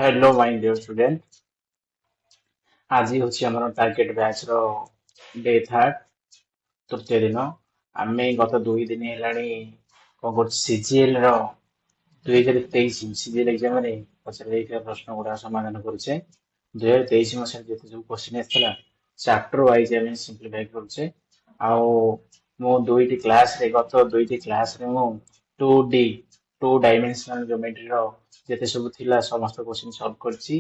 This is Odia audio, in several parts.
Hello my dear student. आज हूँ आम टार्गेट बैच डे थर्ड तृतीय दिन। आम गत 2 दिन है कौन कर सीजीएल 2023 सीजीएल एग्जाम पचार प्रश्न गुड़ा समाधान करुचे। 2023 मसीह जिते सब क्वेश्चन आसाला चैप्टर वाइज आम सिंप्लीफाई करुचे। मो दुईटी क्लास रे गत दुईटी क्लास रे मु 2D टू डायमेंशनल ज्योमेट्री जिते सब थिला समस्त क्वेश्चन सॉल्व करछि।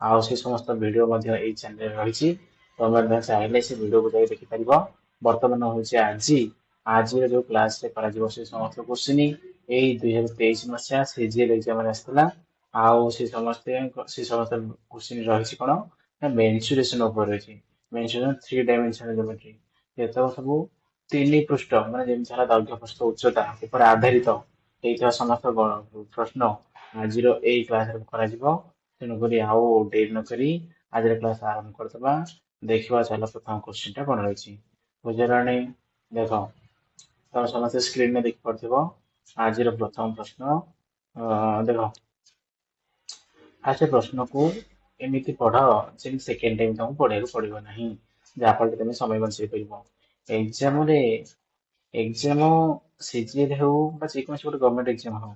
से समस्त वीडियो ये चैनल रही तुम चाहिए से वीडियो को जाई देखि परिबो। वर्तमान होचे आज जो क्लास रे करा जिवो से समस्त क्वेश्चन यही 2023 मसीहा सीजीएल एग्जाम आसाला। से समस्त क्वेश्चन रही कौन ना मेंसुरेशन ऊपर रही मेंसुरेशन 3 डायमेंशनल ज्योमेट्री ये तो सब 3 पृष्ठ माने जेमि सारा दैर्घ्य प्रस्थ उच्चता ऊपर आधारित होता समस्त प्रश्न आज यही क्लास करा तेणुक डेरी नक आज क्लास आरंभ करदे। देखा चल प्रथम क्वेश्चन टा कौन रही बुझे देख तुम समस्त स्क्रीन में देख पार आज प्रथम प्रश्न। देख फास्ट प्रश्न को एमती पढ़ जमी सेकेंड टाइम तुमको पढ़ाई पड़ो ना जहाँफल तुम समय बचाई पार एग्जाम एग्जाम सीजीएल हो जेकोसी गोटे गवर्नमेंट एग्जाम हो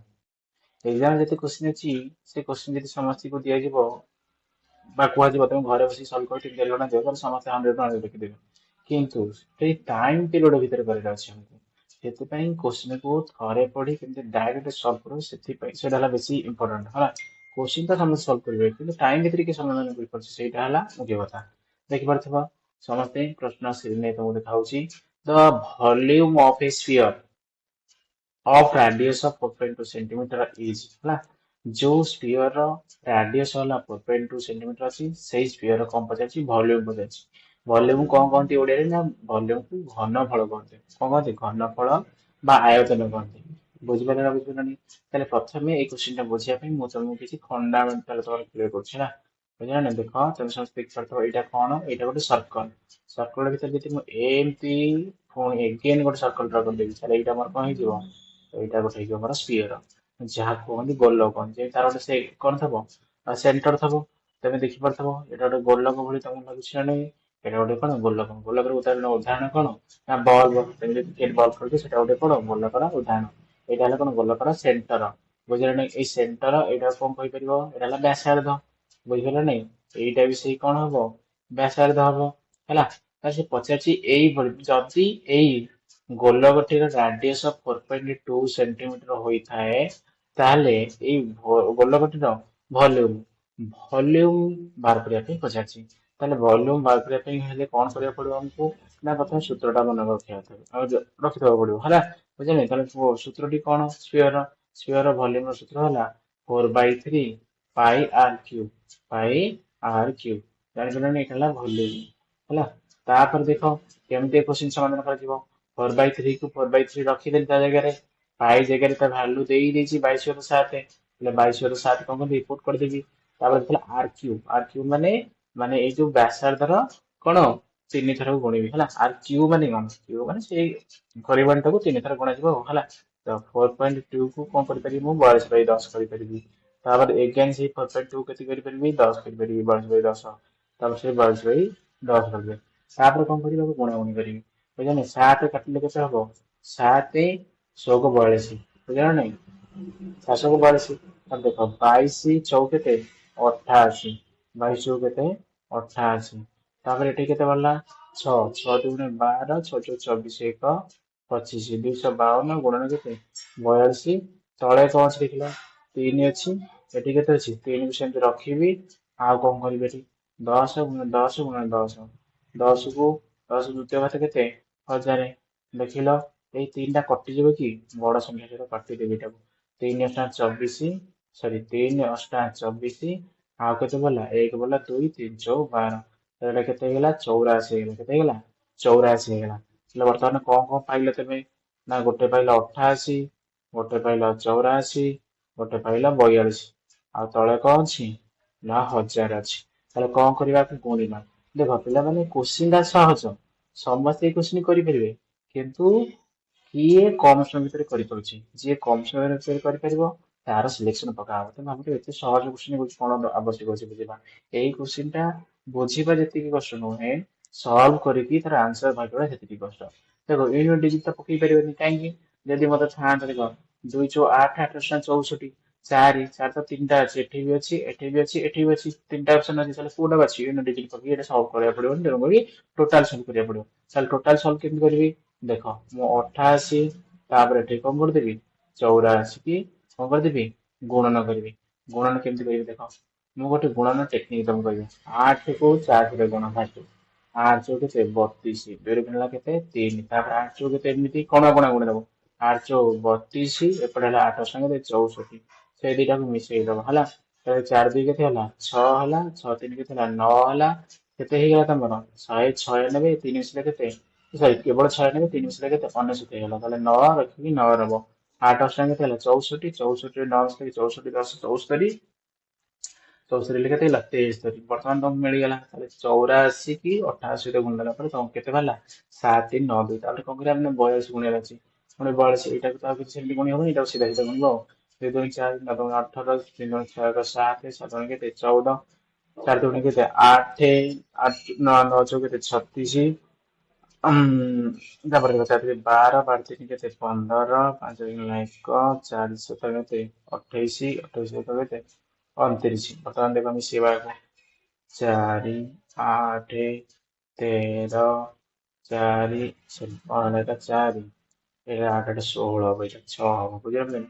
एग्जाम जिते क्वेश्चन अच्छी से क्वेश्चन जी समस्त को दिज्व कह तुम घर बस सल्व कर 1.5 घंटा दिव समस्त 100 रखिदेवे किंतु टाइम पीरियड भितर करार अच्छे हमको से क्वेश्चन को थे पढ़ी केमती डायरेक्ट सल्व कर से बेसी इंपोर्टाट है क्वेश्चन तो समस्त सल्व करेंगे कि टाइम भितर किए समाधान कर मुख्य कथा देखिपार समस्ते प्रश्न स्क्रीन तुमको देखा the volume of A sphere of radius of 4.2 centimetre is है जो स्फीयर रेडियस है 4.2 सेंटीमीटर अच्छी से स्फीयर कौन पचार वॉल्यूम पचार वॉल्यूम कौन कहते ओडिया ना वॉल्यूम को घनफल कहते कौन कहते घनफल बा आयतन कहते बुझिपारे ना बुझिपारे प्रथम ये क्वेश्चन बुझापी मुझे तुमको किसी फंडामेंटाल तुम क्लियर कर बुझा ना देख तुम समस्त देख पार यहाँ कौन यहाँ गोटे सर्कल सर्कल भर जी एमती पुणी एगेन गोटे सर्कल ड्र करदेवी यहाँ मोर कौन हो यहाँ गोटे मोर स्पीयर जहाँ कहते गोलक तार गोटे से कौन थो सेंटर थो तुम देखिपार यहाँ गोटे गोलक भाई तुमको लगुच ना नहीं यहाँ गोटे कौन गोलक गोलकर उदाहरण कौन ना बल्ब तुम क्रिकेट बल्ब खेलुच गोटे कौन गोलकर उदाहरण यहाँ कौन गोलकर सेंटर बुझे ना ये सेंटर यहाँ कौन कहीपर यहाँ व्यासार्ध बुझे ना यहाँ भी से कौन हम व्यासार्ध हम है से पचार जदि यही गोलकटीर राडियस 4.2 सेंटीमीटर होता है ताहले गोलकटीर वॉल्यूम वॉल्यूम बाहर करने पचार वॉल्यूम बाहर करने कौन करा पड़ो हमको ना प्रथम सूत्रटा मन रखी पड़ो है बुझे सूत्रटी कौन स्फीयर स्फीयर वॉल्यूम सूत्र है 4/3 पाई आर क्यूब जान वॉल्यूम है तापर देख केमती क्वेश्चन समाधान कर 4/3 को 4/3 रखीदे जगह पाई जगह भैल्यू दे 22/7 22/7 कौन कर रिपोर्ट करदेवी आर क्यूब माने माने ये जो व्यासार्धर कौन 3 थर गुणी है आर क्यूब माने कौन क्यूब माने से परिमाण टाक 3 थर गुणा है तो 4.2 को कौन कर 42/10 कर एगेन से 4.2 के 10 कर 42/10 से 42/10 रखे कौन कर गुणागुणी करी बुझे 7 काटिले के हम 7 100 को 42 बुझे ना 700 को 42 देख 22 चौक के 88 22 चौक के 88 ये के बढ़ला 6 6 2 12 6 6 24 1 25 252 गुणन के 42 तले कौन अच्छी देख 3 अच्छी ये के 3 को सेमती रखी आ कौन करी 10 10 गुणन 10 10 को 10 द्वितीय घात के 1000 देख लो ये 3टा कटिज कि बड़ संख्या सहित काटिदेवी 3 8 24 सरी 3 8 24 आउ के बोला 1 बोला 2 3 4 12 के 84 84 बर्तमान कौन कौन पाइल तुम ना गोटे पाइल 88 गोटे पाइल 84 गोटे पाइल 42 आ तले कौन अच्छी ना 1000 अच्छी कौन करवा गुणिमा देख पे क्वेश्चन सहज समस्ते क्वेश्चन करेंगे किंतु किए कम समय भितर जी कम समय भितर कर ତାର ସିଲେକ୍ସନ ପକାହବ। ତେଣୁ ଭାବୁଥିବ ଏତେ ସହଜ କ୍ୱେଶ୍ଚିନ୍ କହୁଛି କଣ ଆବଶ୍ୟକ ଅଛି ବୁଝିବା। ଏଇ କ୍ୱେଶ୍ଚିନ୍ ଟା ବୁଝିବା ଯେତିକି କଷ୍ଟ ନୁହେଁ, ସଲ୍ଭ କରିକି ତାର ଆନ୍ସର ଭାବିବା ସେତିକି କଷ୍ଟ। ଦେଖ ୟୁନିଟ୍ ଡିଜିଟ୍ ତ ପକେଇ ପାରିବନି, କାହିଁକି? ଯଦି ମତେ ଥାଆନ୍ତା ଦେଖ 2 × 8 8 × 64 4 4 ତ ତିନିଟା ଅଛି, ଏଠି ବି ଅଛି, ଏଠି ବି ଅଛି, ଏଠି ବି ଅଛି, ତିନିଟା ଅପସନ ଅଛି, ତାହେଲେ କୋଉଟା ବାଛି ୟୁନିଟ୍ ଡିଜିଟ୍ ପକେଇ ଏଟା ସଲ୍ଭ କରିବାକୁ ପଡିବନି, ତେଣୁକରି ଟୋଟାଲ ସଲ୍ଭ କରିବାକୁ ପଡିବ। ତାହେଲେ ଟୋଟାଲ ସଲ୍ଭ କେମିତି କରିବି? ଦେଖ ମୁଁ 88 ତାପରେ ଏଠି କଣ କରିଦେବି 84 କି କଣ କରିଦେବି ଗୁଣନ କରିବି। ଗୁଣନ କେମିତି କରିବି ଦେଖ, ମୁଁ ଗୋଟେ ଗୁଣନ ଟେକ୍ନିକ ତମକୁ କହିବି। 8 କୁ 4 ରେ ଗୁଣ ଫାଷ୍ଟ, 8 ଚଉ କେତେ 32, 2 ରେ ଗୁଣିଲା କେତେ 3, ତାପରେ 8 ଚଉ କେତେ ଏମିତି କଣା କଣା ଗୁଣି ଦବ। 8 ଚଉ 32, ଏପଟେ ହେଲା 8 ସାଙ୍ଗରେ 64, ସେ ଦିଟାକୁ ମିଶେଇ ଦବ ହେଲା। ତାହେଲେ 4 2 କେତେ ହେଲା 6 ହେଲା, 6 3 କେତେ ହେଲା 9 ହେଲା। କେତେ ହେଇଗଲା ତମର 196, 3 ମିଶିଲେ କେତେ, ସରି କେବଳ 96, 3 ମିଶିଲେ କେତେ 99 ହେଇଗଲା। ତାହେଲେ 9 ରଖିକି 9 ନବ। 8 ଅଷ୍ଟାଙ୍ଗେ କେତେ ହେଲା 64, 64 ରେ 9 ମିଶିଲେ 64 10 74, 64 କେତେ ହେଲା 73। ବର୍ତ୍ତମାନ ତମକୁ ମିଳିଗଲା। ତାହେଲେ 84 କି 88 ରେ ଗୁଣିଦେଲା ପରେ ତମକୁ କେତେ ବାହାରିଲା 7392। ତାପରେ କଣ କରିବା ମାନେ 42 ଗୁଣିବାର ଅଛି, ପୁଣି 42 ଏଇଟାକୁ ତ ଆଉ କିଛି ସେମିତି ଗୁଣି ହବନି, ଏଇଟାକୁ ସିଧା ସିଧା ଗୁଣିବ ଆଉ। 2 2 4 9 2 18, 3 2 6 7, 7 2 କେତେ 14, 4 2 କେତେ 8, 8 9 9 ଚଉ କେତେ 36, ତାପରେ ଦେଖ 4 12, 12 3 କେତେ 15, 5 1 4 7 କେତେ 28, 28 କେତେ 29। ବର୍ତ୍ତମାନ ଦେଖ ମିଶେଇବା ଆକୁ 4 8 13 4 ଏଇଟା 4, ଏଇଟା 8 8 16 ହବ, ଏଇଟା 6 ହବ ବୁଝିପାରିଲେ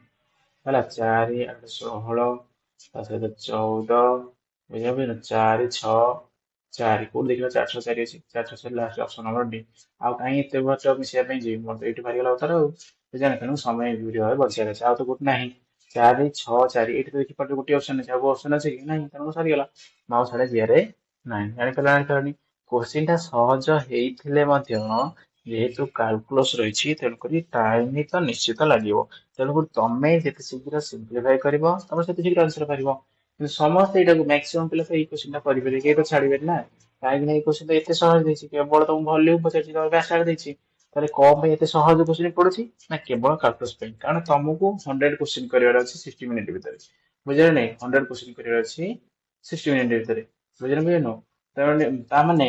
ହେଲା। 4 8 16 ତା ସହିତ 14 ବୁଝିପାରିଲେ 4 6 4 କୋଉଠି ଦେଖିବା 4 6 4 ଅଛି, 4 6 ଲାଷ୍ଟ ଅପସନ ନମ୍ବର ଡି। ଆଉ କାହିଁ ଏତେ ବର୍ଷ ମିଶିବା ପାଇଁ ଯିବି, ମୋର ତ ଏଇଠି ବାହାରିଗଲା ଉତ୍ତର ଆଉ ବୁଝିଲେ। ତେଣୁ ସମୟ ଭିଡିଓ ଭାବେ ବସିବାର ଅଛି, ଆଉ ତ କୋଉଠି ନାହିଁ। 4 6 4 ଏଇଠି ତ ଦେଖିପାରୁଛ ଗୋଟିଏ ଅପସନ ଅଛି, ଆଉ କୋଉ ଅପସନ ଅଛି କି ନାହିଁ, ତେଣୁ ସରିଗଲା। ମାଉସ ଆଡେ ଯିବାରେ ନାହିଁ। ଜାଣିପାରିଲ ଜାଣିପାରିଲନି। କୋଶ୍ଚିନ୍ ଟା ସହଜ ହେଇଥିଲେ ମଧ୍ୟ ଯେହେତୁ କାଲକୁଲସ ରହିଛି, ତେଣୁକରି ଟାଇମ ତ ନିଶ୍ଚିତ ଲାଗିବ। ତେଣୁକରି ତମେ ଯେତେ ଶୀଘ୍ର ସିମ୍ପ୍ଲିଫାଇ କରିବ ତମେ ସେତେ ଶୀଘ୍ର ଆନ୍ସର ପାରିବ। କିନ୍ତୁ ସମସ୍ତେ ଏଇଟାକୁ ମ୍ୟାକ୍ସିମମ୍ ପିଲା ତ ଏଇ କୋଶ୍ଚିନ୍ ଟା କରିପାରିବେ, କେହି ତ ଛାଡିବେନି ନା। କାହିଁକି ନା ଏଇ କୋଶ୍ଚିନ୍ ଟା ଏତେ ସହଜ ଦେଇଛି, କେବଳ ତମକୁ ଭଲ୍ୟୁମ ପଚାରିଛି, ତମେ ବ୍ୟାସାର୍ଧ ଦେଇଛି। ତାହେଲେ କଣ ପାଇଁ ଏତେ ସହଜ କୋଶ୍ଚିନ୍ ପଡୁଛି ନା କେବଳ କାଲକୁଲସ ପାଇଁ, କାରଣ ତମକୁ 100 କୋଶ୍ଚିନ୍ କରିବାର ଅଛି 60 ମିନିଟ୍ ଭିତରେ ବୁଝିଲେ ନାଇଁ। 100 କୋଶ୍ଚିନ୍ କରିବାର ଅଛି 60 ମିନିଟ୍ ଭିତରେ ବୁଝିଲେ ବୁଝିଲ। ତାମାନେ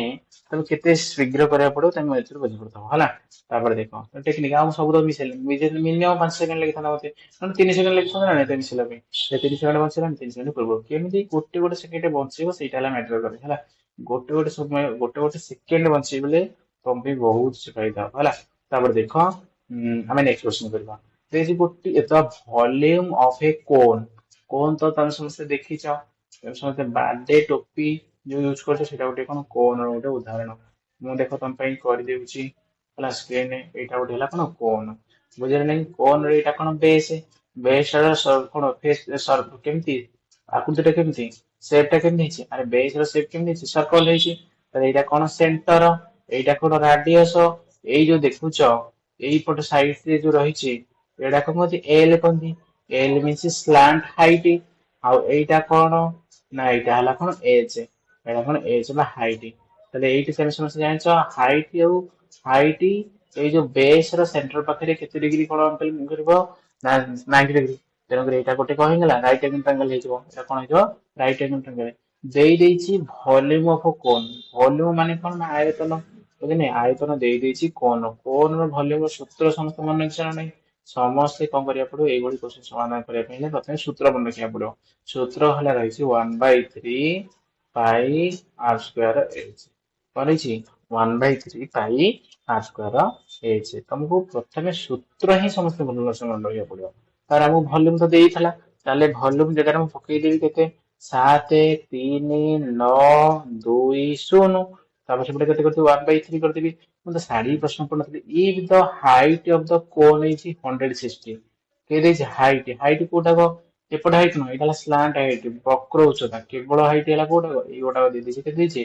ତମେ କେତେ ଶୀଘ୍ର କରିବାକୁ ପଡିବ ତମେ ଏଥିରୁ ବୁଝିପାରୁଥିବ ହେଲା। ତାପରେ ଦେଖ ଟେକ୍ନିକ ଆଉ ସବୁ ତ ମିଶେଇଲେ ମିନିମମ୍ 5 ସେକେଣ୍ଡ ଲାଗିଥାନ୍ତା ମତେ, ମାନେ 3 ସେକେଣ୍ଡ ଲାଗିଥାନ୍ତା ନା ନାଇଁ ମିଶିଲା ପାଇଁ। 3 ସେକେଣ୍ଡ ବଞ୍ଚିଲାନି, 3 ସେକେଣ୍ଡ ପୂର୍ବରୁ କେମିତି ଗୋଟେ ସେକେଣ୍ଡ ବଞ୍ଚିବ ସେଇଟା ହେଲା ମ୍ୟାଟର କରେ ହେଲା। ଗୋଟେ ସମୟ ଗୋଟେ ସେକେଣ୍ଡ ବଞ୍ଚେଇଲେ ତମ ପାଇଁ ବହୁତ ଫାଇଦା ହବ ହେଲା। ତାପରେ ଦେଖ ଆମେ ନେକ୍ସଟ କ୍ୱେଶ୍ଚନ କରିବା। ଗୋଟେ ଭଲ୍ୟୁମ ଅଫ ଏ କୋନ୍, କୋନ୍ ତ ତମେ ସମସ୍ତେ ଦେଖିଛ, ତମେ ସମସ୍ତେ ବାର୍ଥଡେ ଟୋପି ଯୋଉ ୟୁଜ କରୁଛ ସେଇଟା ଗୋଟେ କଣ କୋନ୍ ର ଗୋଟେ ଉଦାହରଣ। ମୁଁ ଦେଖ ତମ ପାଇଁ କରିଦେଉଛି ହେଲା ସ୍କ୍ରିନରେ। ଏଇଟା ଗୋଟେ ହେଲା କଣ କୋନ୍ ବୁଝିଲେ ନାଇଁ। କୋନ୍ ର ଏଇଟା କଣ ବେସ୍, ବେସ୍ ର କଣ କେମିତି ଆକୃତି ଟା କେମିତି, ସେପ୍ ଟା କେମିତି ହେଇଛି, ଆରେ ବେସ୍ ର ସେପ୍ କେମିତି ହେଇଛି ସର୍କଲ ହେଇଛି। ତାହେଲେ ଏଇଟା କଣ ସେଣ୍ଟର, ଏଇଟା କଣ ରାଡିଅସ। ଏଇ ଯୋଉ ଦେଖୁଛ ଏଇପଟ ସାଇଡ ରେ ଯୋଉ ରହିଛି ଏଇଟା କଣ କହନ୍ତି ଏଲ କହନ୍ତି। L means slant height. ଆଉ ଏଇଟା କଣ ନା ଏଇଟା ହେଲା କଣ ଏଚ୍, ଏଇଟା କଣ ଏଚ୍ ବା ହାଇଟ। ତାହେଲେ ଏଇଠି ତମେ ସମସ୍ତେ ଜାଣିଛ ହାଇଟ ଆଉ ହାଇଟ ଏଇ ଯୋଉ ବେସ୍ ର ସେଣ୍ଟର ପାଖରେ କେତେ ଡିଗ୍ରୀ କଣ କରିବ ନା 90 ଡିଗ୍ରୀ। ତେଣୁକରି ଏଇଟା ଗୋଟେ କଣ ହେଇଗଲା ରାଇଟ୍ ଆଙ୍ଗେଲ ଟ୍ରାଙ୍ଗେଲ ହେଇଯିବ। ଏଇଟା କଣ ହେଇଯିବ ରାଇଟ୍ ଆଙ୍ଗେଲ ଟ୍ରାଙ୍ଗେଲ। ଦେଇ ଦେଇଛି ଭଲ୍ୟୁମ ଅଫ କୋନ୍, ଭଲ୍ୟୁମ ମାନେ କଣ ନା ଆୟତନ ବୁଝିଲେ। ଆୟତନ ଦେଇ ଦେଇଛି କୋନ୍, କୋନ୍ ର ଭଲ୍ୟୁମ ସୂତ୍ର ସମସ୍ତେ ମନେ ଅଛି ନା ନାହିଁ। ସମସ୍ତେ କଣ କରିବାକୁ ପଡିବ ଏଇଭଳି କୋଶ୍ଚିନ୍ ସମାଧାନ କରିବା ପାଇଁ ହେଲେ ପ୍ରଥମେ ସୂତ୍ର ମନେ ରଖିବାକୁ ପଡିବ। ସୂତ୍ର ହେଲା ରହିଛି 1/3 ପାଇ ଆର ସ୍କୋୟାର ଏଚ୍। କଣ ହେଇଛି 1/3 ପାଇ ଆର ସ୍କୋୟାର ଏଚ୍। ତମକୁ ପ୍ରଥମେ ସୂତ୍ର ହିଁ ସମସ୍ତେ ମନେ ରଖିବାକୁ ପଡିବ। ତାର ଆମକୁ ଭଲ୍ୟୁମ ତ ଦେଇଥିଲା, ତାହେଲେ ଭଲ୍ୟୁମ ଜାଗାରେ ମୁଁ ପକେଇଦେବି କେତେ 7 3 9 2 0। ତାପରେ ସେପଟେ କେତେ କରିଦେବି 1/3 କରିଦେବି। ମୁଁ ତ ଶାଢୀ ପ୍ରଶ୍ନ ପଢୁନଥିଲି। If the height of the cone is 160, କେ ଦେଇଛି ହାଇଟ୍, ହାଇଟ୍ କୋଉଟା ଏପଟେ ହାଇଟ୍ ନୁହଁ, ଏଇଟା ହେଲା ସ୍ଲାଣ୍ଟ ହାଇଟ୍ ବକ୍ର ଉଚ୍ଚତା। କେବଳ ହାଇଟ୍ ହେଲା କୋଉଟା ଏଇ ଗୋଟାକ ଦେଇଦେଇଛି, କେତେ ଦେଇଛି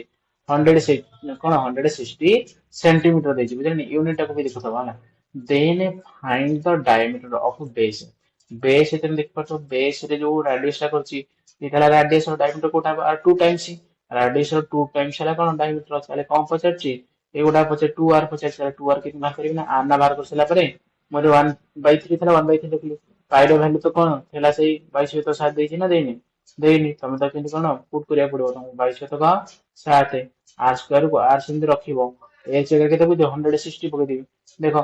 160 ସେଣ୍ଟିମିଟର ଦେଇଛି ବୁଝିଲେ। ୟୁନିଟ ଟାକୁ ବି ଦେଖୁଥିବ ହେଲା। ଦେନ୍ ଫାଇଣ୍ଡ ଦ ଡାଇମିଟର ଅଫ ବେସ୍। ବେସ୍ ତମେ ଦେଖିପାରୁଛ ବେସ୍ ରେ ଯୋଉ ରାଡିୟସ ଟା କରିଛି ଏଇଟା ହେଲା ରାଡିୟସ, ଡାଇମିଟର କୋଉଟା ହବ 2 ଟାଇମ୍ସ। ରାଡିୟସ 2 ଟାଇମ୍ସ ହେଲା କଣ ଡାଇମିଟର। ତାହେଲେ କଣ ପଚାରୁଛି ଏଇଗୁଟା ପଚାର 2r ପଚାରିଛି। 2r କେମିତି ବାହାର କରିବି ନା ଆର ନା ବାହାର କରିସାରିଲା ପରେ ମୋର 1/3 ଥିଲା 1/3 ଲେଖିଲି। ପାଇର ଭ୍ୟାଲୁ ତ କଣ ଥିଲା ସେଇ 22 ସହିତ 7 ଦେଇଛି ନା ଦେଇନି? ଦେଇନି। ତମେ ତାକୁ କେମିତି କଣ ପୁଟ୍ କରିବାକୁ ପଡିବ ତମକୁ 22 ସହିତ କଣ 7 ଆର ସ୍କୋୟାରକୁ ଆର ସେମିତି ରଖିବ। ଏଚ ଜାଗାରେ କେତେ ପକେଇଦିଅ 160 ପକେଇଦେବି। ଦେଖ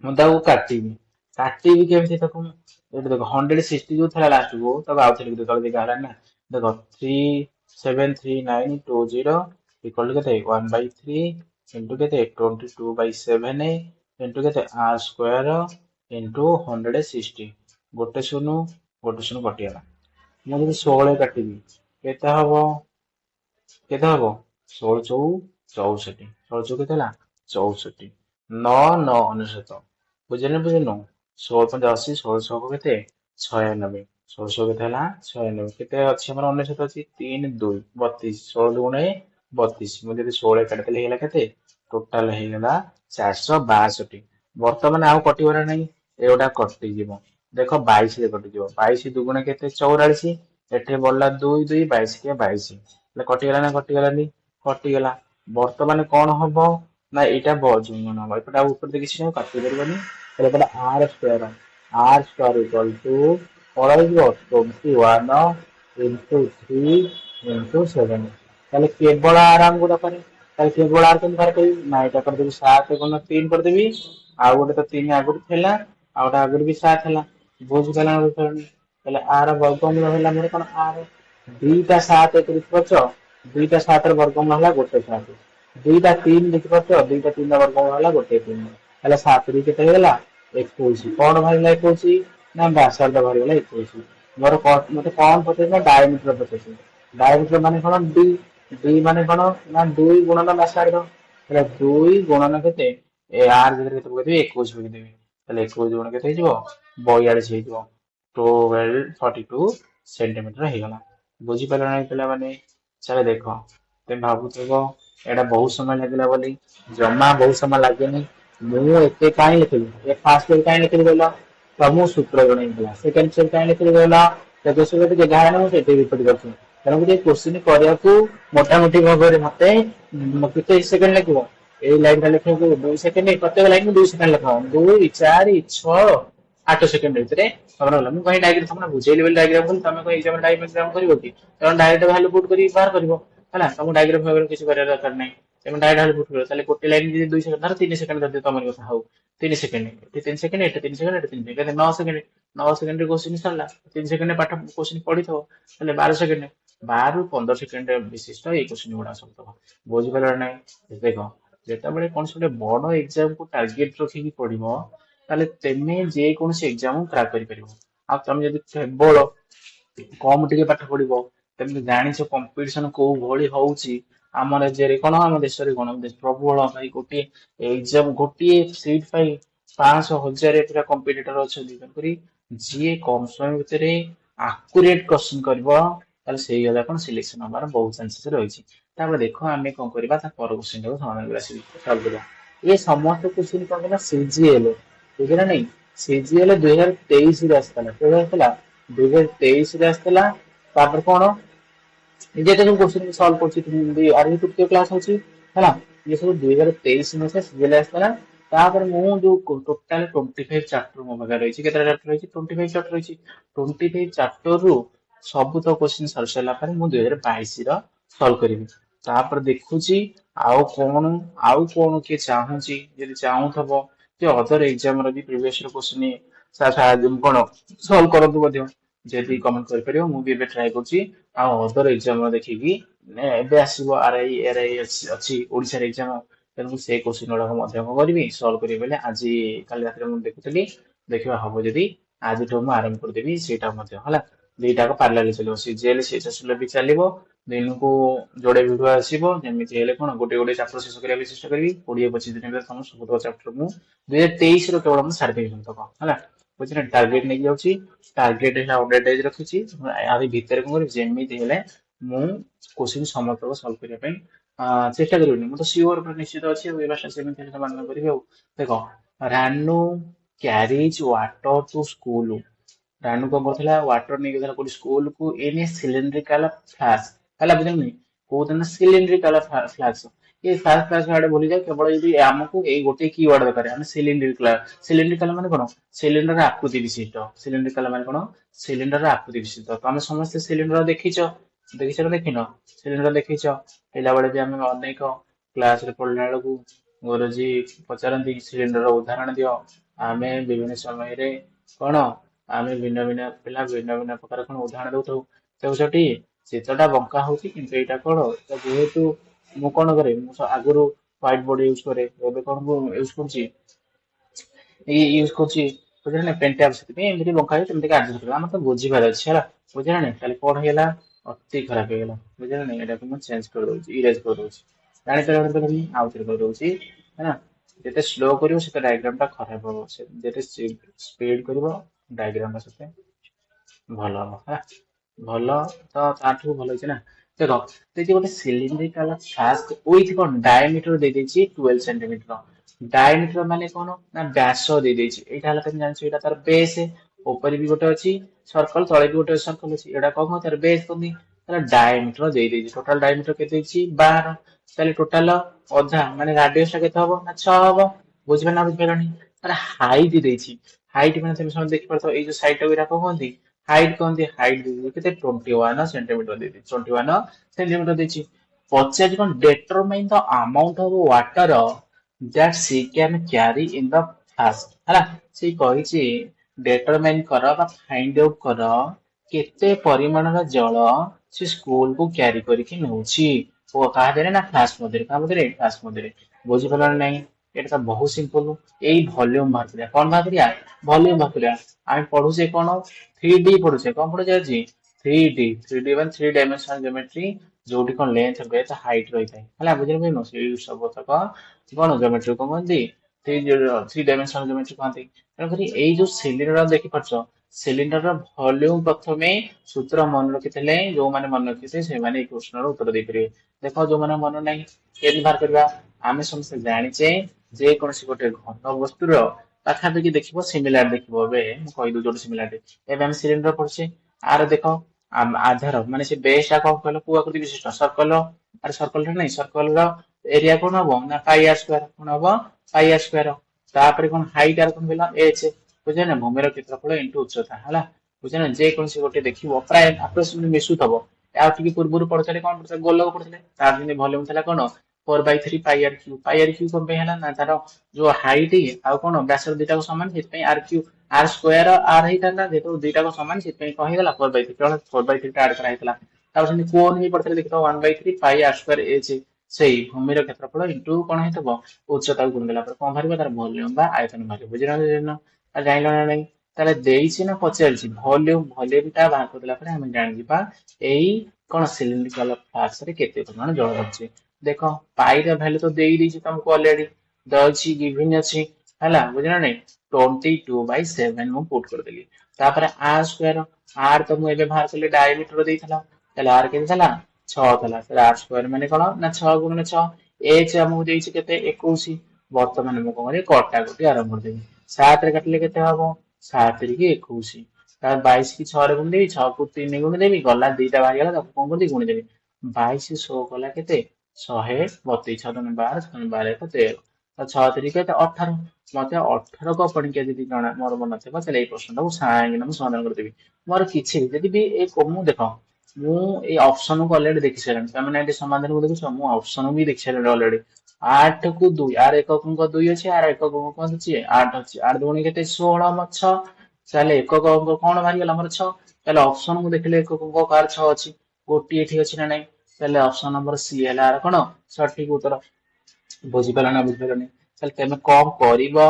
ମୁଁ ତାକୁ କାଟିବି କେମିତି ତାକୁ ଏଠି ଦେଖ 160 ଯୋଉ ଥିଲା ଲାଷ୍ଟକୁ ତାକୁ ଆଉ ଥରେ ତଳେ ଦେଖା ହେଲା ନା। ଦେଖ 3733920 ଇକ୍ୱାଲ ଟୁ କେତେ 1/3 ଇଣ୍ଟୁ କେତେ 22/7 ଇଣ୍ଟୁ କେତେ ଆର ସ୍କୋୟାର ଇଣ୍ଟୁ 160 ଗୋଟେ ଶୂନ କଟିଗଲା। ମୁଁ ଯଦି 16 କାଟିବି କେତେ ହବ? 16 ଚଉ 64 16 ଚଉ କେତେ ହେଲା 64 9 9 99 ବୁଝିଲୁ 16 80 16 କେତେ 96 16 କେତେ ହେଲା 96 କେତେ ଅଛି ଆମର 99 ଅଛି 3 2 32 16 ଦୁଗୁଣେ 32 ମୁଁ ଯଦି 16 କାଟିଦେଲେ ହେଇଗଲା କେତେ ଟୋଟାଲ ହେଇଗଲା 462। ବର୍ତ୍ତମାନ ଆଉ କଟିବ ନା ନାହିଁ ଏଗୁଡା କଟିଯିବ। ଦେଖ 22 ରେ କଟିଯିବ 22 ଦୁଗୁଣେ କେତେ 44 ଏଠି ବଢିଲା 2 2 22 କେ 22 ହେଲେ କଟିଗଲା ନା କଟିଗଲାନି କଟିଗଲା। ବର୍ତ୍ତମାନ କଣ ହବ ନା ଏଇଟା ଗୁଣନ ହବ ଏପଟେ ଆଉ ଉପରେ କିଛି ନାହିଁ କାଟି ପାରିବନି। ତାହେଲେ ଏପଟେ ଆର ସ୍କୋୟାର ଇକ୍ୱାଲ ଟୁ କଣ ହେଇଯିବ 21 ଇଣ୍ଟୁ 3 ଇଣ୍ଟୁ 7 ତାହେଲେ କେବଳ ଆର ଆମକୁ ଦରକାର। ତାହେଲେ କେବଳ ଆର କେମିତି ବାହାର କରିବି ନା ଏଇଟା କରିଦେବି 7 ଗୁଣ 3 କରିଦେବି ଆଉ ଗୋଟେ ତ 3 ଆଗରୁ ଥିଲା ଆଉ ଗୋଟେ ଆଗରୁ ବି 7 ହେଲା ବୁଝିପାରିଲ ନା ବୁଝିପାରିଲନି। ତାହେଲେ ଆର ବର୍ଗମୂଳ ହେଲା ମୋର କଣ ଆର ଦିଟା 7 ଦେଖିପାରୁଛ ଦୁଇଟା 7 ର ବର୍ଗମୂଳ ହେଲା ଗୋଟେ 7 ଦୁଇଟା 3 ଦେଖିପାରୁଛ ଦୁଇଟା 3 ର ବର୍ଗମୂଳ ହେଲା ଗୋଟେ 3 ହେଲେ 7 ରୁ କେତେ ହେଇଗଲା 21 କଣ ବାହାରିଲା 21 ନା ବ୍ୟାସାର୍ଧ ବାହାରିଗଲା 21 ମୋର ମତେ କଣ ପଚାରିଲା ଡାଇମିଟର ପଚାରିଛି। ଡାଇମିଟର ମାନେ କଣ ଡି ମାନେ କଣ ନା 2 ଗୁଣନ ବ୍ୟାସାର୍ଧ ହେଲେ 2 ଗୁଣନ କେତେ ଆର ଭିତରେ କେତେ ପକେଇଦେବି 21 ପକେଇଦେବି ତାହେଲେ 21 ଗୁଣ କେତେ ହେଇଯିବ 42 ହେଇଯିବ 1242 ସେଣ୍ଟିମିଟର ହେଇଗଲା। ବୁଝିପାରିଲ ନା ପିଲାମାନେ? ଚାଲ ଦେଖ ତମେ ଭାବୁଥିବ ଏଇଟା ବହୁତ ସମୟ ଲାଗିଲା ବୋଲି ଜମା ବହୁତ ସମୟ ଲାଗେନି। ମୁଁ ଏତେ କାହିଁ ଲେଖିଲି ଫାଷ୍ଟ କାହିଁ ଲେଖିଲି କହିଲ ତମକୁ ସୂତ୍ର ଜଣେଇଥିଲା ସେକେଣ୍ଡ କାହିଁ ଲେଖିଲି କହିଲ ଯାହା ମୁଁ ସେଠି ରିପୋର୍ଟ କରିଛି ତେଣୁ ଗୋଟେ କୋଶ୍ଚିନ୍ କରିବାକୁ ମୋଟାମୋଟି ଭାବରେ ମତେ କେତେ ସେକେଣ୍ଡ ଲାଗିବ ଏଇ ଲାଇନ ଟା ଲେଖିବାକୁ 2 ସେକେଣ୍ଡ ପ୍ରତ୍ୟେକ ଲାଇନ 2 ସେକେଣ୍ଡ ଲେଖା 2 4 6 8 ସେକେଣ୍ଡ ଭିତରେ ତମର ମୁଁ କହି ଡାଇଗ୍ରାମ ତମେ ବୁଝେଇଲି ବୋଲି ଡାଇଗ୍ରାମ କଲି ତମେ କଣ ଏକ୍ସାମ ଡାଇଗ୍ରାମ କରିବ କି ତମେ ଡାଇରେକ୍ଟ ଭ୍ୟାଲୁ ପୁଟ୍ କରି ବାହାର କରିବ ହେଲା ତମକୁ ଡାଇଗ୍ରାମ ଫାଇଗ୍ରାମ କିଛି କରିବା ଦରକାର ନାହିଁ। ତମେ ଡାଇରେକ୍ଟ ଭ୍ୟାଲୁ ପୁଟ୍ କରିବ ତାହେଲେ ଗୋଟେ ଲାଇନ ଯଦି 2 ସେକେଣ୍ଡ ଧର 3 ସେକେଣ୍ଡ ଧରିଦିଅ ତମର କଥା ହଉ 3 ସେକେଣ୍ଡ ଏଠି 3 ସେକେଣ୍ଡ ଏଠି 3 ସେକେଣ୍ଡ ଏଠି 3 ସେକେଣ୍ଡ 9 ସେକେଣ୍ଡ 9 ସେକେଣ୍ଡରେ କୋଶ୍ଚିନ୍ ସରିଲା 3 ସେକେଣ୍ଡ ପାଠ କୋଶ୍ଚିନ୍ ପଢିଥିବ ତାହେଲେ 12 ସେକେଣ୍ଡ 12 ରୁ 15 ସେକେଣ୍ଡ ବିଶିଷ୍ଟ ଏଇ କୋଶ୍ଚିନ୍ ଗୁଡା ସବୁ ବୁଝିପାରିଲ ନାହିଁ। ଦେଖ ଯେତେବେଳେ କୌଣସି ଗୋଟେ ବଡ ଏକ୍ସାମ କୁ ଟାର୍ଗେଟ ରଖିକି ପଢିବ ତାହେଲେ ତେମେ ଯେକୌଣସି ଏକ୍ସାମ କ୍ରାକ୍ କରିପାରିବ। ଆଉ ତମେ ଯଦି କେବଳ କମ ଟିକେ ପାଠ ପଢିବ ତମେ ତ ଜାଣିଛ କମ୍ପିଟିସନ କୋଉ ଭଳି ହଉଛି ଆମ ରାଜ୍ୟରେ କଣ ଆମ ଦେଶରେ କଣ ପ୍ରବଳ ଭାଇ ଗୋଟିଏ ଏକ୍ସାମ ଗୋଟିଏ ସିଟ ପାଇଁ 500 1000 ପୁରା କମ୍ପିଟିଟର ଅଛନ୍ତି ତେଣୁକରି ଯିଏ କମ ସମୟ ଭିତରେ ଆକୁରେଟ କୋଶ୍ଚିନ୍ କରିବ ତାହେଲେ ସେଇ ହେଲା କଣ ସିଲେକ୍ସନ ହବାର ବହୁତ ଚାନ୍ସେସ ରହିଛି। ତାପରେ ଦେଖ ଆମେ କଣ କରିବା ତା ପର କୋଶ୍ଚିନ୍ ଟାକୁ ସମାଧାନ କରିବା ଏ ସମସ୍ତ କୋଶ୍ଚିନ୍ କଣ କରିବା ସିଜିଏଲ ବୁଝିଲା ନାଇଁ ସିଜିଏଲ 2023 ରେ ଆସିଥିଲା କେବେ ଆସିଥିଲା 2023 ରେ ଆସିଥିଲା। ତାପରେ କଣ ଯେତେ ସବୁ କୋଶ୍ଚିନ୍ ସଲ୍ଭ କରୁଛି ଆର ତୃତୀୟ କ୍ଲାସ ଅଛି ହେଲା ଇଏ ସବୁ 2023 ମସିହା ସିଜିଏଲ ଆସିଥିଲା। ତାପରେ ମୁଁ ଯୋଉ ଟୋଟାଲ 25 ଚାପ୍ଟର ମୋ ପାଖରେ ରହିଛି କେତେଟା ଚାପ୍ଟର ରହିଛି 25 ଚାପ୍ଟର ରହିଛି 25 ଚାପ୍ଟର ରୁ ସବୁ ତ କୋଶ୍ଚିନ୍ ସରି ସାରିଲା ପରେ ମୁଁ 2022 ର ସଲ୍ଭ କରିବି। ତାପରେ ଦେଖୁଛି ଆଉ କଣ କିଏ ଚାହୁଁଛି ଯଦି ଚାହୁଁଥିବ ଯେ ଅଦର ଏକ୍ସାମ ର ବି ପ୍ରିଭିୟସ କୋଶ୍ଚିନ୍ କଣ ସଲ୍ଭ କରନ୍ତୁ ମଧ୍ୟ ଯଦି କମେଣ୍ଟ କରିପାରିବ ମୁଁ ବି ଏବେ ଟ୍ରାଏ କରୁଛି ଆଉ ଅଦର ଏକ୍ସାମ ଦେଖିକି ଏବେ ଆସିବ ଆର ଆଇ ଅଛି ଓଡିଶାର ଏକ୍ସାମ ତେଣୁ ସେ କୋଶ୍ଚିନ୍ ଗୁଡାକ ମଧ୍ୟ କଣ କରିବି ସଲ୍ଭ କରିବି ବୋଲି ଆଜି କାଲି ରାତିରେ ମୁଁ ଦେଖୁଥିଲି ଦେଖିବା ହବ ଯଦି ଆଜିଠୁ ମୁଁ ଆରମ୍ଭ କରିଦେବି ସେଇଟା ମଧ୍ୟ ହେଲା ଦିଟାକ ପାର୍ଲାଲି ଚାଲିବ ସିଜିଏଲ ସିଏଚଏସଏଲ ବି ଚାଲିବ ଦିନକୁ ଯୋଡେ ଭିଡିଓ ଆସିବ ଯେମିତି ହେଲେ କଣ ଗୋଟେ ଗୋଟେ ଚାପ୍ଟର ଶେଷ କରିବାକୁ ଚେଷ୍ଟା କରିବି 20-25 ଦିନ ଭିତରେ ତମ ସବୁ ଚାପ୍ଟର ମୁଁ 2023 ର କେବଳ ମୁଁ ସାରିଦେବି ହେଲା ବୁଝିଲେ ଟାର୍ଗେଟ ନେଇକି ଯାଉଛି ଟାର୍ଗେଟ ହେଲା 100 ଡେଜ ରଖିଛି ଆରି ଭିତରେ କଣ କରିବି ଯେମିତି ହେଲେ ମୁଁ କୋଶ୍ଚିନ୍ ସମସ୍ତଙ୍କୁ ସଲ୍ଭ କରିବା ପାଇଁ ଚେଷ୍ଟା କରିବିନି ମୁଁ ତ ସିଓର ନିଶ୍ଚିତ ଅଛି ଆଉ ଏ ବର୍ଷ ସେମିତି ହେଲେ ପାଳନ କରିବି ଆଉ ଦେଖ Ranu carries water to school Ranu କଣ କରୁଥିଲା ୱାଟର ନେଇକି ଥିଲା କୋଉଠି ସ୍କୁଲ କୁ ଏନି ସିଲିଣ୍ଡ୍ରିକାଲ ଫ୍ଲାସ୍କ ହେଲା ବୁଝିଲନି କୋଉଦିନ ସିଲିଣ୍ଡ୍ରିକାଲ ଫ୍ଲାସ୍କ ये फास्ट क्लास आड़े भूली जाए केवल यदि आमको एई गोटे कीवर्ड दरकार हम सिलिंड्रिकल माने कोन सिलिंडर आकृति विशिष्ट सिलिंड्रिकल माने कोन सिलिंडर आकृति विशिष्ट तो आम समस्त सिलिंडर देखिଛ ना देखिन सिलिंडर देखिछ पिला बेले भी आम अनेक क्लास रे पढ़ला बेलू गुरुजी पचारती सिलिंडर उदाहरण दियो आमे विभिन्न समय रे कोन आमे भिन्न भिन्न पिला भिन्न भिन्न प्रकार कोन उदाहरण दउथौ सेठी चित्रटा बंका होची किंतु एटा कोन जेहेतु ମୁଁ କଣ କରେ ମୁଁ ଆଗରୁ ହ୍ୱାଇଟ ବୋର୍ଡ ୟୁଜ କରେ ଏବେ କଣ ମୁଁ ୟୁଜ କରୁଛି ଏଇ ୟୁଜ କରୁଛି ବୁଝିଲେ ନା ପେନ୍ ଟ୍ୟାବ ସେଥିପାଇଁ ଏମିତି ବଙ୍କା ହେଇ ସେମିତି ଆଡଜଷ୍ଟ କରିବା ଆମର ତ ବୁଝିବାର ଅଛି ହେଲା ବୁଝିଲା ନା ତାହେଲେ କଣ ହେଇଗଲା ଅତି ଖରାପ ହେଇଗଲା ବୁଝିଲା ନା ଏଟାକୁ ମୁଁ ଚେଞ୍ଜ କରିଦଉଛି ଇରେଜ କରିଦଉଛି ଜାଣିପାରିବି ଆଉ ଥରେ କରିଦଉଛି ହେଲା ଯେତେ ସ୍ଲୋ କରିବ ସେତେ ଡାଇଗ୍ରାମ ଟା ଖରାପ ହବ ଯେତେ ସ୍ପିଡ କରିବ ଡାଇଗ୍ରାମ ଟା ସେତେ ଭଲ ହବ ହେଲା ଭଲ ତ ତାଠୁ ଭଲ ହେଇଛି ନା ଦେଖ देखिए गोटे सिलिंड्रिकल फ्लास्क विथ कौन डायमीटर दे देछि 12 सेंटीमीटर डायमीटर माने कौन ना व्यास दे देछि एटा हला तमे जानछि एटा तार बेस ऊपर भी गोटे अछि सर्कल तळे भी गोटे सर्कल अछि एटा कौन तार बेस कोनी तार डायमीटर दे देछि टोटल डायमीटर केते अछि 12 ताले टोटल अधा माने रेडियस टा केते हबो ना 6 हबो बुझबे ना बुझबेलानी तार हाइट देछि हाइट माने तमे सब देखि परतो ए जो साइड टा को कहंती हाइट दे केते 21 सेंटीमीटर दे देछि 21 सेंटीमीटर देछि पचास कौन determine the amount of water that she can carry in the flask ହେଲା ସେ କହିଛି determine କର ବା find out କର କେତେ ପରିମାଣର ଜଳ ସେ ସ୍କୁଲ କୁ କ୍ୟାରି କରିକି ନେଉଛି ଓ କାହା ଦେହରେ ନା ଫ୍ଲାସ୍କ ମଧ୍ୟରେ କାହା ମଧ୍ୟରେ ଫ୍ଲାସ୍କ ମଧ୍ୟରେ ବୁଝିପାରିଲ ନା ନାହିଁ ଏଟା ତ ବହୁତ ସିମ୍ପଲ ଏଇ ଭଲ୍ୟୁମ ବାହାର କରିବା କଣ ବାହାର କରିବା ଭଲ୍ୟୁମ ବାହାର କରିବା ଆମେ ପଢୁଛେ କଣ 3D ପଢୁଛେ କଣ ପଢୁଛେ ଆଜି 3D ମାନେ 3 dimensional geometry जोटी कौन लेंथ ब्रेथ हाइट रही है ହେଲା ବୁଝିଲେ ନା ସେଇ ସବୁ ତକ କଣ ଜିଓମେଟ୍ରି କଣ କହନ୍ତି थ्री डायमेंशनल जियोमेट्री कहते ତେଣୁକରି ଏଇ ଯୋଉ ସିଲିଣ୍ଡର ଦେଖିପାରୁଛ ସିଲିଣ୍ଡର ଭଲ୍ୟୁମ ପ୍ରଥମେ ସୂତ୍ର ମନେ ରଖିଥିଲେ ଯୋଉମାନେ ମନେ ରଖିଥିଲେ ସେମାନେ ଏଇ ପ୍ରଶ୍ନର ଉତ୍ତର ଦେଇପାରିବେ ଦେଖ ଯୋଉମାନେ ମନେ ନାହିଁ କେମିତି ବାହାର କରିବା ଆମେ ସମସ୍ତେ ଜାଣିଛେ ଯେ କୌଣସି ଗୋଟେ ଘନ ବସ୍ତୁର ପାଖାପାଖି ଦେଖିବ ସିମିଲାର ଦେଖିବ ଏବେ ମୁଁ କହିଦଉଛି ଗୋଟେ ସିମିଲାରିଟି ଏବେ ଆମେ ସିଲିଣ୍ଡର ପଢୁଛେ ଆର ଦେଖ आधार माने से बेस टा कौन कहलो को आकृति विशिष्ट सर्कल अरे सर्कल रे नहीं सर्कल रो एरिया कोन हबो ना पाई आर स्क्वायर कोन हबो पाई आर स्क्वायर तापर कोन हाइट आर कोन भेला एच बुझे ना भूमिर क्षेत्रफल इनटू उच्चता हला बुझे ना जे कोन से गोटे देखिबो प्राय अप्रोक्सीमेटली मिसु थबो आ टिके पूर्वरु पडथले कोन पडथले गोलक पडथले तार जे वॉल्यूम थला कोन 4/3 पाई आर क्यू कोन पे हला ना तारो जो हाइट आ कोन व्यास दुटा को समान सेत R cube R square R हेता जेतो दुटा को समान सेत कहि गला 4/3 केवल 4/3 टा ऐड करा हेतला तापर से कोन ही पडथले देखतो 1/3 पाई आर स्क्वायर एच सेही भूमिर क्षेत्रफल इनटू कोन हेतबो उच्चता को गुण देला पर कोन भारिबो तार वॉल्यूम बा आयतन भारिबो बुझिरा ना आ जाइलो ना नहीं ताले देइछि ना पचारछि वॉल्यूम टा बाहर करला पर हम जानि जिबा एई कोन सिलिंड्रिकल फ्लास्क रे केते परिमाण जल रहछि देखो पाई रा वैल्यू तो देई दिछि तुमको ऑलरेडी दछि गिवन अछि हला बुझिरा नहीं 22/7 ମୁଁ पुट कर देली तापर r स्क्वायर r तो मु एबे बाहर करले डायमीटर देइथला तले r केते थला 6 थला फिर r स्क्वायर माने कोन ना 6 गुणन 6 h हमु देइछि केते 21 वर्तमान मु कोन रे कटा कोटी आरंभ कर देबी 7 रे काटले केते हबो 7 रे की 21 तार 22 की 6 रे गुण देबी 6 को 3 गुण देबी गला दुईटा बाहर गेला ताको कोन कर दी गुण देबी 22 100 कला केते 132 6 दुने 12 6 12 को 13 तो 6 3 केते 18 मते 18 को पणिके जदि जणा मोर मन थिबा चले ए प्रश्न को साइंग न समाधान कर देबी मोर किछि जदि भी ए कोमु देखो मु ए ऑप्शन को ऑलरेडी देखि सेरन तमे एटी समाधान को देखो मु ऑप्शन भी देखि सेरन ऑलरेडी 8 को 2 आर एकक को 2 अछि आर एकक को कोन अछि 8 अछि 8 दुनी केते 16 म 6 चले एकक को कोन मारि गेला हमर 6 चले ऑप्शन को देखले एकक को कार 6 अछि गोटी एठी अछि ना नै चले ऑप्शन नंबर सी एल आर कोन सठिक उत्तर बुझी पाला ना बुझी पाला चल तमे कम करिवो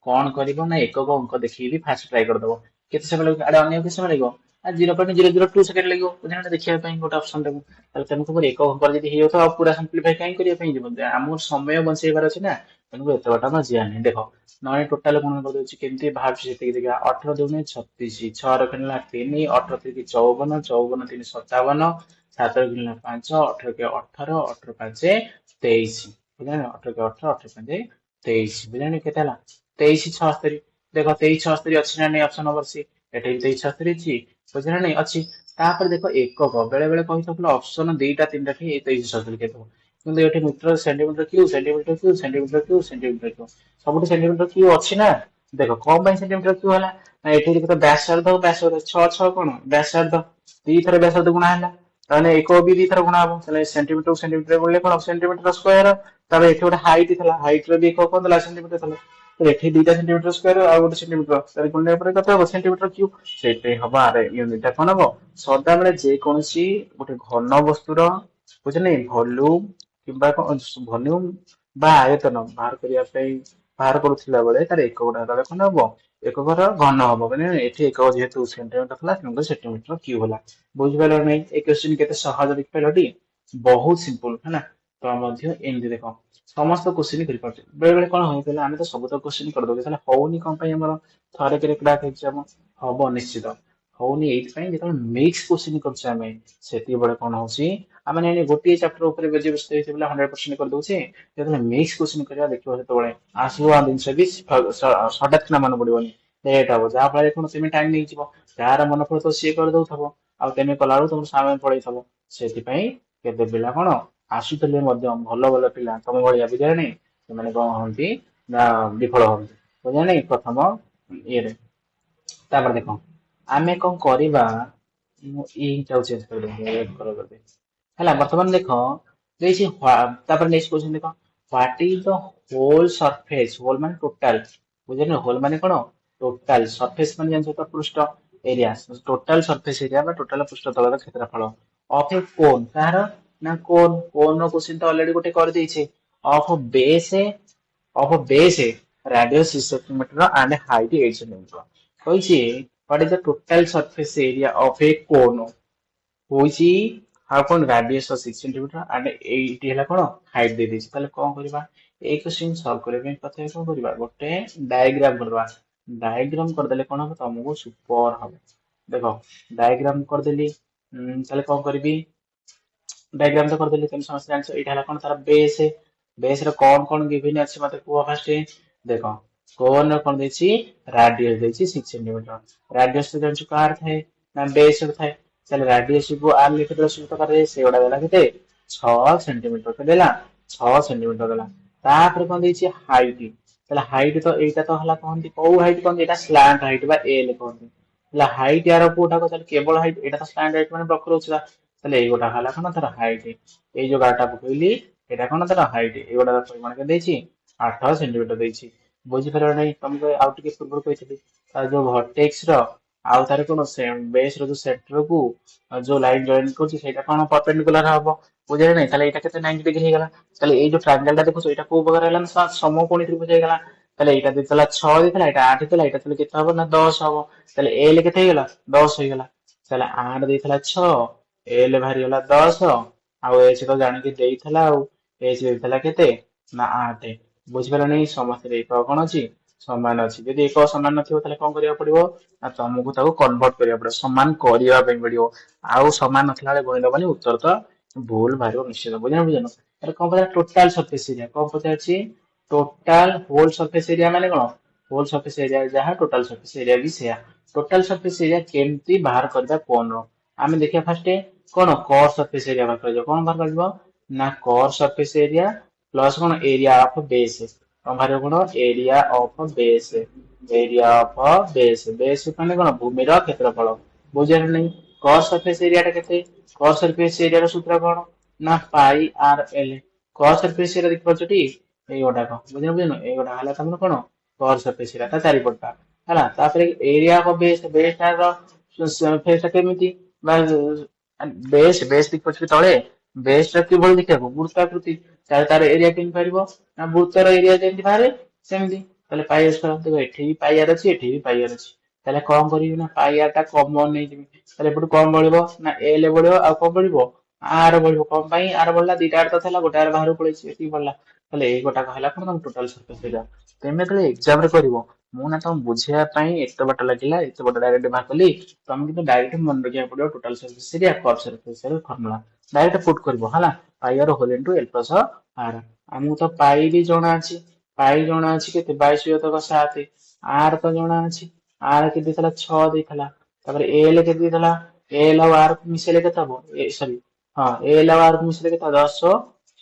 कोन करिवो ना एकक अंक देखि भी फास्ट ट्राई कर दबो केते समय लागो आडे अन्य केते समय लागो आ 0.002 सेकंड लागो बुझना देखिया पई गोटा ऑप्शन देबो तले तमे को एकक अंक जदि हेयो तो पूरा सिंपलीफाई काई करिया पई जेबो हमर समय बंचेबार अछि ना तमे एते बाटा म जिया नै देखो नय टोटल गुण कर दोछि केमती भाग सेते देखा 18 दुने 36 6 र केनला 3 18 3 54 54 3 57 7 गुणिले 5 18 के 18 18 5 23 बुझाने 18 के 18 18 5 23 बुझाने केते हला 23 76 देखो 23 76 अछि ना नै ऑप्शन नंबर सी एटे 23 76 अछि बुझाने नै अछि तापर देखो एकक बेले बेले कहि सकलो ऑप्शन 2टा 3टा ठी 23 76 केतो କିନ୍ତୁ ଏଠି metre centimetre cube centimetre cube centimetre cube centimetre cube ସବୁଠି ସେଣ୍ଟିମିଟର କ୍ୟୁ ଅଛି ନା। ଦେଖ କଣ ପାଇଁ ସେଣ୍ଟିମିଟର କ୍ୟୁ ହେଲା ନା ଏଠି ଦେଖ ବ୍ୟାସାର୍ଦ୍ଧ 6 କଣ ବ୍ୟାସାର୍ଦ୍ଧ ଦିଥର ବ୍ୟାସାର୍ଦ୍ଧ ଗୁଣା ହେଲା ତାହେଲେ ଏକ ବି ଦିଥର ଗୁଣା ହବ ତାହେଲେ ସେଣ୍ଟିମିଟର ସେଣ୍ଟିମିଟର ବୋଲେ କଣ ସେଣ୍ଟିମିଟର ସ୍କୋୟାର। ତାପରେ ଏଠି ଗୋଟେ ହାଇଟ୍ ଥିଲା ହାଇଟ୍ ର ବି ଏକ କଣ ଥିଲା ସେଣ୍ଟିମିଟର ଥିଲା ଏଠି ଦୁଇଟା ସେଣ୍ଟିମିଟର ସ୍କୋୟାର ଆଉ ଗୋଟେ ସେଣ୍ଟିମିଟର ତାହେଲେ ଗୁଣିବା ପରେ କେତେ ହବ ସେଣ୍ଟିମିଟର କ୍ୟୁ ସେଇଥିପାଇଁ ହବ ଆର ୟୁନିଟ୍ ଟା କଣ ହବ ସଦାବେଳେ ଯେକୌଣସି ଗୋଟେ ଘନ ବସ୍ତୁର ବୁଝିଲେ ଭଲ୍ୟୁମ କିମ୍ବା ଭଲ୍ୟୁମ ବା ଆୟତନ ବାହାର କରିବା ପାଇଁ ବାହାର କରୁଥିଲା ବେଳେ ତାର ଏକ ଗୁଣା କଣ ହବ ଏକକର ଘନ ହବ ମାନେ ଏଠି ଏକ ଯେହେତୁ ସେଣ୍ଟିମିଟର ଥିଲା ତେଣୁ ସେଣ୍ଟିମିଟର କ୍ୟୁ ହେଲା। ବୁଝିପାରିଲ ନାଇଁ ଏ କ୍ୱେଶ୍ଚିନ୍ କେତେ ସହଜ ଦେଖିପାରିଲ ଟି ବହୁତ ସିମ୍ପଲ ହେଲା। ତ ମଧ୍ୟ ଏମିତି ଦେଖ ସମସ୍ତ କ୍ୱେଶ୍ଚିନ୍ କରିପାରୁଛେ ବେଳେ ବେଳେ କଣ ହଉଥିଲା ଆମେ ତ ସବୁ ତ କ୍ୱେଶ୍ଚିନ୍ କରିଦଉଛେ ତାହେଲେ ହଉନି କଣ ପାଇଁ ଆମର ଥରେ କେରେ କ୍ରାକ୍ ଏକ୍ସାମ ହବ ନିଶ୍ଚିତ ହଉନି ଏଇଥିପାଇଁ ଯେତେବେଳେ ମିକ୍ସ କ୍ୱେଶ୍ଚିନ୍ କରୁଛେ ଆମେ ସେତିକିବେଳେ କଣ ହଉଛି ଆମେ ଗୋଟିଏ ଚାପ୍ଟର ଉପରେ ବେଶୀ ବ୍ୟସ୍ତ ହେଇଛେ ବୋଲେ 100% କରିଦଉଛେ ଯେତେବେଳେ ମିକ୍ସ କ୍ୱେଶ୍ଚିନ୍ କରିବା ଦେଖିବ ସେତେବେଳେ ଆସିବ ଆଉ ଜିନିଷ ବି ହଠାତ୍ କିନା ମନେ ପଡିବନି ଲେଟ୍ ହବ ଯାହା ଫଳରେ କଣ ତମେ ଟାଇମ ନେଇଯିବ ଯାହାର ମନେ ପଡୁଥିବ ସିଏ କରିଦଉଥିବ ଆଉ ତେମେ କଲାବେଳକୁ ତମର ସମୟ ପଳେଇଥିବ ସେଥିପାଇଁ କେତେ ପିଲା କଣ ଆସୁଥିଲେ ମଧ୍ୟ ଭଲ ଭଲ ପିଲା ତମ ଭଳିଆ ବୁଝିଲେ ସେମାନେ କଣ ହନ୍ତି ନା ବିଫଳ ହୁଅନ୍ତି ବୁଝିଲେ ପ୍ରଥମ ଇଏରେ। ତାପରେ ଦେଖ ଆମେ କଣ କରିବା ମୁଁ ଏଇଟାକୁ ଚେଞ୍ଜ କରିଦେବି ହେଲା ବର୍ତ୍ତମାନ ଦେଖ ଦେଇଛି ତାପରେ ନେକ୍ସଟ କ୍ୱେଶ୍ଚନ ଦେଖ what is the whole surface whole ମାନେ ଟୋଟାଲ ବୁଝିଲେ ହୋଲ ମାନେ କଣ ଟୋଟାଲ ସରଫେସ ମାନେ ଜାଣିଛ ତ ପୃଷ୍ଠ ଏରିଆ ଟୋଟାଲ ସରଫେସ ଏରିଆ ବା ଟୋଟାଲ ପୃଷ୍ଠ ତଳର କ୍ଷେତ୍ରଫଳ ଅଫ ଏ କୋନ କାହାର ନା କୋନ କୋନ ର କ୍ୱେଶ୍ଚନ ତ ଅଲରେଡି ଗୋଟେ କରିଦେଇଛେ of base radius 6 cm and height 8 cm କହିଛି what is the total surface area of a cone ହଉଛି ଆଉ କଣ radius 6 cm and ଏଇଟି ହେଲା କଣ ହାଇଟ୍ ଦେଇଦେଇଛି ତାହେଲେ କଣ କରିବା ଏଇ କ୍ୱେଶ୍ଚିନ୍ ସଲ୍ଭ କରିବା ପାଇଁ ପ୍ରଥମେ କଣ କରିବା ଗୋଟେ ଡାଇଗ୍ରାମ କରିଦବା ଡାଇଗ୍ରାମ କରିଦେଲେ କଣ ହବ ତମକୁ ସୁପର ହବ ଦେଖ ଡାଇଗ୍ରାମ କରିଦେଲି ତାହେଲେ କଣ କରିବି ଡାଇଗ୍ରାମ ତ କରିଦେଲି ତମେ ସମସ୍ତେ ଜାଣିଛ ଏଇଟା ହେଲା କଣ ତାର ବେସ୍ ରେ କଣ ଗିଭେନ ଅଛି ମତେ କୁହ ଫାଷ୍ଟ ଦେଖ କୋନ ର କଣ ଦେଇଛି ରାଡିୟସ ଦେଇଛି 6 ସେଣ୍ଟିମିଟର ରାଡିୟସ ତ ଜାଣିଛୁ କାହାର ଥାଏ ନା ବେସ୍ ରେ ଥାଏ ତାହେଲେ ରାଡିୟସ କୁ ଆର ଲିଖିତରେ ସୂତ୍ର କରାଯାଏ ସେଗୁଡା ଦେଲା କେତେ 6 ସେଣ୍ଟିମିଟର କେତେ ଦେଲା 6 ସେଣ୍ଟିମିଟର ଦେଲା ତାପରେ କଣ ଦେଇଛି ହାଇଟ୍ ତାହେଲେ ହାଇଟ୍ ତ ଏଇଟା ତ ହେଲା କହନ୍ତି କୋଉ ହାଇଟ୍ କହନ୍ତି ଏଇଟା ସ୍ଲାଣ୍ଟ ହାଇଟ୍ ବା ଏଲ କହନ୍ତି ହେଲା ହାଇଟ୍ ୟାର କୋଉଟା ତାହେଲେ କେବଳ ହାଇଟ୍ ଏଇଟା ତ ସ୍ଲାଣ୍ଟ ହାଇଟ୍ ମାନେ ବକ୍ର ଉଚ୍ଚତା ତାହେଲେ ଏଇଗୋଟା ହେଲା କଣ ତାର ହାଇଟ୍ ଏଇ ଯୋଉ ଗାଟା ପକେଇଲି ଏଇଟା କଣ ତାର ହାଇଟ୍ ଏଇଗୁଡା ପରିମାଣ କେତେ ଦେଇଛି 8 ସେଣ୍ଟିମିଟର ଦେଇଛି ବୁଝିପାରିଲ ନାହିଁ ତମକୁ ଆଉ ଟିକେ ପୂର୍ବରୁ କହିଥିଲି ତାର ଯୋଉ ଭର୍ଟେକ୍ସ ର ଆଉ ତାର କଣ ବେସ୍ ର ଯୋଉ ସେଣ୍ଟର କୁ ଯୋଉ ଲାଇନ ଜଏନ କରୁଛି ସେଇଟା କଣ ପରପେଣ୍ଡିକୁଲାର ହବ ବୁଝିଲେ ନାହିଁ ତାହେଲେ ଏଇଟା କେତେ 90 ଡିଗ୍ରୀ ହେଇଗଲା ତାହେଲେ ଏଇ ଯୋଉ ଟ୍ରାଙ୍ଗେଲ ଟା ଦେଖୁଛ ଏଇଟା କୋଉ ପ୍ରକାର ହେଲା ନା ସମକୋଣୀ ତ୍ରିଭୁଜ ହେଇଗଲା ତାହେଲେ ଏଇଟା ଦେଇଥିଲା 6 ଦେଇଥିଲା ଏଇଟା 8 ଥିଲା ଏଇଟା ତାହେଲେ କେତେ ହବ ନା 10 ହବ ତାହେଲେ ଏଲ କେତେ ହେଇଗଲା 10 ହେଇଗଲା ତାହେଲେ 8 ଦେଇଥିଲା 6 ଏଲ ବାହାରିଗଲା 10 ଆଉ ଏଚ ତ ଜାଣିକି ଦେଇଥିଲା ଆଉ ଏଚ ଦେଇଥିଲା କେତେ ନା 8 ବୁଝିପାରିଲନି ସମସ୍ତେ ଏକ କଣ ଅଛି ସମାନ ଅଛି ଯଦି ଏକ ସମାନ ନଥିବ ତାହେଲେ କଣ କରିବାକୁ ପଡିବ ନା ତମକୁ ତାକୁ କନଭର୍ଟ କରିବାକୁ ପଡିବ ସମାନ କରିବା ପାଇଁ ପଡିବ ଆଉ ସମାନ ନଥିଲା ବେଳେ ଗଣିଦବନି ଉତ୍ତର ତ ଭୁଲ ବାହାରିବ ନିଶ୍ଚିତ ବୁଝିଲ ତାହେଲେ କଣ ପଚାର ଟୋଟାଲ ସରଫେସ ଏରିଆ କଣ ପଚାରୁଛି ଟୋଟାଲ ହୋଲ ସରଫେସ ଏରିଆ ମାନେ କଣ ହୋଲ ସରଫେସ ଏରିଆ ଯାହା ଟୋଟାଲ ସରଫେସ ଏରିଆ ବି ସେୟା ଟୋଟାଲ ସରଫେସ ଏରିଆ କେମିତି ବାହାର କରିବା କୋନ ର ଆମେ ଦେଖିବା ଫାଷ୍ଟ କଣ କର ସରଫେସ ଏରିଆ ବାହାର କରାଯିବ କଣ ବାହାର କରାଯିବ ନା କର ସରଫେସ ଏରିଆ ପ୍ଲସ କଣ ଏରିଆ ଅଫ ବେସ୍ କଣ ବାହାରିବ କଣ ଏରିଆ ଅଫ ବେସ୍ ବେସ୍ ମାନେ କଣ ଭୂମିର କ୍ଷେତ୍ରଫଳ ବୁଝିପାରିଲ ନାହିଁ କର ସରଫେସ ଏରିଆ ଟା କେତେ କର ସରଫେସ ଏରିଆ ର ସୂତ୍ର କଣ ନା ପାଇ ଆର ଏଲ କର ସରଫେସ ଏରିଆ ଦେଖିପାରୁଛ ଟି ଏଇଗୋଟାକ ବୁଝିଲ ଏଇଗୋଟା ହେଲା ତମର କଣ କର ସରଫେସ ଏରିଆ ତା ଚାରିପଟଟା ହେଲା ତାପରେ ଏରିଆ ଅଫ ବେସ୍ ଟାର ଫେସ୍ ଟା କେମିତି ବା ବେସ୍ ଦେଖିପାରୁଛ ତଳେ ବେସ୍ ଟା କିଭଳି ଦେଖିବାକୁ ବୃତ୍ତାକୃତି ତାହେଲେ ତାର ଏରିଆ କେମିତି ବାହାରିବ ନା ବୃତ୍ତର ଏରିଆ ଯେମିତି ବାହାରେ ସେମିତି ତାହେଲେ ପାଇଆର ଦେଖ ଏଠି ବି ପାଇଆର ଅଛି ଏଠି ବି ପାଇଆର ଅଛି ତାହେଲେ କଣ କରିବି ନା ପାଇଆର ଟା କମନ ନେଇଯିବି ତାହେଲେ ଏପଟୁ କଣ ବଳିବ ନା ଏଲ ବଳିବ ଆଉ କଣ ବଳିବ ଆର ବଳିବ କଣ ପାଇଁ ଆର ବଳିଲା ଦିଟା ଆଡେ ତ ଥିଲା ଗୋଟେ ଆଡେ ବାହାରକୁ ପଳେଇଛି ଏତିକି ବଳିଲା ତାହେଲେ ଏଇ ଗୋଟାକ ହେଲା କଣ ତମ ଟୋଟାଲ ସରଫେସ ଏରିଆ ତମେ ଯେତେବେଳେ ଏକ୍ସାମ ରେ କରିବ ମୁଁ ନା ତମକୁ ବୁଝେଇବା ପାଇଁ ଏତେ ବାଟ ଲାଗିଲା ଏତେ ବାଟ ଡାଇରେକ୍ଟ ବାହାର କଲି ତମେ କିନ୍ତୁ ଡାଇରେକ୍ଟ ମନେ ରଖିବାକୁ ପଡିବ total surface area curve surface area formula direct put କରିବ ହେଲା ପାଇ ଆର ହୋଲ ଇନଟୁ ଏଲ ପ୍ଲସ ଆର ଆମକୁ ତ ପାଇ ବି ଜଣା ଅଛି ପାଇ ଜଣା ଅଛି କେତେ 22/7 ଆର ତ ଜଣା ଅଛି ଆର କେତେ ଦେଇଥିଲା 6 ଦେଇଥିଲା ତାପରେ ଏଲ କେତେ ଦେଇଥିଲା ଏଲ ଆଉ ଆର କୁ ମିଶେଇଲେ କେତେ ହବ ସରି ହଁ ଏଲ ଆଉ ଆର କୁ ମିଶେଇଲେ କେତେ 10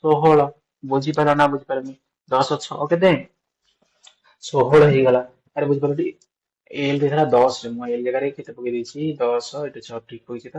16 ବୁଝିପାରିଲ ନା ବୁଝିପାରିଲନି? 10 6 କେତେ? 16 ହେଇଗଲା। ଆରେ ବୁଝିପାରିଲ ଟି? ଏଲ ଦେଇଥିଲା 10 ରେ ମୁଁ ଏଲ ଜାଗାରେ କେତେ ପକେଇ ଦେଇଛି 10 ଏଠି 6 ଠିକ କହିଛି ତ।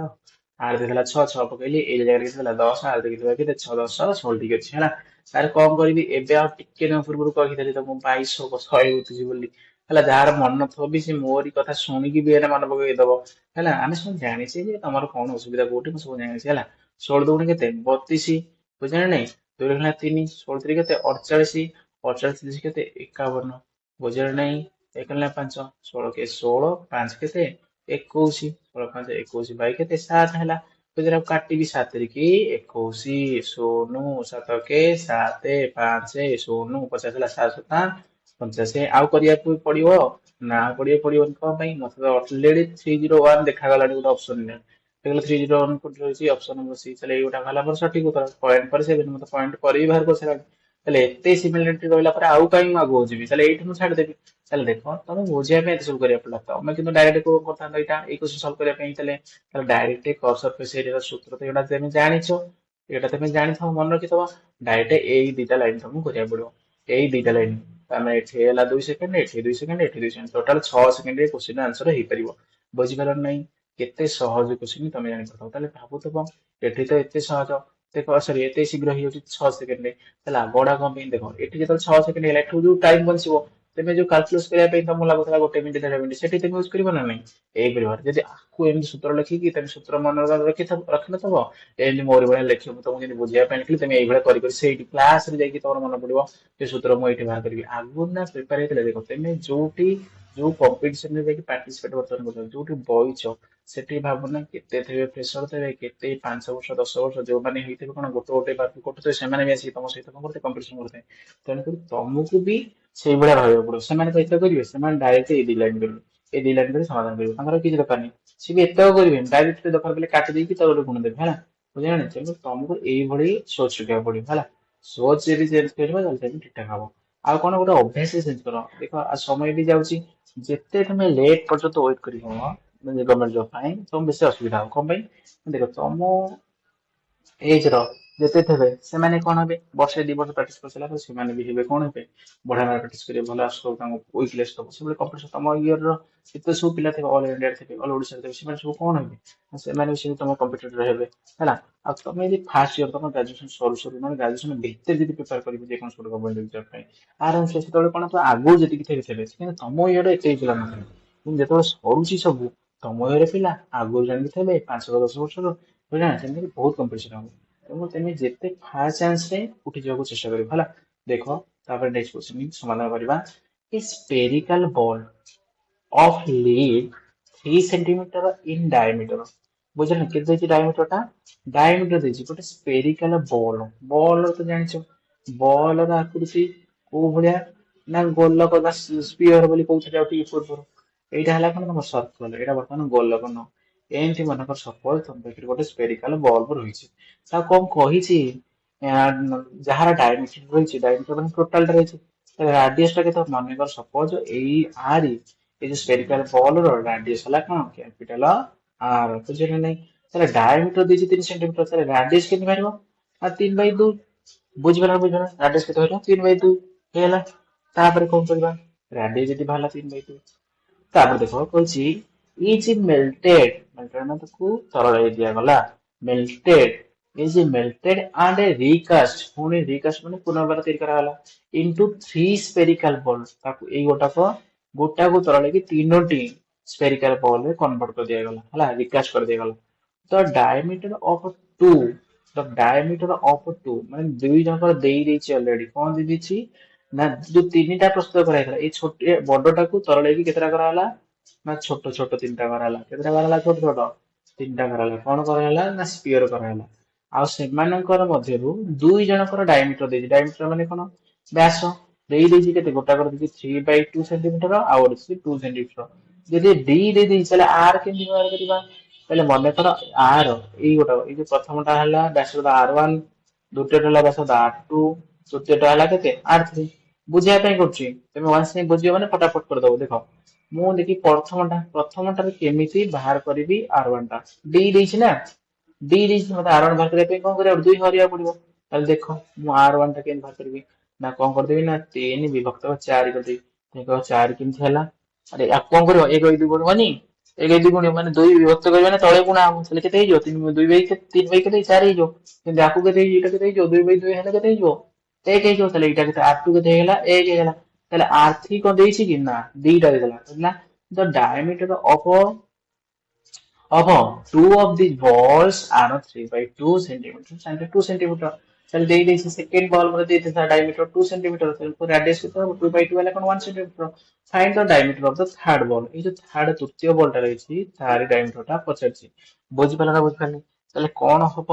ଆର ଦେଇଥିଲା 6 6 ପକେଇଲି ଏଲ ଜାଗାରେ କେତେ ଥିଲା 10 ଆର ଦେଇଥିଲା କେତେ 6 10 16 ଠିକ ଅଛି ହେଲା। ତାର କଣ କରିବି ଏବେ ଆଉ ଟିକେ ଦିନ ପୂର୍ବରୁ କହିଥିଲି ତ ମୁଁ 2200 ଶହେ ଉଠିଛି ବୋଲି ହେଲା। ଯାହାର ମନ ନଥିବ ବି ସେ ମୋରି କଥା ଶୁଣିକି ବି ଏଇଟା ମନେ ପକେଇଦବ ହେଲା। ଆମେ ସବୁ ଜାଣିଛେ ଯେ ତମର କଣ ଅସୁବିଧା କୋଉଠି ମୁଁ ସବୁ ଜାଣିଛି ହେଲା। 16 ଦୁଗୁଣେ କେତେ 32 ବୁଝିଲ ନା ନାଇଁ? 2 ହେଲା 3 16 3 କେତେ 48 48 କେତେ 51 ବୁଝିଲ ନା ନାଇଁ? 1 ହେଲା 5 16 କେ 16 5 କେତେ 21 16 5 21 ବାଇ କେତେ 7 ହେଲା। ବୁଝିଲ କାଟିବି 7 କି 21 ଶୂନ 7 କେ 7 5 ଶୂନ 50 ହେଲା 7 50 ଆଉ କରିବାକୁ ପଡିବ ନା ପଡିବନି କଣ ପାଇଁ ମତେ ତ ଅଲରେଡି 301 ଦେଖାଗଲାଣି ଗୋଟେ ଅପସନ ରେ। 301 କୋଉଠି ରହିଛି ଅପସନ ବସି ତାହେଲେ ଏଇଗୋଟା ହେଲା ପରେ ସଠିକ ଉତ୍ତର ପଏଣ୍ଟ ପରେ ସେ ମତେ ପଏଣ୍ଟ ପରେ ବି ବାହାର କରିସାରିଲାଣି। ତାହେଲେ ଏତେ ସିମିଲାରିଟି ରହିଲା ପରେ ଆଉ କାହିଁ ମୁଁ ଆଗକୁ ଯିବି ତାହେଲେ ଏଇଠି ମୁଁ ଛାଡିଦେବି। ତାହେଲେ ଦେଖ ତମେ ବୁଝିବା ପାଇଁ ଏତେ ସବୁ କରିବାକୁ ପଡିଲା ତମେ କିନ୍ତୁ ଡାଇରେକ୍ଟ କଣ କରିଥାନ୍ତ ଏଇଟା ଏଇ କ୍ୱେଶ୍ଚନ ସଲ୍ଭ କରିବା ପାଇଁ ତାହେଲେ ଡାଇରେକ୍ଟ କର୍ସର ସ୍ପେସ୍ ଏରିଆର ସୂତ୍ର ତ ଏଇଟା ତମେ ଜାଣିଛ। ଏଇଟା ତମେ ଜାଣିଥାଅ ମନେ ରଖିଥବ ଡାଇରେକ୍ଟ ଏଇ ଦିଟା ଲାଇନ ତମକୁ କରିବାକୁ ପଡିବ। ଏଇ ଦିଟା ଲାଇନ ତାହେଲେ ଏଠି ହେଲା 2 ସେକେଣ୍ଡ ଏଠି 2 ସେକେଣ୍ଡ ଏଠି 2 ସେକେଣ୍ଡ ଟୋଟାଲ 6 ସେକେଣ୍ଡରେ କ୍ୱେଶ୍ଚନ ଆନ୍ସର ହେଇପାରିବ। ବୁଝିପାରିଲ ନା ନାହିଁ? କେତେ ସହଜ କ୍ୱେଶ୍ଚନ ତମେ ଜାଣିପାରିବ ତାହେଲେ ଭାବୁଥିବ ଏଠି ତ ଏତେ ସହଜ ଦେଖ ସରି ଏତେ ଶୀଘ୍ର ହେଇଯାଉଛି 6 ସେକେଣ୍ଡରେ ତାହେଲେ ଆଗଟା କଣ ପାଇଁ ଦେଖ ଏଠି ଯେତେବେଳେ 6 ସେକେଣ୍ଡ ହେଲା ଏଠୁ ଯୋଉ ଟାଇମ ବଞ୍ଚିବ ତମେ ଯୋଉ କାଲକୁଲେଟ କରିବା ପାଇଁ ତମକୁ ଲାଗୁଥିଲା 1 ମିନିଟ 1.5 ମିନିଟ ସେଠି ତମେ ୟୁଜ କରିବ ନା ନାହିଁ? ଏଇପରି ଭାବରେ ଯଦି ଆକୁ ଏମିତି ସୂତ୍ର ଲେଖିକି ତମେ ସୂତ୍ର ମନେ ରଖିନଥିବ ଏମିତି ମୋରି ଭଳିଆ ଲେଖିବ ମୁଁ ତମକୁ ଯେମିତି ବୁଝିବା ପାଇଁ ଲେଖିଲି ତମେ ଏଇଭଳିଆ କରି ସେଇଠି କ୍ଲାସରେ ଯାଇକି ତମର ମନେ ପଡିବ ସେ ସୂତ୍ର ମୁଁ ଏଇଠି ବାହାର କରିବି। ଆଗରୁ ନା ପ୍ରିପେୟାର ହେଇଥିଲା ଦେଖ ତମେ ଯୋଉଠି ଯୋଉ କମ୍ପିଟିସନରେ ଯାଇକି ପାର୍ଟିସିପେଟ ବର୍ତ୍ତମାନ କରୁଛ ଯୋଉଠି ବଇଛ ସେଠି ଭାବୁନା କେତେ ଥିବେ ପ୍ରେସର ଥିବେ କେତେ 5 ବର୍ଷ 10 ବର୍ଷ ଯୋଉମାନେ ହେଇଥିବେ କଣ ଗୋଟେ ପାଠ କରୁଥିବେ ସେମାନେ ବି ଆସିକି ତମ ସହିତ କଣ କରୁଥିବେ କମ୍ପିଟିସନ କରୁଥିବେ। ତେଣୁକରି ତମକୁ ବି ସେଇଭଳିଆ ରହିବାକୁ ପଡିବ। ସେମାନେ ତ ଏତେ କରିବେ ସେମାନେ ଡାଇରେକ୍ଟ ଏଇ ଦି ଲାଇନ କରିବେ ଏଇ ଦି ଲାଇନ କରି ସମାଧାନ କରିବେ ତାଙ୍କର କିଛି ଦରକାର ନାହିଁ। ସିଏ ବି ଏତକ କରିବେନି ଡାଇରେକ୍ଟ ଦରକାର ପଇଲେ କାଟି ଦେଇକି ତ ଗୋଟେ ଗୁଣ ଦେବେ ହେଲା। ବୁଝିଲ ନା ତେଣୁ ତମକୁ ଏଇଭଳି ସୋଚ ରଖିବାକୁ ପଡିବ ହେଲା। ସୋଚ ଯଦି ଚେଞ୍ଜ କରିବ ତାହେଲେ ତମେ ଠିକ ଠାକ ହବ। ଆଉ କଣ ଗୋଟେ ଅଭ୍ୟାସ ଚେଞ୍ଜ କର ଦେଖ ଆଉ ସମୟ ବି ଯାଉଛି ଯେତେ ତମେ ଲେଟ୍ ପର୍ଯ୍ୟନ୍ତ ୱେଟ୍ କରିବ ଗଭର୍ଣ୍ଣମେଣ୍ଟ ଜବ ପାଇଁ ତମକୁ ବେଶୀ ଅସୁବିଧା ହବ କଣ ପାଇଁ ଦେଖ ତମ ଏଜ ର ଯେତେ ଥିବେ ସେମାନେ କଣ ହେବେ ବର୍ଷେ 2 ବର୍ଷ ପ୍ରାକ୍ଟିସ କରିସାରିଲା ପରେ ସେମାନେ ବି ହେବେ କଣ ହେବେ ବଢିଆ ଭାବେ ପ୍ରାକ୍ଟିସ କରିବେ ଭଲ ଆସୁଥିବ ତାଙ୍କୁ ୱିକନେସ ଥିବ ସେଭଳି କମ୍ପିଟିସନ ତମ ଇୟର ର ଯେତେ ସବୁ ପିଲା ଥିବେ ଅଲ ଇଣ୍ଡିଆରେ ଥିବେ ଅଲ ଓଡିଶାରେ ଥିବେ ସେମାନେ ସବୁ କଣ ହେବେ ସେମାନେ ବି ସେମିତି ତମ କମ୍ପିଟିଟର ହେବେ ହେଲା। ଆଉ ତମେ ଯଦି ଫାଷ୍ଟ ଇୟର ତମ ଗ୍ରାଜୁଏସନ ସରୁ ସରୁ ମାନେ ଗ୍ରାଜୁଏସନ ଭିତରେ ଯଦି ପ୍ରିପେୟାର କରିବ ଯେକୌଣସି ଗୋଟେ ଗଭର୍ଣ୍ଣମେଣ୍ଟ ଏକ୍ସାମ ପାଇଁ ଆରାମସେ ସେତେବେଳେ କଣ ଆଗକୁ ଯେତିକି ଥିବେ କିନ୍ତୁ ତମ ଇୟର ଏତେ ପିଲା ନଥିବେ କିନ୍ତୁ ଯେତେବେଳେ ସରୁଛି ସବୁ ତମ ଇୟର ପିଲା ଆଗରୁ ଜାଣିକି ଥିବେ 5 10 ବର୍ଷର ବୁଝିଲ ନା ସେମିତି ବହୁତ କମ୍ପିଟିସନ ହବ। ତେଣୁ ତମେ ଯେତେ ଫାଷ୍ଟ ଚାନ୍ସ ରେ ଉଠି ଯିବାକୁ ଚେଷ୍ଟା କରିବ ହେଲା। ଦେଖ ତାପରେ ନେକ୍ସଟ କ୍ୱେଶ୍ଚନ ସମାଧାନ କରିବା ଏ spherical ball of lead 3 cm in diameter ବୁଝିଲ ନା କେତେ ଦେଇଛି ଡାଇମିଟର ଟା ଡାଇମିଟର ଦେଇଛି ଗୋଟେ ସ୍ପେରିକାଲ ବଲ ବଲ ତ ଜାଣିଛ ବଲ ର ଆକୃତି କୋଉ ଭଳିଆ ନା ଗୋଲକ ବା ସ୍ପିୟର ବୋଲି କହୁଥିଲେ ଆଉ ଟିକେ ପୂର୍ବରୁ ଏଇଟା ହେଲା କଣ ତମ ସର୍କଲ ଏଇଟା ବର୍ତ୍ତମାନ ଗୋଲକ ନୁହଁ। ଏମିତି ମନେକର ସପୋଜ ତମ ପାଖରେ ଗୋଟେ ସ୍ପେରିକାଲ ବଲ୍ବ ରହିଛି ତାକୁ କଣ କହିଛି ଯାହାର ଡାଇମିଟର ରହିଛି ଡାଇମିଟର ମାନେ ଟୋଟାଲ ଟା ରହିଛି ରାଡିୟସ ଟା କେତେ ମନେକର ସପୋଜ ଏଇ ଆରି ଏଇ ଯୋଉ ସ୍ପେରିକାଲ ବଲ ର ରାଡିୟସ ହେଲା କଣ କ୍ୟାପିଟାଲ ଆର ବୁଝିଲେ ନା ନାଇଁ ତାହେଲେ ଡାଇମିଟର ଦେଇଛି 3 ସେଣ୍ଟିମିଟର ତାହେଲେ ରାଡିୟସ କେତେ ବାହାରିବ ନା 3/2 ବୁଝିପାରିଲ ନା ବୁଝିପାରିଲ ରାଡିୟସ କେତେ ବାହାରିବ 3/2 ହେଇଗଲା। ତାପରେ କଣ କରିବା ରାଡିୟସ ଯଦି ବାହାରିଲା 3/2 ତାପରେ ଦେଖ କହୁଛି ଇଜ ମେଲ୍ଟେଡ ମେଲ୍ଟେଡ ମାନେ ତାକୁ ତରଳାଇ ଦିଆଗଲା ମେଲ୍ଟେଡ ଇଜ ମେଲ୍ଟେଡ ଆଣ୍ଡ ରିକାଷ୍ଟ ପୁଣି ରିକାଷ୍ଟ ମାନେ ପୁନର୍ବାର ତିଆରି କରାଗଲା ଇନଟୁ 3 ସ୍ପେରିକାଲ ବଲ ତାକୁ ଏଇ ଗୋଟାକୁ ତରଳେଇକି 3ଟି ସ୍ପେରିକାଲ ବଲ ରେ କନଭର୍ଟ କରି ଦିଆଗଲା ହେଲା ରିକାଷ୍ଟ କରି ଦିଆଗଲା। ତ diameter of two diameter of two ମାନେ ଦୁଇ ଜଣଙ୍କର ଦେଇ ଦେଇଛି ଅଲରେଡି କଣ ଦେଇ ଦେଇଛି ନା ଯୋଉ 3ଟା ପ୍ରସ୍ତୁତ କରାଯାଇଥିଲା ଏଇ ଛୋଟ ବଡଟାକୁ ତରଳେଇକି କେତେଟା କରାହେଲା ନା ଛୋଟ ଛୋଟ 3ଟା କରାହେଲା କେତେଟା କରାହେଲା ଛୋଟ ଛୋଟ 3ଟା କରାହେଲା କଣ କରାହେଲା ନା ସ୍ପିଅର କରାହେଲା। ଆଉ ସେମାନଙ୍କର ମଧ୍ୟରୁ 2 ଜଣଙ୍କର ଡାଇମିଟର ଦେଇଛି ଡାଇମିଟର ମାନେ କଣ ବ୍ୟାସ ଦେଇଛି କେତେ ଗୋଟାକର ଦେଇଛି 3/2 ସେଣ୍ଟିମିଟର ଆଉ ଗୋଟେ 2 ସେଣ୍ଟିମିଟର ଯଦି ଡି ଦେଇଛି ତାହେଲେ ଆର କେମିତି ବାହାର କରିବା ତାହେଲେ ମନେକର ଆର ଏଇ ଗୋଟାକ ଏଇ ଯୋଉ ପ୍ରଥମଟା ହେଲା ବ୍ୟାସାର୍ଧ R1 ଦ୍ୱିତୀୟଟା ହେଲା ବ୍ୟାସାର୍ଧ R2 ତୃତୀୟଟା ହେଲା କେତେ R3 ବୁଝିବା ପାଇଁ କରୁଛି ତମେ ୱାନ୍ସ ପାଇଁ ବୁଝିବ ମାନେ ଫଟାଫଟ କରିଦବ ଦେଖ ମୁଁ ଦେଖି ପ୍ରଥମଟାରେ କେମିତି ବାହାର କରିବି R1 ଟା ଡି ଦେଇଛି ନା ଡି ଦେଇଛି ମତେ R1 ବାହାର କରିବା ପାଇଁ କଣ କରିବାକୁ 2 ହରେଇବାକୁ ପଡିବ ତାହେଲେ ଦେଖ ମୁଁ R1 ଟା କେମିତି ବାହାର କରିବି ନା କଣ କରିଦେବି ନା 3 ବିଭକ୍ତ 4 କରିଦେବି। ଦେଖ 4 କେମିତି ହେଲା ଆରେ ୟାକୁ କଣ କରିବ 1 2 ଗୁଣିବନି 1 2 ଗୁଣିବ ମାନେ 2 ବିଭକ୍ତ କରିବ ମାନେ ତଳେ ଗୁଣା ହବ ତାହେଲେ କେତେ ହେଇଯିବ 2 ବାଇ 3 କେତେ 4 ହେଇଯିବ କିନ୍ତୁ ୟାକୁ କେତେ ହେଇଯିବ ଏଇଟା କେତେ ହେଇଯିବ 2 ବାଇ 2 ହେଲେ କେତେ ହେଇଯିବ 1 ହେଇଯିବ ତାହେଲେ ଏଇଟା କେତେ R2 କେତେ ହେଇଗଲା 1 ହେଇଗଲା ତାହେଲେ R3 କଣ ଦେଇଛି କି ନା ଦିଟା ଦେଇଦେଲା the diameter of two of these balls are 3 by 2 centimeters and 2 centimeter. তাহলে দেই দিয়েছি সেকেন্ড বল মধ্যে দিয়েছে তার ডায়ামিটার 2 সেন্টিমিটার তাহলে রাডিয়াস কত হবে 2 বাই 2 হলে কোন 1 centimetre find the diameter of the third ball এই যে থার্ড তৃতীয় বলটা রয়েছে তার ডায়ামিটারটা পচারছি বুঝিপারলা না বুঝিপারনি তাহলে কোন হব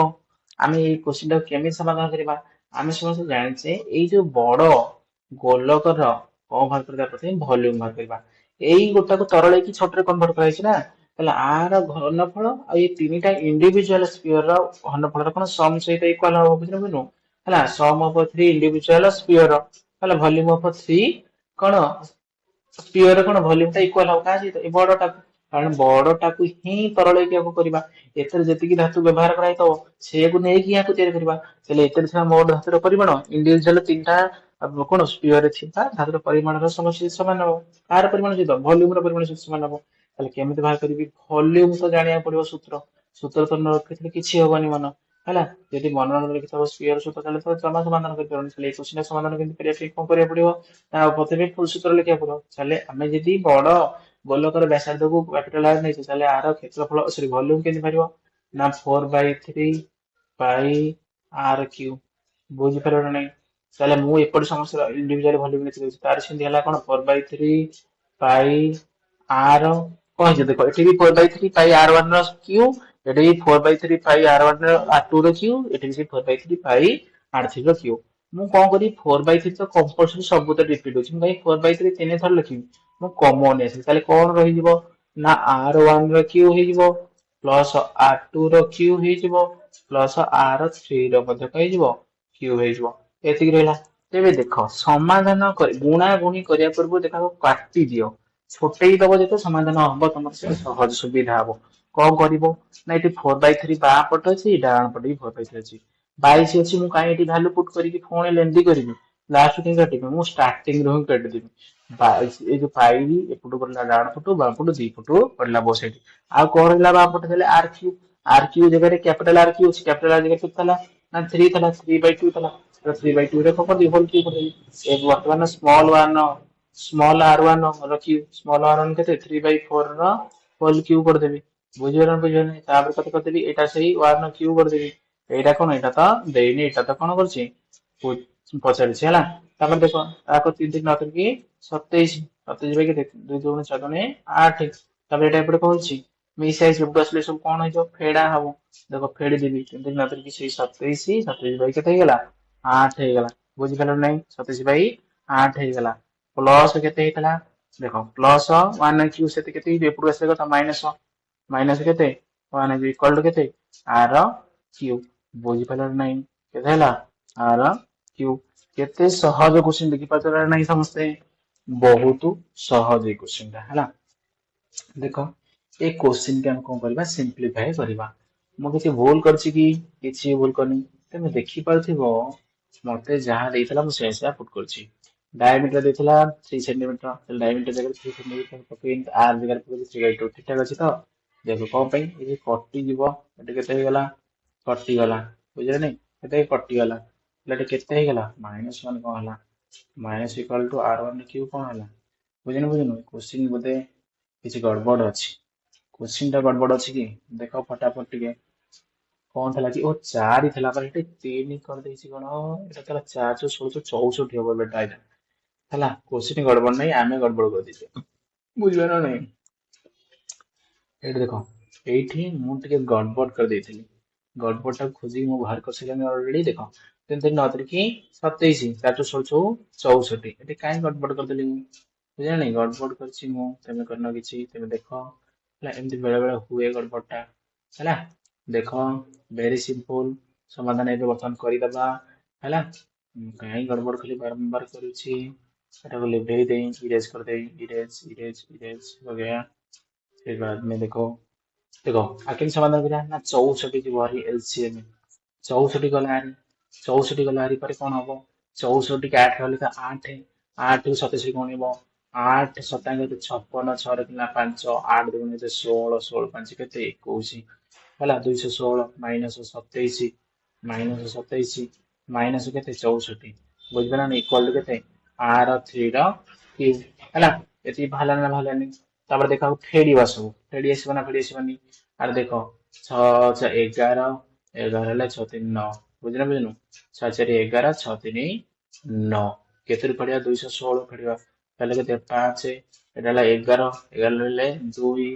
আমি এই কোশ্চেনটা কেମିତି সমাধান କରିବା ଆମେ ସମସ୍ତେ ଜାଣିଛେ ଏଇ ଯୋଉ ବଡ ଗୋଲକର କଣ ବାହାର କରିବା ପ୍ରଥମେ ଭଲ୍ୟୁମ ବାହାର କରିବା ଏଇ ଗୋଟାକୁ ତରଳେଇକି ଛୋଟରେ କନଭର୍ଟ କରାଯାଇଛି ନା ତାହେଲେ ଆର ଘନଫଳ ଆଉ ଏଇ ତିନିଟା ଇଣ୍ଡିଭିଜୁଆଲ ସ୍ପିଅର ର ଘନଫଳର କଣ ସମ ସହିତ ଇକ୍ୱାଲ ହବ ବୁଝିଲୁ ହେଲା ସମ ଅଫ 3 ଇଣ୍ଡିଭିଜୁଆଲ ସ୍ପିଅର ହେଲା ଭଲ୍ୟୁମ ଅଫ 3 କଣ ସ୍ପିଅର କଣ ଭଲ୍ୟୁମ ଟା ଇକ୍ୱାଲ ହବ କାହା ସହିତ ଏ ବଡଟାକୁ କାରଣ ବଡଟାକୁ ହିଁ ତରଳେଇକି ଆକୁ କରିବା ଏଥିରେ ଯେତିକି ଧାତୁ ବ୍ୟବହାର କରାଯାଇଥିବ ସେଇଆକୁ ନେଇକି ଏହାକୁ ତିଆରି କରିବା ତାହେଲେ ଏଥିରେ ଥିବା ମୋଟ ଧାତୁର ପରିମାଣ ଇଣ୍ଡିଭିଜୁଆଲ ତିନିଟା କଣ ସ୍ପିଅରରେ ଥିବା ଧାତୁର ପରିମାଣର ସମସ୍ତ ସମାନ ହବ କାହାର ପରିମାଣ ସହିତ ଭଲ୍ୟୁମ ର ପରିମାଣ ସହିତ ସମାନ ହବ ତାହେଲେ କେମିତି ବାହାର କରିବି ଭଲ୍ୟୁମ ତ ଜାଣିବାକୁ ପଡିବ ସୂତ୍ର ତ ନ ରଖିଥିଲେ କିଛି ହବନି ମନ ହେଲା ଯଦି ମନ ନ ରଖିଥିବ ସ୍ପିଅର ସୂତ୍ର ତାହେଲେ ତ ଜମା ସମାଧାନ କରିପାରିବନି ତାହେଲେ ଏଇ କୋଶ୍ଚିନ ସମାଧାନ କେମିତି କରିବା ପାଇଁ କଣ କରିବାକୁ ପଡିବ ନା ପ୍ରଥମେ ଫୁଲ ସୂତ୍ର ଲେଖିବାକୁ ପଡିବ ତାହେଲେ ଆମେ ଯଦି ବଡ ଗୋଲକର ବ୍ୟାସାର୍ଦ୍ଧକୁ କ୍ୟାପିଟାଲ ଆର ନେଇଛେ ତାହେଲେ ଆର କ୍ଷେତ୍ରଫଳ ସରି ଭଲ୍ୟୁମ କେମିତି ବାହାରିବ ନା 4/3 ପାଇ ଆର କ୍ୟୁ ବୁଝିପାରିବ ନା ନାଇଁ ତାହେଲେ ମୁଁ ଏପଟେ ସମସ୍ତ ଇଣ୍ଡିଭିଜୁଆଲ ଭଲ୍ୟୁମ ଲେଖିଦେଉଛି ତାର ସେମିତି ହେଲା କଣ 4/3 ପାଇ ଆର କଣ ହେଇଛି ଦେଖ ଏଠି ବି 4/3 ପାଇ R1 ର କ୍ୟୁ ଏଠି ବି 4/3 ପାଇ R1 ର R2 ର କ୍ୟୁ ଏଠି ବି 4/3 ପାଇ R3 ର କ୍ୟୁ ମୁଁ କଣ କରିବି 4/3 ତ କମ୍ପଲସରି ସବୁତ ରିପିଟ ହଉଛି ମୁଁ କାହିଁ 4/3 ତିନି ଥର ଲେଖିବି ମୁଁ କମନ ଆସିବି ତାହେଲେ କଣ ରହିଯିବ ନା R1 ର କ୍ୟୁ ହେଇଯିବ ପ୍ଲସ R2 ର କ୍ୟୁ ହେଇଯିବ ପ୍ଲସ R3 ର ମଧ୍ୟ ହେଇଯିବ କ୍ୟୁ ହେଇଯିବ ଏତିକି ରହିଲା ତେବେ ଦେଖ ସମାଧାନ ଗୁଣା ଗୁଣି କରିବା ପୂର୍ବରୁ ଦେଖ କାଟି ଦିଅ ଛୋଟେଇ ଦବ ଯେତେ ସମାଧାନ ହବ ତମର ସେ ସହଜ ସୁବିଧା ହବ କଣ କରିବ ନା ଏଠି 4/3 ବାଁ ପଟ ଅଛି ଡାହାଣ ପଟେ ବି 4/3 ଅଛି 22 ଅଛି ମୁଁ କାହିଁ ଏଠି ଭ୍ୟାଲୁ ପୁଟ କରିକି ପୁଣି ଲେନ୍ଦି କରିବି ଲାଷ୍ଟ କାହିଁ କାଟିବି ମୁଁ ଷ୍ଟାର୍ଟିଂ ରୁ ହିଁ କାଟିଦେବି 22 ଏଇ ଯୋଉ ପାଇ ଏପଟୁ ପଡିଲା ଡାହାଣ ପଟୁ ବାଁ ପଟୁ ଦି ପଟୁ ପଡିଲା ବୋ ସାଇଡ ଆଉ କଣ ରହିଲା ବାଁ ପଟେ ଦେଲେ ଆର କ୍ୟୁ ଜାଗାରେ କ୍ୟାପିଟାଲ ଆର କ୍ୟୁ ଅଛି କ୍ୟାପିଟାଲ ଆର ଜାଗାରେ କେତେ ଥିଲା ନା 3 ଥିଲା 3/2 ଥିଲା 3/2 ରେ କଣ କରିବି ହୋଲ କ୍ୟୁ କରିଦେବି ଏ ବର୍ତ୍ତମାନ ସ୍ମଲ R1 ର କ୍ୟୁ ସ୍ମଲ R1 କେତେ 3/4 ର ହୋଲ କ୍ୟୁ କରିଦେବି ବୁଝିପାରିଲ ନା ବୁଝିପାରିନି ତାପରେ କତେ କରିଦେବି ଏଇଟା ସେଇ 1 ର କ୍ୟୁ କରିଦେବି ଏଇଟା କଣ ଏଇଟା ତ ଦେଇନି ଏଇଟା ତ କଣ କରୁଛି ପଚାରିଛି ହେଲା ତାପରେ ଦେଖ ତାକୁ 3 3 ନ କରିକି 27 27 ବାଇ କେତେ 2 2 4 2 8 ତାପରେ ଏଇଟା ଏପଟେ କଣ ହଉଛି ମିଶ ଆଇଛି ଏପଟୁ ଆସିଲେ ସବୁ କଣ ହେଇଯିବ ଫେଡା ହବ ଦେଖ ଫେଡି ଦେବି 3 3 ନ କରିକି ସେଇ 27 27 ବାଇ କେତେ ହେଇଗଲା 8 ହେଇଗଲା ବୁଝିପାରିଲ ନାଇଁ 27 ବାଇ 8 ହେଇଗଲା ପ୍ଲସ କେତେ ହେଇଥିଲା ଦେଖ ପ୍ଲସ 1 କ୍ୟୁ ସେତେ କେତେ ହେଇଯିବ ଏପଟୁ ଆସିଲେ କଥା ମାଇନସ ମାଇନସ କେତେ 1 ଇକ୍ୱାଲ ଟୁ କେତେ ଆର କ୍ୟୁ ବୁଝିପାରିଲ ନାଇଁ କେତେ ହେଲା ଆର କ୍ୟୁ କେତେ ସହଜ କୋଶ୍ଚିନ୍ ଦେଖିପାରୁଛ ନା ନାଇଁ ସମସ୍ତେ ବହୁତ ସହଜ ଏଇ କୋଶ୍ଚିନ୍ ଟା ହେଲା ଦେଖ ଏ କୋଶ୍ଚିନ୍ কে ଆମେ କଣ କରିବା ସିମ୍ପ୍ଲିଫାଏ କରିବା ମୁଁ କିଛି ଭୁଲ କରିଛି କି କିଛି ଭୁଲ କରିନି ତମେ ଦେଖିପାରୁଥିବ ମତେ ଯାହା ଦେଇଥିଲା ମୁଁ ସେୟା ପୁଟ କରିଛି ଡାଇମିଟର ଦେଇଥିଲା 3 ସେଣ୍ଟିମିଟର ଡାଇମିଟର ଜାଗାରେ 3 ସେଣ୍ଟିମିଟର ପକେଇ ଆର ଜାଗାରେ ପକେଇ 3/2 ଠିକ ଠାକ ଅଛି ତ ଦେଖ କଣ ପାଇଁ ଏଠି କଟିଯିବ ଏଠି କେତେ ହେଇଗଲା କଟିଗଲା ବୁଝିଲେ ନାଇଁ କେତେ କଟିଗଲା ହେଲେ ଏଠି କେତେ ହେଇଗଲା -1 କଣ ହେଲା minus equal to R1 Q କଣ ହେଲା ବୁଝିନୁ କୋଶ୍ଚିନ୍ ବୋଧେ କିଛି ଗଡବଡ ଅଛି କୋଶ୍ଚିନ୍ ଟା ଗଡବଡ ଅଛି କି ଦେଖ ଫଟାଫଟ ଟିକେ କଣ ଥିଲା କି ଓ 4 ଥିଲା ପରେ ଏଠି 3 କରିଦେଇଛି କଣ ଏଟା ଥିଲା 4 16 64 ହବ ବେଟା ଏଇଟା ହେଲା କୋଶ୍ଚିନ୍ ଗଡବଡ ନାହିଁ ଆମେ ଗଡବଡ କରିଦେଇଛେ ବୁଝିଲ ନା ନାଇଁ ଏଇଠି ଦେଖ ଏଇଠି ମୁଁ ଟିକେ ଗଡବଡ କରିଦେଇଥିଲି ଗଡବଡ ଟାକୁ ଖୋଜିକି ମୁଁ ବାହାର କରିସାରିଲିଣି ଅଲରେଡି ଦେଖ 3 3 9 3 27 4 16 64 ଏଠି କାହିଁ ଗଡବଡ କରିଦେଲି ମୁଁ ବୁଝିଲ ନାଇଁ ଗଡବଡ କରିଛି ମୁଁ ତମେ କରିନ କିଛି ତମେ ଦେଖ ହେଲା ଏମିତି ବେଳେ ବେଳେ ହୁଏ ଗଡବଡ ଟା ହେଲା ଦେଖ ଭେରି ସିମ୍ପଲ ସମାଧାନ ଏବେ ବର୍ତ୍ତମାନ କରିଦବା ହେଲା କାହିଁ ଗଡବଡ ଖାଲି ବାରମ୍ବାର କରୁଛି ଏଟାକୁ ଲିଭେଇ ଦେଇ इरेज कर दे इरेज इरेज इरेज हो गया फिर बाद में देखो आखिर समाधान करा ना 64 की बारी एलसीएम 64 गला 64 ଗଲା ହାରି ପରେ କଣ ହବ 64 କି 8 ହେଲେ ତ 8 8 କୁ 27 ଗଣିବ 8 ଶତାଂଶ କେତେ 56 6 ରେ କିନା 5 8 ଦୁଗୁଣେ କେତେ 16 16 5 କେତେ 21 ହେଲା 216 ମାଇନସ 27 ମାଇନସ କେତେ 64 ବୁଝିପାରିଲ ନା ଇକ୍ୱାଲ ଟୁ କେତେ R3 ର କ୍ୟୁବ ହେଲା ଏତିକି ବାହାରିଲା ନା ବାହାରିଲାନି ତାପରେ ଦେଖ ଫେଡିବା ସବୁ ଫେଡି ଆସିବ ନା ଫେଡି ଆସିବନି ଆରେ ଦେଖ 6 11 11 ହେଲେ 6 3 9 ବୁଝିଲ ବୁଝିନୁ 6 4 11 6 3 9 କେତେରୁ ଫେଡିବା 216 ଫେଡିବା ତାହେଲେ କେତେ 5 ଏଟା ହେଲା 11 11 ହେଲେ 2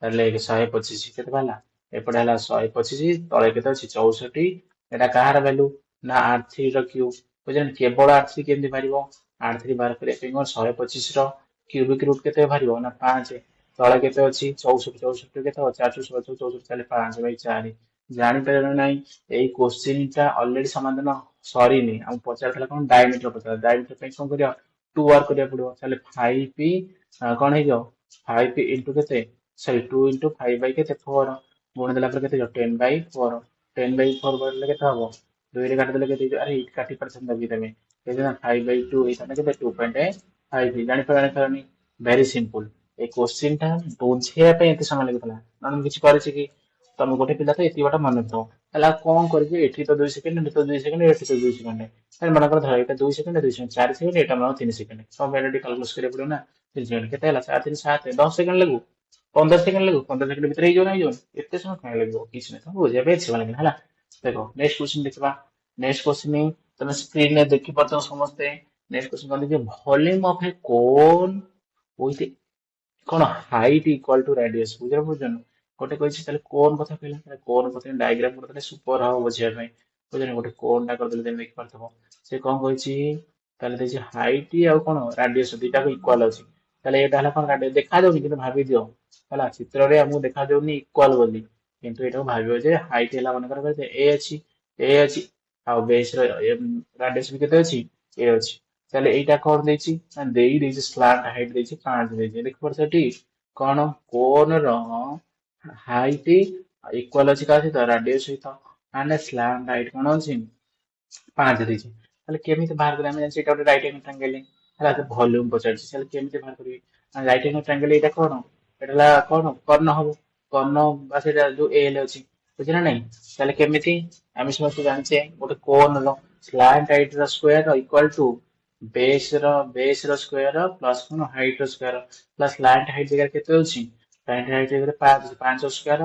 ତାହେଲେ 125 କେତେ ବାହାରିଲା ଏପଟେ ହେଲା 125 ତଳେ କେତେ ଅଛି 64 ଏଟା କାହାର ଭ୍ୟାଲୁ ନା R3 ର କ୍ୟୁବ ବୁଝିଲେ କେବଳ R3 କେମିତି ବାହାରିବ R3 ବାହାର କରିବା ପାଇଁ କଣ 125 ର କ୍ୟୁବିକ ରୁଟ କେତେ ବାହାରିବ ନା 5 ତଳେ କେତେ ଅଛି 64 64 କେତେ ହବ 416 64 ତାହେଲେ 5/4 ଜାଣିପାରିଲ ନା ନାଇଁ ଏଇ କୋଶ୍ଚିନ୍ ଟା ଅଲରେଡି ସମାଧାନ ସରିନି ଆମକୁ ପଚାରିଥିଲା କଣ ଡାଇମିଟର ପଚାର ଡାଇମିଟର ପାଇଁ କଣ କରିବା 2 ୱାର୍କ କରିବାକୁ ପଡିବ ତାହେଲେ 5 କଣ ହେଇଯିବ 5 ଇଣ୍ଟୁ କେତେ ସରି 2 ଇଣ୍ଟୁ 5 ବାଇ କେତେ 4 ଗୁଣି ଦେଲା ପରେ କେତେ ହେଇଯିବ 10/4 10/4 କରିଦେଲେ କେତେ ହବ 2 ରେ କାଟିଦେଲେ କେତେ ହେଇଯିବ ଆରେ ଏଇଠି କାଟି ପାରିଥାନ୍ତା ବି ତମେ ହେଇଥାନ୍ତା 5/2 ହେଇଥାନ୍ତା କେତେ 2.5 ଜାଣିପାରିଲନି ଭେରି ସିମ୍ପଲ এই କୋଶ୍ଚିନ୍ ଟା ବୁଝେଇବା ପାଇଁ ଏତେ ସମୟ ଲାଗିଥିଲା ନହେଲେ ମୁଁ କିଛି କରିଛି କି ତମେ ଗୋଟେ ପିଲା ତ ଏତିକି ବାଟ ମନେ ଥିବ ତାହେଲେ ଆଉ କଣ କରିବି ଏଠି ତ 2 ସେକେଣ୍ଡ ଏଠି ତ 2 ସେକେଣ୍ଡ ଏଠି ତ 2 ସେକେଣ୍ଡ ତାହେଲେ ମନେକର ଧର ଏଇଟା 2 ସେକେଣ୍ଡ 2 ସେକେଣ୍ଡ 4 ସେକେଣ୍ଡ ଏଇଟା ମୋର 3 ସେକେଣ୍ଡ ସବୁ ଭ୍ୟାଲିଡି କାଲକୁଲେଟ୍ କରିବାକୁ ପଡିବ ନା 3 ସେକେଣ୍ଡ କେତେ ହେଲା 4 3 7 10 ସେକେଣ୍ଡ ଲାଗୁ 15 ସେକେଣ୍ଡ ଲାଗୁ 15 ସେକେଣ୍ଡ ଭିତରେ ହେଇଯିବ ନା ହେଇଯିବନି ଏତେ ସମୟ କାଇଁ ଲାଗିବ କିଛି ନାହିଁ ତମକୁ ବୁଝିବା ପାଇଁ ଇଚ୍ଛା ଲାଗିଲା ହେଲା ଦେଖ ନେକ୍ସଟ କ୍ୱେଶ୍ଚିନ୍ ଦେଖିବା ନେକ୍ସଟ କ୍ୱେଶ୍ଚିନ୍ ତମେ ସ୍କ୍ରିନରେ ଦେଖିପାରୁଛ ସମସ୍ତେ ନେକ୍ସଟ କ୍ୱେଶ୍ଚିନ୍ କଣ ଦେଇଛି volume of a cone with କଣ ହାଇଟ୍ ଇକ୍ୱାଲ ଟୁ ରାଡିୟସ୍ ବୁଝୁଛନ ଗୋଟେ କହିଛି ତାହେଲେ କୋନ୍ କଥା କହିଲା ତାହେଲେ କୋନ୍ କଥା ଡାଇଗ୍ରାମ କରିଦେଲେ ସୁପର ହବ ବୁଝିବା ପାଇଁ ବୁଝୁଛନ ଗୋଟେ କୋନ୍ ଟା କରିଦେଲେ ଯେମିତି ଦେଖିପାରୁଥିବ ସେ କଣ କହିଛି ତାହେଲେ ଦେଇଛି ହାଇଟ୍ ଆଉ କଣ ରାଡିୟସ୍ ଦିଟାକୁ ଇକ୍ୱାଲ ଅଛି ତାହେଲେ ଏଇଟା ହେଲା କଣ ରାଡିୟସ୍ ଦେଖାଯାଉନି କିନ୍ତୁ ଭାବି ଦିଅ ହେଲା ଚିତ୍ରରେ ଆମକୁ ଦେଖାଯାଉନି ଇକ୍ୱାଲ ବୋଲି କିନ୍ତୁ ଏଇଟାକୁ ଭାବିବ ଯେ ହାଇଟ୍ ହେଲା ମନେକର ଏ ଅଛି ଆଉ ବେସ୍ ର ରାଡିୟସ୍ ବି କେତେ ଅଛି ଏ ଅଛି ତାହେଲେ ଏଇଟା କଣ ଦେଇଛି ନା ଦେଇଛି ସ୍ଲାଣ୍ଟ ହାଇଟ୍ ଦେଇଛି 5 ଦେଇଛି ଦେଖିପାରୁଛ ଏଠି କଣ କୋନ୍ ର ହାଇଟ୍ ଇକ୍ୱାଲ ଅଛି କାହା ସହିତ ରାଡିୟସ୍ ସହିତ ମାନେ ସ୍ଲାଣ୍ଟ ହାଇଟ୍ କଣ ଅଛି 5 ଦେଇଛି ତାହେଲେ କେମିତି ବାହାର କରିବା ଆମେ ଜାଣିଛୁ ଏଇଟା ଗୋଟେ ରାଇଟ୍ ଆଙ୍ଗେଲ ଟ୍ରାଙ୍ଗେଲ ହେଲା ଭଲ୍ୟୁମ ପଚାରିଛି ତାହେଲେ କେମିତି ବାହାର କରିବି ରାଇଟ୍ ଆଙ୍ଗେଲ ଟ୍ରାଙ୍ଗେଲ ଏଇଟା କଣ ଏଇଟା ହେଲା କଣ କର୍ଣ୍ଣ ହବ କର୍ଣ୍ଣ ବା ସେଇଟା ଯୋଉ ଏଲ ଅଛି ବୁଝିଲା ନାଇଁ ତାହେଲେ କେମିତି ଆମେ ସମସ୍ତେ ଜାଣିଛେ ଗୋଟେ କୋନ୍ ର ସ୍ଲାଣ୍ଟ ହାଇଟ୍ ର ସ୍କୋୟାର ଇକ୍ୱାଲ ଟୁ ବେସ୍ ର ସ୍କୋୟାର ପ୍ଲସ କଣ ହାଇଟ୍ ର ସ୍କୋୟାର ପ୍ଲସ ସ୍ଲାଣ୍ଟ ହାଇଟ୍ ଜାଗାରେ କେତେ ଅଛି ସ୍ଲାଣ୍ଟ ହାଇଟ୍ ଜାଗାରେ 5 5 ସ୍କୋୟାର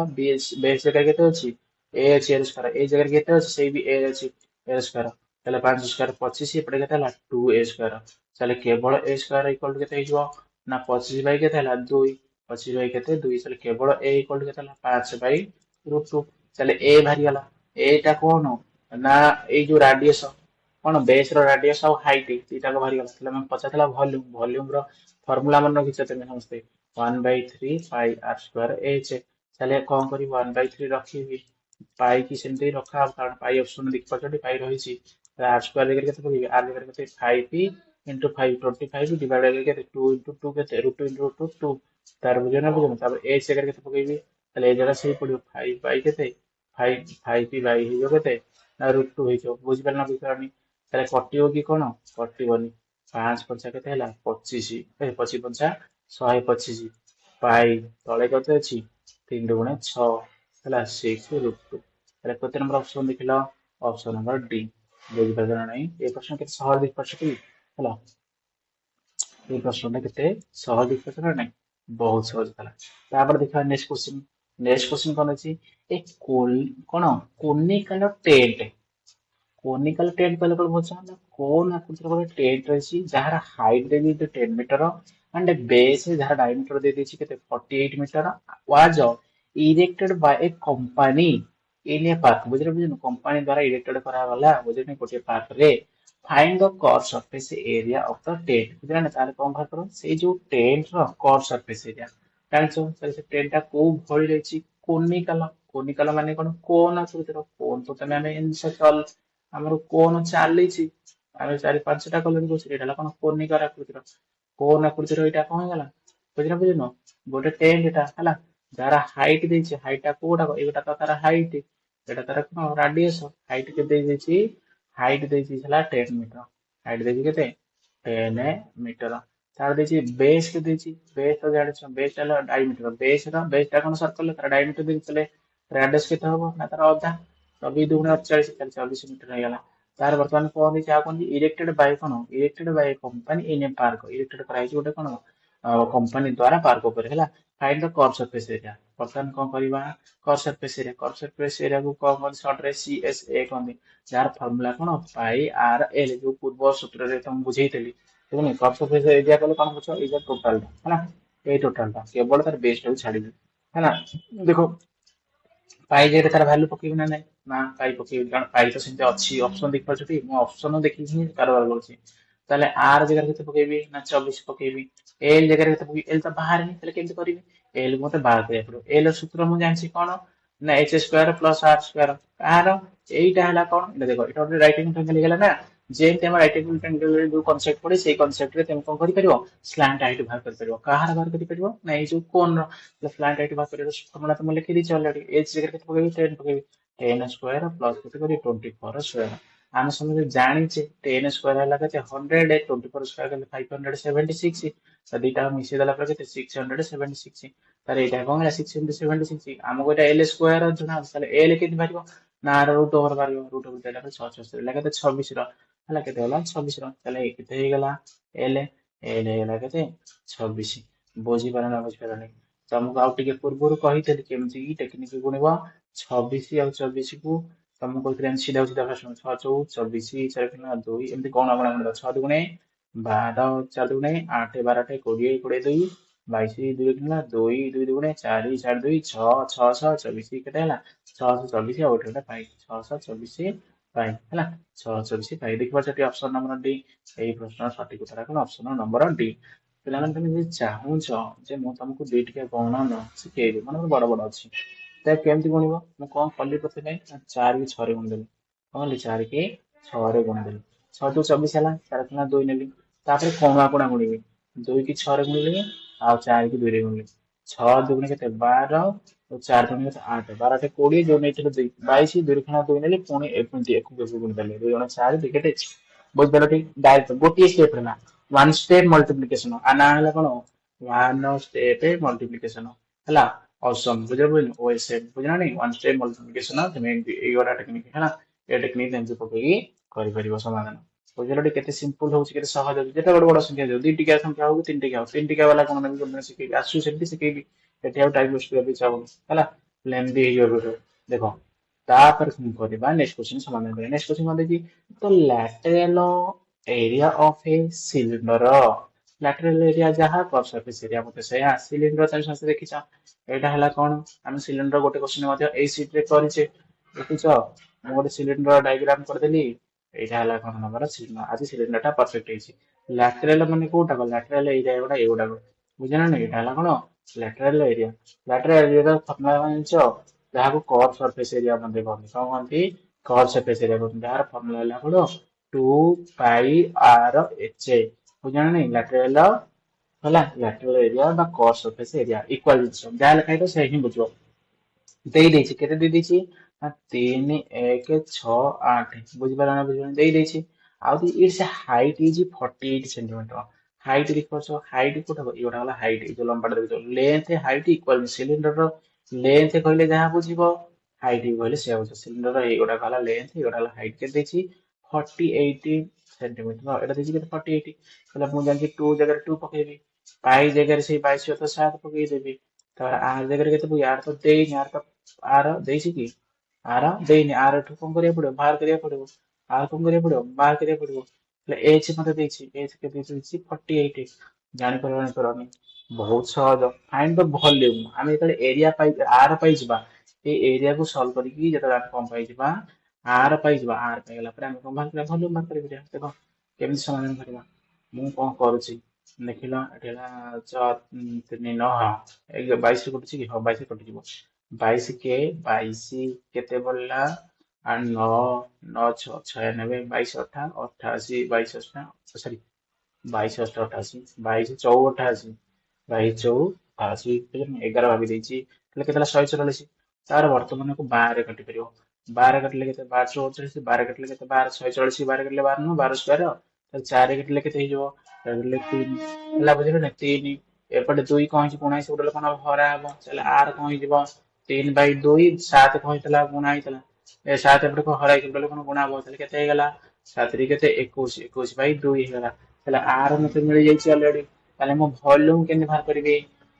ବେସ୍ ଜାଗାରେ କେତେ ଅଛି ଏ ଅଛି ଏ ସ୍କୋୟାର ଏ ଜାଗାରେ କେତେ ଅଛି ସେଇ ବି ଏ ଅଛି ଏ ସ୍କୋୟାର ତାହେଲେ 5 ସ୍କୋୟାର 25 ଏପଟେ କେତେ ହେଲା 2a ସ୍କୋୟାର ତାହେଲେ କେବଳ a ସ୍କୋୟାର ଇକ୍ୱାଲ ଟୁ କେତେ ହେଇଯିବ ନା 25 ବାଇ କେତେ ହେଲା 2 25 ବାଇ କେତେ 2 ତାହେଲେ କେବଳ a ଇକ୍ୱାଲ ଟୁ କେତେ ହେଲା 5 ବାଇ √2 ତାହେଲେ a ବାହାରିଗଲା ଏଟା କଣ ନା ଏଇ ଯୋଉ ରାଡିୟସ୍ କଣ ବେସ୍ ର ରାଡିୟସ୍ ଆଉ ହାଇଟ୍ ଦିଟାକ ବାହାରିଗଲା ତାହେଲେ ଆମେ ପଚାରିଥିଲା ଭଲ୍ୟୁମ ଭଲ୍ୟୁମ ର ଫର୍ମୁଲା ମନେ ରଖିଛ ତମେ ସମସ୍ତେ 1/3 ପାଇ r ସ୍କୋୟାର h ତାହେଲେ କଣ କରିବି 1/3 ରଖିବି ପାଇକି ସେମିତି ରଖା ହବ କାରଣ ପାଇ ଅପସନ ଦେଖିପାରୁଛନ୍ତି ପାଇ ରହିଛି r ସ୍କୋୟାର ଜାଗାରେ କେତେ ପକେଇବି r ଜାଗାରେ କେତେ 5 into 5 25 ଡିଭାଇଡେଡ୍ କେତେ 2 into 2 କେତେ √2 into √2 2 ତାର ବୁଝିବ ନା ବୁଝିବ ତାପରେ h ଜାଗାରେ କେତେ ପକେଇବି ତାହେଲେ ଏ ଜାଗା ସେଇ ପଡିବ 5 ବାଇ କେତେ 5 ବାଇ ହେଇଯିବ କେତେ ନା √2 ହେଇଯିବ ବୁଝିପାରିଲ ନା ବୁଝିପାରିଲନି ତାହେଲେ କଟିବ କି କଣ କଟିବନି 5 ପଞ୍ଚା କେତେ ହେଲା 25 25 ପଞ୍ଚା 125 ପାଇ ତଳେ କେତେ ଅଛି 3 ଦୁଗୁଣେ 6 ହେଲା 6 √2 ତାହେଲେ କେତେ ନମ୍ବର ଅପସନ ଦେଖିଲ ଅପସନ ନମ୍ବର ଡି ବୁଝିପାରିଲ ନା ନାଇଁ ଏ ପ୍ରଶ୍ନ କେତେ ସହଜ ଦେଖିପାରୁଛ କି ହେଲା এই ପ୍ରଶ୍ନଟା କେତେ ସହଜ ଦେଖିପାରୁଛ ନା ନାଇଁ ବହୁତ ସହଜ ଥିଲା ତାପରେ ଦେଖିବା ନେକ୍ସଟ କ୍ୱେଶ୍ଚିନ୍ କଣ ଅଛି ଏ କଣ କୋନିକାଲ ଟେଣ୍ଟ କୋନିକାଲ ଟେଣ୍ଟ କହିଲେ କଣ ବୁଝା ନା କୋନ୍ ଆକୃତିର ଗୋଟେ ଟେଣ୍ଟ ରହିଛି ଯାହାର ହାଇଟ୍ ଦେଇଛି 10 ମିଟର ଆଣ୍ଡ ବେସ୍ ଯାହାର ଡାଇମିଟର ଦେଇଦେଇଛି କେତେ 48 metre was erected by a company in a park ବୁଝିଲୁ କମ୍ପାନୀ ଦ୍ୱାରା ଇରେକ୍ଟେଡ କରାଗଲା ବୁଝିଲୁ ଗୋଟିଏ ପାର୍କରେ find the curved surface area of the tent ବୁଝିଲା ନା ତାହେଲେ କଣ ବାହାର କର ସେଇ ଯୋଉ ଟେଣ୍ଟ ର କର୍ ସରଫେସ୍ ଏରିଆ ଜାଣିଛ ତାହେଲେ ସେ ଟେଣ୍ଟ ଟା କୋଉ ଭଳି ରହିଛି କୋନିକାଲ ମାନେ କଣ କୋନ୍ ଆକୃତିର କୋନ୍ ତ ତମେ ଆମେ ଇନସେକ୍ଟଲ ଆମର କୋନ୍ ଚାଲିଛି ଆମେ 4 5ଟା କଲର କରୁଛୁ ଏଇଟା ହେଲା କଣ କୋନିକାର ଆକୃତିର କୋନ୍ ଆକୃତିର ଏଇଟା କଣ ହେଇଗଲା ବୁଝିନ ଗୋଟେ ଟେଣ୍ଟ ଏଟା ହେଲା ଯାହାର ହାଇଟ୍ ଦେଇଛି ହାଇଟ୍ ଟା କୋଉଟା ଏଇଟା ତ ତାର ହାଇଟ୍ ଏଇଟା ତାର କଣ ରାଡିୟସ୍ ହାଇଟ୍ କେତେ ଦେଇଛି ହାଇଟ୍ ଦେଇଛି ହେଲା 10 ମିଟର, ହାଇଟ୍ ଦେଇଛି କେତେ 10 ମିଟର। ତାର ଦେଇଛି ବେସ୍ କେ ଦେଇଛି, ବେସ୍ ତ ଜାଣିଛ ବେସ୍ ଟା ହେଲା ଡାଇମିଟର, ବେସ୍ ଟା କଣ ସର୍କଲ ତାର ଡାଇମିଟର ଦେଇଛି, ତାହେଲେ ରାଡିୟସ୍ କେତେ ହବ ନା ତାର ଅଧା, 24 × 48 ତାହେଲେ 24 ମିଟର ହେଇଗଲା। ତାର ବର୍ତ୍ତମାନ କଣ ଦେଇଛି ଆଉ କଣ ଇରେକ୍ଟେଡ୍ ବାଇ କଣ, erected by company in a park, erected କରାଯାଇଛି ଗୋଟେ କଣ କମ୍ପାନୀ ଦ୍ଵାରା ପାର୍କ ଉପରେ ହେଲା। Find the curved surface area, ବର୍ତ୍ତମାନ କଣ କରିବା କର୍ ସରଫେସ୍ ଏରିଆ, କର୍ ସରଫେସ୍ ଏରିଆକୁ କଣ କହନ୍ତି ସର୍ଟରେ CSA କହନ୍ତି, ଯାହାର ଫର୍ମୁଲା କଣ ପାଇ ଆର ଏଲ୍, ଯୋଉ ପୂର୍ବ ସୂତ୍ରରେ ତମକୁ ବୁଝେଇଥିଲି ଦେଖୁନି। କର୍ ସରଫେସ୍ ଏରିଆ କଲେ କଣ ବୁଝ, ଏଇ ଯୋଉ ଟୋଟାଲ ହେଲା, ଏଇ ଟୋଟାଲ ଟା କେବଳ ତାର ବେସ୍ ଟାକୁ ଛାଡିବି ହେଲା। ଦେଖ ପାଇ ଜାଗାରେ ତାର ଭ୍ୟାଲୁ ପକେଇବି ନା ନାଇଁ, ନା ପାଇ ପକେଇବି, କାରଣ ପାଇ ତ ସେମିତି ଅଛି ଅପସନ ଦେଖିପାରୁଛନ୍ତି, ମୁଁ ଅପସନ ଦେଖିକି ହିଁ କାରବାର କରୁଛି। ତାହେଲେ ଆର ଜାଗାରେ କେତେ ପକେଇବି ନା 24 ପକେଇବି, ଏଲ୍ ଜାଗାରେ କେତେ ପକେଇବି, ଏଲ୍ ତ ବାହାରିନି ତାହେଲେ କେମିତି କରିବି, ଏଲ୍ ମତେ ବାହାର କରିବାକୁ ପଡିବ। ଏଲ୍ ର ସୂତ୍ର ମୁଁ ଜାଣିଛି କଣ ନା H² ପ୍ଲସ୍ R ସ୍କୋୟାର, କାହାର ଏଇଟା ହେଲା କଣ, ଏଇଟା ଦେଖ ଏଇଟା ଗୋଟେ ରାଇଟ୍ ଆଙ୍ଗେଲ ଟ୍ରାଙ୍ଗେଲ ହେଇଗଲା ନା, ଯେମିତି ଆମ ରାଇଟ୍ ଆଙ୍ଗେଲ ଟ୍ରାଙ୍ଗେଲ ଯୋଉ କନସେପ୍ଟ ପଡେ ସେଇ କନସେପ୍ଟରେ ତମେ କଣ କରିପାରିବ ସ୍ଲାଣ୍ଟ ହାଇଟ୍ ବାହାର କରିପାରିବ। କାହାର ବାହାର କରିପାରିବ ନା ଏଇ ଯୋଉ କୋନ୍ ର ସ୍ଲାଣ୍ଟ ହାଇଟ୍ ବାହାର କରିବାର ଫର୍ମୁଲା ତ ମୁଁ ଲେଖିଦେଇଛି ଅଲରେଡି, ଏଚ୍ ଜାଗାରେ କେତେ ପକେଇବି 10 ପକେଇବି, 10² ପ୍ଲସ୍ କେତେ କରିବି 24²। ଆମେ ସମସ୍ତେ ଜାଣିଛେ 10² ହେଲା କେତେ 100, 24² କଲେ 576, ଦିଟା ମିଶେଇ ଦେଲା ପରେ କେତେ 676, ତାହେଲେ ଏଇଟା କଣ ହେଲା 676, ଆମକୁ ଏଇଟା L ସ୍କୋୟାର ଜଣା ଅଛି, ତାହେଲେ L କେମିତି ବାହାରିବ ନା ଆର ରୁଟ୍ ଓଭର ବାହାରିବ, ରୁଟ୍ ଓଭର ଦେଲା ପରେ 676 ହେଲା କେତେ 26 ର, ହେଲା କେତେ ହେଲା 26 ର, ତାହେଲେ ଏଇ କେତେ ହେଇଗଲା L, L ହେଇଗଲା କେତେ 26। ବୁଝିପାରିଲ ନା ବୁଝିପାରିଲନି, ତମକୁ ଆଉ ଟିକେ ପୂର୍ବରୁ କହିଥିଲି କେମିତି ଟେକ୍ନିକ ଗୁଣିବ 26 ଆଉ 24 କୁ, ତମକୁ କହିଥିଲି ଏମିତି ସିଧା ସିଧା ପ୍ରଶ୍ନ 6 ଚଉ 24 4 2 ଏମିତି କଣ ଗଣା ଗଣିବ, 6 ଦୁଗୁଣେ 12 4 ଦୁଗୁଣେ 8 12 8 20 20 2 22 2 କିଲୋ 2 2 ଦୁଗୁଣେ 4 4 2 6 6 6 24 କେତେ ହେଲା 624 ଆଉ ଗୋଟେ ପାଇ 624 ପାଇ ହେଲା 624 ପାଇ। ଦେଖିପାରୁଛ ଏଠି ଅପସନ ନମ୍ବର ଡି, ଏଇ ପ୍ରଶ୍ନର ସଠିକ ଉତ୍ତର କଣ ଅପସନ ନମ୍ବର ଡି। ପିଲାମାନେ ତମେ ଯଦି ଚାହୁଁଛ ଯେ ମୁଁ ତମକୁ ଦୁଇଟିକା ଗଣନ ଶିଖେଇବି, ମାନେ ବଡ ବଡ ଅଛି, ତ କେମିତି ଗୁଣିବ, ମୁଁ କଣ କଲି ପ୍ରଥମେ 4 କି 6 ରେ ଗୁଣିଦେଲି, କଣ କଲି 4 କି 6 ରେ ଗୁଣିଦେଲି, 6 2 24 ହେଲା, 4 2 ନେଲି, ତାପରେ କଣୁଆ କୋଣା ଗୁଣିବି, 2 କି 6 ରେ ଗୁଣିଲି ଆଉ 4 କି 2 ରେ ଗୁଣିଲି, 6 ଦୁଗୁଣେ କେତେ 12 ଆଉ 4 ଦୁଗୁଣେ କେତେ 8, 12 8 20 ଯୋଉ ନେଇଥିଲେ 2 22 2 ରେ 2 ନେଲି, ପୁଣି ଏମିତି ଗୁଣିଦେଲି 2 ଜଣ 4 2 କେତେ ବୁଝିପାରିଲ ଠିକ ଡାଇରେକ୍ଟ ଗୋଟିଏ ଷ୍ଟେପ ହେଲା, ୱାନ୍ ଷ୍ଟେପ ମଲ୍ଟିପ୍ଲିକେସନ, ଆ ନା ହେଲା କଣ ୱାନ୍ ଷ୍ଟେପ ମଲ୍ଟିପ୍ଲିକେସନ ହେଲା, ଅସମ୍ ବୁଝିପାରିଲ OSM ବୁଝିଲ ନାଇଁ, ୱାନ୍ ଷ୍ଟେପ ମଲ୍ଟିପ୍ଲିକେସନ ତମେ ଏମିତି ଏଇଗୁଡା ଟେକ୍ନିକ ହେଲା, ଏ ଟେକ୍ନିକ ଏମିତି ପକେଇକି କରିପାରିବ ସମାଧାନ। ବୁଝିଲ ଟି କେତେ ସିମ୍ପଲ ହଉଛି, କେତେ ସହଜ ହଉଛି, ଯେତେ ବଡ ବଡ ସଂଖ୍ୟା ଦିଅ 2 ଟିକିଆ ସଂଖ୍ୟା ହଉ 3 ଟିକିଆ ହଉ, 3 ଟିକିଆ ବାଲା କଣ ନେବି ଶିଖେଇବି, ଆସୁ ସେମିତି ଶିଖେଇବି, ଏଠି ଆଉ ଟାଇମ ୱେଷ୍ଟ କରିବାକୁ ଇଚ୍ଛା ହବନି ହେଲା, ଲେନ୍ଦି ହେଇଯିବ ଭିଡିଓ। ଦେଖ ତାପରେ କଣ କରିବା ନେକ୍ସଟ କ୍ୱେଶ୍ଚନ ସମାଧାନ କରିବା, ନେକ୍ସଟ କ୍ୱେଶ୍ଚନ କଣ ଦେଇଛି ତ lateral area of A cylinder, lateral area ଯାହା କର୍ ସରଫେସ୍ ଏରିଆ ମତେ ସେଇଆ, ସିଲିଣ୍ଡର ତମେ ସମସ୍ତେ ଦେଖିଛ ଏଇଟା ହେଲା କଣ, ଆମେ ସିଲିଣ୍ଡର ଗୋଟେ କ୍ୱେଶ୍ଚନ ମଧ୍ୟ ଏଇ ସିଟ୍ ରେ କରିଛେ, ଦେଖିଛ ମୁଁ ଗୋଟେ ସିଲିଣ୍ଡର ଡାଇଗ୍ରାମ କରିଦେଲି, ଏଇଟା ହେଲା କଣ ଆମର ସିଲିଣ୍ଡର, ଆଜି ସିଲିଣ୍ଡର ଟା ପରଫେକ୍ଟ ହେଇଛି। ଲାଟେରାଲ ମାନେ କୋଉଟା ଲାଟେରାଲ ଏରିଆ ଗୁଡା ଏଇଗୁଡାକ ବୁଝିଲ ନା, ଏଇଟା ହେଲା କଣ lateral area, lateral area formula ଜାଣିଛ, ଯାହାକୁ କର୍ ସରଫେସ୍ ଏରିଆ ମଧ୍ୟ କହନ୍ତି, କଣ କହନ୍ତି କର୍ ସରଫେସ୍ ଏରିଆ କହନ୍ତି, ଯାହାର ଫର୍ମୁଲା ହେଲା କଣ 2 ପାଇ ଆର ଏଚ୍ ଏ, ବୁଝିଲ ନା ନାଇଁ ଲାଟେରାଲ ହେଲା, ଲାଟେରାଲ ଏରିଆ ବା କର୍ ସରଫେସ୍ ଏରିଆ ଇକ୍ୱାଲ ଜିନିଷ, ଯାହା ଲେଖା ହେଇଥିବ ସେଇଆ ହିଁ ବୁଝିବ। ଦେଇ ଦେଇଛି କେତେ ଦେଇ ଦେଇଛି ନା 3 1 6 8 ବୁଝିପାରିଲ ନା ବୁଝିପାରିଲ, ଦେଇ ଦେଇଛି ଆଉ its height is 48 centimetre, height ଦେଖିପାରୁଛ ହାଇଟ୍ କୋଉଟା ଏଇଗୁଟା ହେଲା ହାଇଟ୍, ଏଇ ଯୋଉ ଲମ୍ବାଟା ଦେଖୁଛ, length height equal, cylinder length କହିଲେ ଯାହା ବୁଝିବ ହାଇଟ୍ ବି କହିଲେ ସେଇଆ ବୁଝିବ, ସିଲିଣ୍ଡର ଏଇଗୁଡାକ ହେଲା ଲେନ୍ଥ, ଏଇଗୁଡା ହେଲା ହାଇଟ୍, କେତେ ଦେଇଛି 48 ସେଣ୍ଟିମିଟର, ଏଇଟା ଦେଇଛି କେତେ 48, ତାହେଲେ ମୁଁ ଜାଣିଛି 2 ଜାଗାରେ 2 ପକେଇବି, ପାଇ ଜାଗାରେ ସେଇ 22/7 ପକେଇଦେବି, ତାପରେ ଆର ଜାଗାରେ କେତେ ପକେଇବି, ଆର ତ ଦେଇନି, ଆର ଦେଇଛି କି ଆର ଦେଇନି, ଆର ଏଠୁ କଣ କରିବାକୁ ପଡିବ ବାହାର କରିବାକୁ ପଡିବ, ଆର କଣ କରିବାକୁ ପଡିବ ବାହାର କରିବାକୁ ପଡିବ, ହେଲେ ଏଚ୍ ମତେ ଦେଇଛି, ଏଚ୍ କେତେ ଦେଇଛି 48, ଜାଣିପାରିବ ଜାଣିପାରିବନି ବହୁତ ସହଜ, ଫାଇଣ୍ଡ ଦ ଭଲ୍ୟୁମ, ଆମେ ଯେତେବେଳେ ଏରିଆ ପାଇ ଆର ପାଇଯିବା, ଏଇ ଏରିଆକୁ ସଲ୍ଭ କରିକି ଯେତେବେଳେ ଆମେ କଣ ପାଇଯିବା ଆର ପାଇଯିବା, ଆର ପାଇଗଲା ପରେ ଆମେ କଣ ବାହାର କରିବା ଭଲ୍ୟୁମ ବାହାର କରିପାରିବା, ଦେଖ କେମିତି ସମାଧାନ କରିବା, ମୁଁ କଣ କରୁଛି ଦେଖିଲ, ଏଠି ହେଲା 3 9 22 କଟୁଛି କି, ହଁ 22 କଟିଯିବ, 22 କେ 22 କେତେ ବଳିଲା ଆ 9 9 6 96 22 ଅଠା 88 22 ଅଠା ସରି 22 ଅଠା 88 22 ଚଉ 88 22 ଚଉ 88 11 ଭାବି ଦେଇଛି, ତାହେଲେ କେତେ ହେଲା 144, ତାର ବର୍ତ୍ତମାନକୁ ବାହାରେ କାଟି ପାରିବ, 12 କାଟିଲେ କେତେ 12 12 କାଟିଲେ କେତେ 12 46 12 କାଟିଲେ 12 ନୁହଁ 12 ସ୍କୋୟାର ତାହେଲେ 4 କାଟିଲେ କେତେ ହେଇଯିବ 4 କାଟିଲେ 3 ହେଲା ବୁଝିଲ ନା 3 ଏପଟେ 2 କଣ ହେଇଛି ଗୁଣା ହେଇଛି ଗୋଟେ କଣ ହରା ହବ ତାହେଲେ r କଣ ହେଇଯିବ 3/2 7 କଣ ହେଇଥିଲା ଗୁଣା ହେଇଥିଲା 7 ଏପଟେ କଣ ହରା ହେଇଛି ଗୋଟେ କଣ ଗୁଣା ହବ ତାହେଲେ କେତେ ହେଇଗଲା 7 ରେ କେତେ 21 21/2 ହେଇଗଲା ତାହେଲେ r ମତେ ମିଳିଯାଇଛି ଅଲରେଡି ତାହେଲେ ମୁଁ ଭଲ୍ୟୁମ କେମିତି ବାହାର କରିବି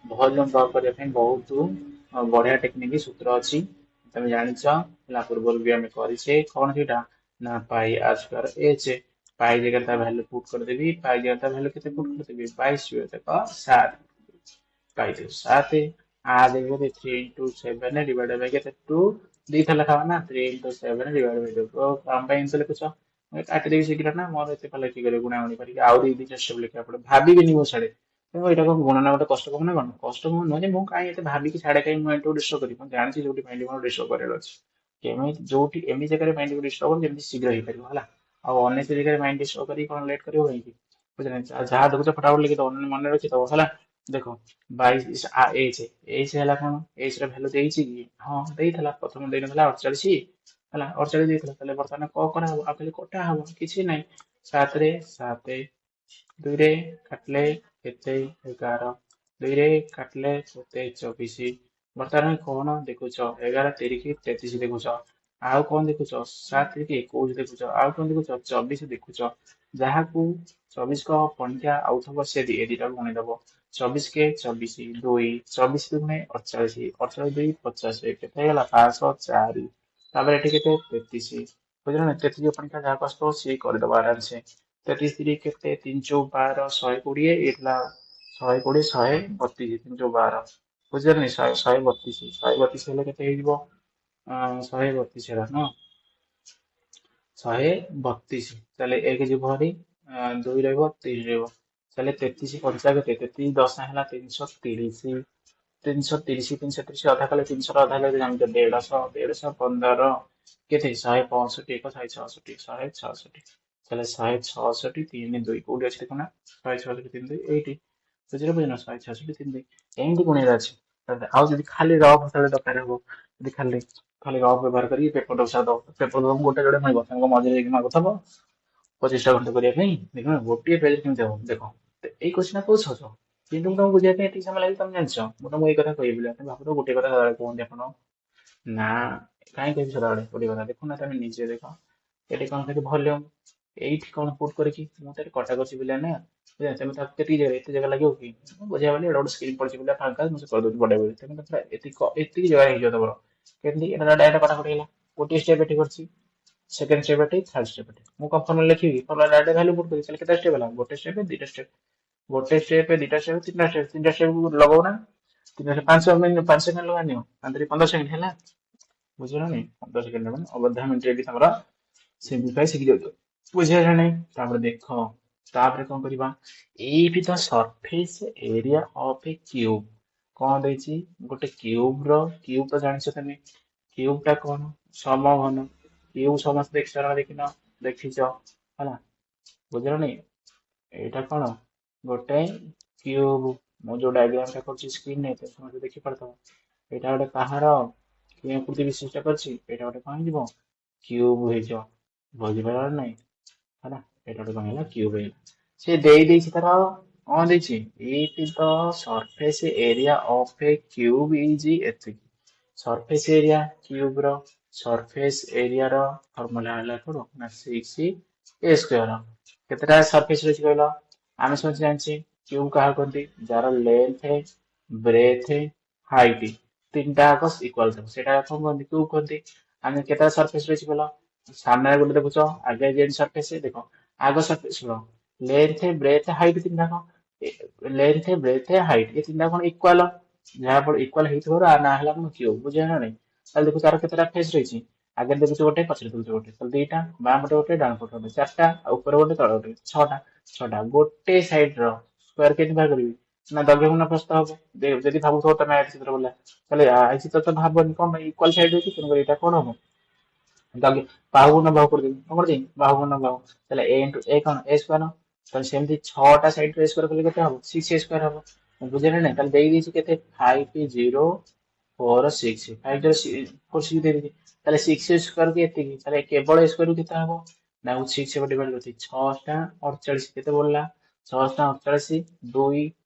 ଭଲ୍ୟୁମ ବାହାର କରିବା ପାଇଁ ବହୁତ ବଢିଆ ଟେକ୍ନିକ ସୂତ୍ର ଅଛି ତମେ ଜାଣିଛ ହେଲା ପୂର୍ବରୁ ବି ଆମେ କରିଛେ କଣ ସେଇଟା ନା ପାଇ r ସ୍କୋୟାର h ପାଇ ଜାଗାରେ ତା ଭ୍ୟାଲୁ ପୁଟ୍ କରିଦେବି ପାଇ ଜାଗାରେ ତା ଭ୍ୟାଲୁ କେତେ ପୁଟ୍ କରିଦେବି 22 ଦେଖ 7 ପାଇଦେବି 7 r ଜାଗାରେ 3 into 7 divided by କେତେ 2 ଦିଥର ଲେଖା ହବ ନା 3 into 7 divided by 2 କଣ ପାଇଁ ଏମିତି ଲେଖୁଛ କାଟିଦେବି ଶୀଘ୍ର ନା ମୋର ଏତେ ଭଲ କି କରିବ ଗୁଣାଗୁଣି କରିକି ଆହୁରି ଦି ଚାରି step ଲେଖିବାକୁ ପଡେ ଭାବିବିନି ମୋ ଛାଡେ ତେଣୁ ଏଇଟା କଣ ଗଣନା ଗୋଟେ କଷ୍ଟ କମ ନା କଣ କଷ୍ଟ କମ ନୁହେଁ ଯେ ମୁଁ କାହିଁ ଏତେ ଭାବିକି ଛାଡେ କାହିଁ ମୁଁ ଏଠୁ ଡିଷ୍ଟର୍ବ କରିବି ମୁଁ ଜାଣିଛି ଯୋଉଠି ମାଇଣ୍ଡ ମୋର ଡିଷ୍ଟର୍ବ କରିବାର ଅଛି କେମିତି ଯୋଉଠି ଏମିତି ଜାଗାରେ ମାଇଣ୍ଡ ଡିଷ୍ଟର୍ବ କର ଯେମିତି ଶୀଘ୍ର ହେଇପାରିବ ହେଲା ଆଉ ଅନେକ ଜାଗାରେ ମାଇଣ୍ଡ ଡିଷ୍ଟର୍ବ କରିକି କଣ ଲେଟ୍ କରିବ କାହିଁକି ବୁଝିଲେ ଯାହା ଦେଖୁଛ ଫଟାଫଟ ଲେଖିଦବ ମନେ ରଖିଦବ ହେଲା ଦେଖ 22 ଏଚ୍ ହେଲା କଣ ଏଚ୍ ର ଭ୍ୟାଲୁ ଦେଇଛି କି ହଁ ଦେଇଥିଲା ପ୍ରଥମ ଦେଇନଥିଲା 48 ହେଲା 48 ଦେଇଥିଲା ତାହେଲେ ବର୍ତ୍ତମାନ କଣ କରାହବ ଆଉ ଖାଲି କଟା ହବ କିଛି ନାହିଁ 7 ରେ 7 2 ରେ କାଟିଲେ କେତେ 11 2 ରେ କାଟିଲେ କେତେ 24 ବର୍ତ୍ତମାନ କଣ ଦେଖୁଛ 11 ତିରିକି 33 ଦେଖୁଛ ଆଉ କଣ ଦେଖୁଛ 7 ତିରିକି 21 ଦେଖୁଛ ଆଉ କଣ ଦେଖୁଛ 24 ଦେଖୁଛ ଯାହାକୁ 24 କ ପଣିକିଆ ଆଉଥିବ ସେ ଏ ଦିଟାକୁ ଗଣିଦବ 24 କେ 24 2 24 ଦୁଗୁଣେ 48 48 2 50 କେତେ ହେଇଗଲା 504 ତାପରେ ଏଠି କେତେ 33 ବୁଝିଲ ନା 33 ପଣିକିଆ ଯାହାକୁ ଆସିବ ସିଏ କରିଦବ ଆରାମସେ 33 3 କେତେ 3 ଚଉ 12 120 ଏଇଥିଲା 120 132 3 ଚଉ 12 ବୁଝିପାରିଲନି 132 ହେଲେ କେତେ ହେଇଯିବ 132 ହେଲା ନା 132 ତାହେଲେ 1 ଯିବ ଭାରି 2 ରହିବ 3 ରହିବ ତାହେଲେ 33 ପଞ୍ଚା କେତେ 33 ଦଶ ହେଲା 330 330 ଅଧା କଲେ 300 ଅଧା କଲେ ଜାଣିଛ 150 15 କେତେ 165 ଏକ 166 166 ତାହେଲେ 166 3 2 କୋଉଠି ଅଛି ଦେଖୁନା 166 3 2 ଏଇଠି ବୁଝିଲ ବୁଝିଲ 166 3 2 ଏମିତି ଗୁଣିବାର ଅଛି ଆଉ ଯଦି ଖାଲି ରଫ୍ ଯେତେବେଳେ ଦରକାର ହବ ଯଦି ଖାଲି ଖାଲି ରଫ୍ ବ୍ୟବହାର କରିକି ପେପର ଦବ ପେପର ଦବ ଗୋଟେ ଯୋଡେ ମିଳିବ ତାଙ୍କ ମଝିରେ ଯାଇକି ମାଗୁଥିବ 25ଟା ଖଣ୍ଡେ କରିବା ପାଇଁ ଦେଖ ଗୋଟିଏ ପେଜ କେମିତି ହବ ଦେଖ ଏଇ କୋଶ୍ଚିନ୍ କୋଉ ସହଜ କିନ୍ତୁ ତମକୁ ବୁଝିବା ପାଇଁ ଏତିକି ସମୟ ଲାଗି ତମେ ଜାଣିଛ ମୁଁ ତମକୁ ଏଇ କଥା କହିବି ତମେ ଭାବୁଛ ଗୋଟେ କଥା କୁହନ୍ତି ଆପଣ ନା କାହିଁ କହିବି ସଦାବେଳେ ଗୋଟେ କଥା ଦେଖୁନା ତମେ ନିଜେ ଦେଖ ଏଠି କଣ ଖାଲି ଭଲ୍ୟୁମ ଏଇଠି କଣ ପୁଟ୍ କରିକି ମୁଁ ତ ଏଠି କଟାକଟି ପିଲା ନା ତମେ ତାକୁ କେତିକି ଜାଗା ଏତେ ଜାଗା ଲାଗିବ କି ବୁଝିବା ବୋଲି ଏଇଟା ଗୋଟେ ସ୍କ୍ରିନ୍ ପଡିଛି ପିଲା ଫାଙ୍କା ମୁଁ ସେ କରିଦଉଛି ବଡ ବଡ ତମେ ତ ଏତିକି ଜାଗା ହେଇଯିବ ତମର କେମିତି ଏଟା ଡାଇରେକ୍ଟ କଟାକଟି ହେଲା ଗୋଟିଏ ଷ୍ଟେପ୍ ଏଠି କରିଛି ସେକେଣ୍ଡ ଷ୍ଟେପ୍ ଏଠି ଥାର୍ଡ ଷ୍ଟେପ୍ ଏଠି ମୁଁ କଣ ଫର୍ମୁଲା ଲେଖିବି ଫର୍ମୁଲା ଡାଇରେକ୍ଟ ଭ୍ୟାଲୁ ପୁଟ୍ କରିବି ତାହେଲେ କେତେ ଷ୍ଟେପ୍ ହେଲା ଗୋଟେ ଷ୍ଟେପ୍ ଦିଟା ଷ୍ଟେପ୍ ଗୋଟେ ଷ୍ଟେପ୍ ଦିଟା ଷ୍ଟେପ୍ ତିନିଟା ଷ୍ଟେପ୍ ଲଗାଉନା 5 ସେକେଣ୍ଡ ଲଗାନିଅ 15 ସେକେଣ୍ଡ ହେଲା ବୁଝିଲନି 15 ସେକେଣ୍ଡ ମାନେ ଅଧା ମିନିଟ୍ ଏଠି ତମର ସିମ୍ପ୍ଲିଫାଇ ଶିଖି ଯାଉଛ ବୁଝିହେଲା ନାଇଁ ତାପରେ ଦେଖ ତାପରେ କଣ କରିବା ଏଇଠି ତ surface area of A cube କଣ ଦେଇଛି ଗୋଟେ କ୍ୟୁବ ତ ଜାଣିଛ ତମେ କ୍ୟୁବ ଟା କଣ ସମଘନ କ୍ୟୁବ ସମସ୍ତେ ଦେଖିଛ ଦେଖିନ ଦେଖିଛ ହେଲା ବୁଝିଲନି ଏଇଟା କଣ ଗୋଟେ କ୍ୟୁବ ମୁଁ ଯୋଉ ଡାଇଗ୍ରାମ ଟା କରୁଛି ସ୍କ୍ରିନରେ ସମସ୍ତେ ଦେଖିପାରୁଥିବ ଏଇଟା ଗୋଟେ କାହାର କେଉଁ କୃତି ବିଶିଷ୍ଟ କରିଛି ଏଇଟା ଗୋଟେ କଣ ହେଇଯିବ କ୍ୟୁବ ହେଇଯିବ ବୁଝିପାରିଲ ନାଇଁ ହେଲା ଏଇଟା ଗୋଟେ କଣ ହେଲା କ୍ୟୁବ ହେଇଗଲା ସେ ଦେଇଛି ତାର କଣ ଦେଇଛି ଏଇଠି ତ surface area of A cube is ଏତିକି ସରଫେସ ଏରିଆ କ୍ୟୁବ ର ସରଫେସ ଏରିଆ ର ଫର୍ମୁଲା ହେଲା କଣ ନା 6 a ସ୍କୋୟାର କେତେଟା ସରଫେସ ରହିଛି କହିଲ ଆମେ ସମସ୍ତେ ଜାଣିଛେ କ୍ୟୁବ କାହାକୁ କହନ୍ତି ଯାହାର ଲେନ୍ଥ ବ୍ରେଥ ହାଇଟ ତିନିଟା ଯାକ ଇକ୍ୱାଲ ଥିବ ସେଇଟା କଣ କହନ୍ତି କ୍ୟୁବ କହନ୍ତି ଆମେ କେତେଟା ସରଫେସ ରହିଛି କହିଲ ସାମ୍ନାରେ ଗୋଟେ ଦେଖୁଛ ଆଗେ ଯେମିତି ସରଫେସ ଦେଖ ଆଗ ସରଫେସ ଶୁଣ ଲେନ୍ଥ ବ୍ରେଥ ହାଇଟ ତିନିଟା ଲେନ୍ଥ ବ୍ରେଥ ହାଇଟ ଏ ତିନିଟା କଣ ଇକ୍ୱାଲ ଯାହା ଫଳରେ ଇକ୍ୱାଲ ହେଇଥିବାରୁ ଆ ନାଁ ହେଲା କଣ କ୍ୟୁବ ବୁଝିଲ ନା ନାଇଁ ତାହେଲେ ଦେଖୁଛ ତାର କେତେଟା ଫେସ ରହିଛି ଆଗରେ ଦେଖୁଛ ଗୋଟେ ପଛରେ ଦେଖୁଛ ଗୋଟେ ତାହେଲେ ଦିଟା ବାମ ପଟେ ଗୋଟେ ଡାହାଣ ପଟେ ଗୋଟେ ଚାରିଟା ଆଉ ଉପରେ ଗୋଟେ ତଳେ ଗୋଟେ ଛଅଟା ଗୋଟେ ସାଇଡ ର ସ୍କୋୟାର କେମିତି ବାହାର କରିବି ନା ଦୈର୍ଘ୍ୟ ପ୍ରସ୍ତ ହବ ଯଦି ଭାବୁଥିବ ତମେ ଆଇତ ଚିତ୍ର ବୋଲା ତାହେଲେ ଆଇ ଚିତ୍ର ତ ଭାବନି କଣ ପାଇଁ ଇକ୍ୱାଲ ସାଇଡ ଅଛି ତେଣୁକରି ଏଇଟା କଣ ହବ ବାହୁ ଗୁଣ ବାହୁ କରିଦେବି କଣ କରିଦେବି ବାହୁ ଗୁଣ ବାହୁ ତାହେଲେ ଏ ଇଣ୍ଟୁ ଏ କଣ ଏ ସ୍କୋୟାର ତାହେଲେ ସେମିତି 6ଟା ସାଇଡ ରେ ସ୍କୋୟାର କଲେ କେତେ ହବ 6 a ସ୍କୋୟାର ହବ ବୁଝିଲେ ନାଇଁ ତାହେଲେ ଦେଇଛି କେତେ 5 0 4 6 5 4 6 ଦେଇଦେଇଛି ତାହେଲେ 6 ସ୍କୋୟାର କି ଏତିକି ତାହେଲେ କେବଳ ସ୍କୋୟାର କେତେ ହବ ନା 6 ଡିଭାଇଡ କରୁଛି 6ଟା 48 କେତେ ବଳିଲା 6ଟା 48 2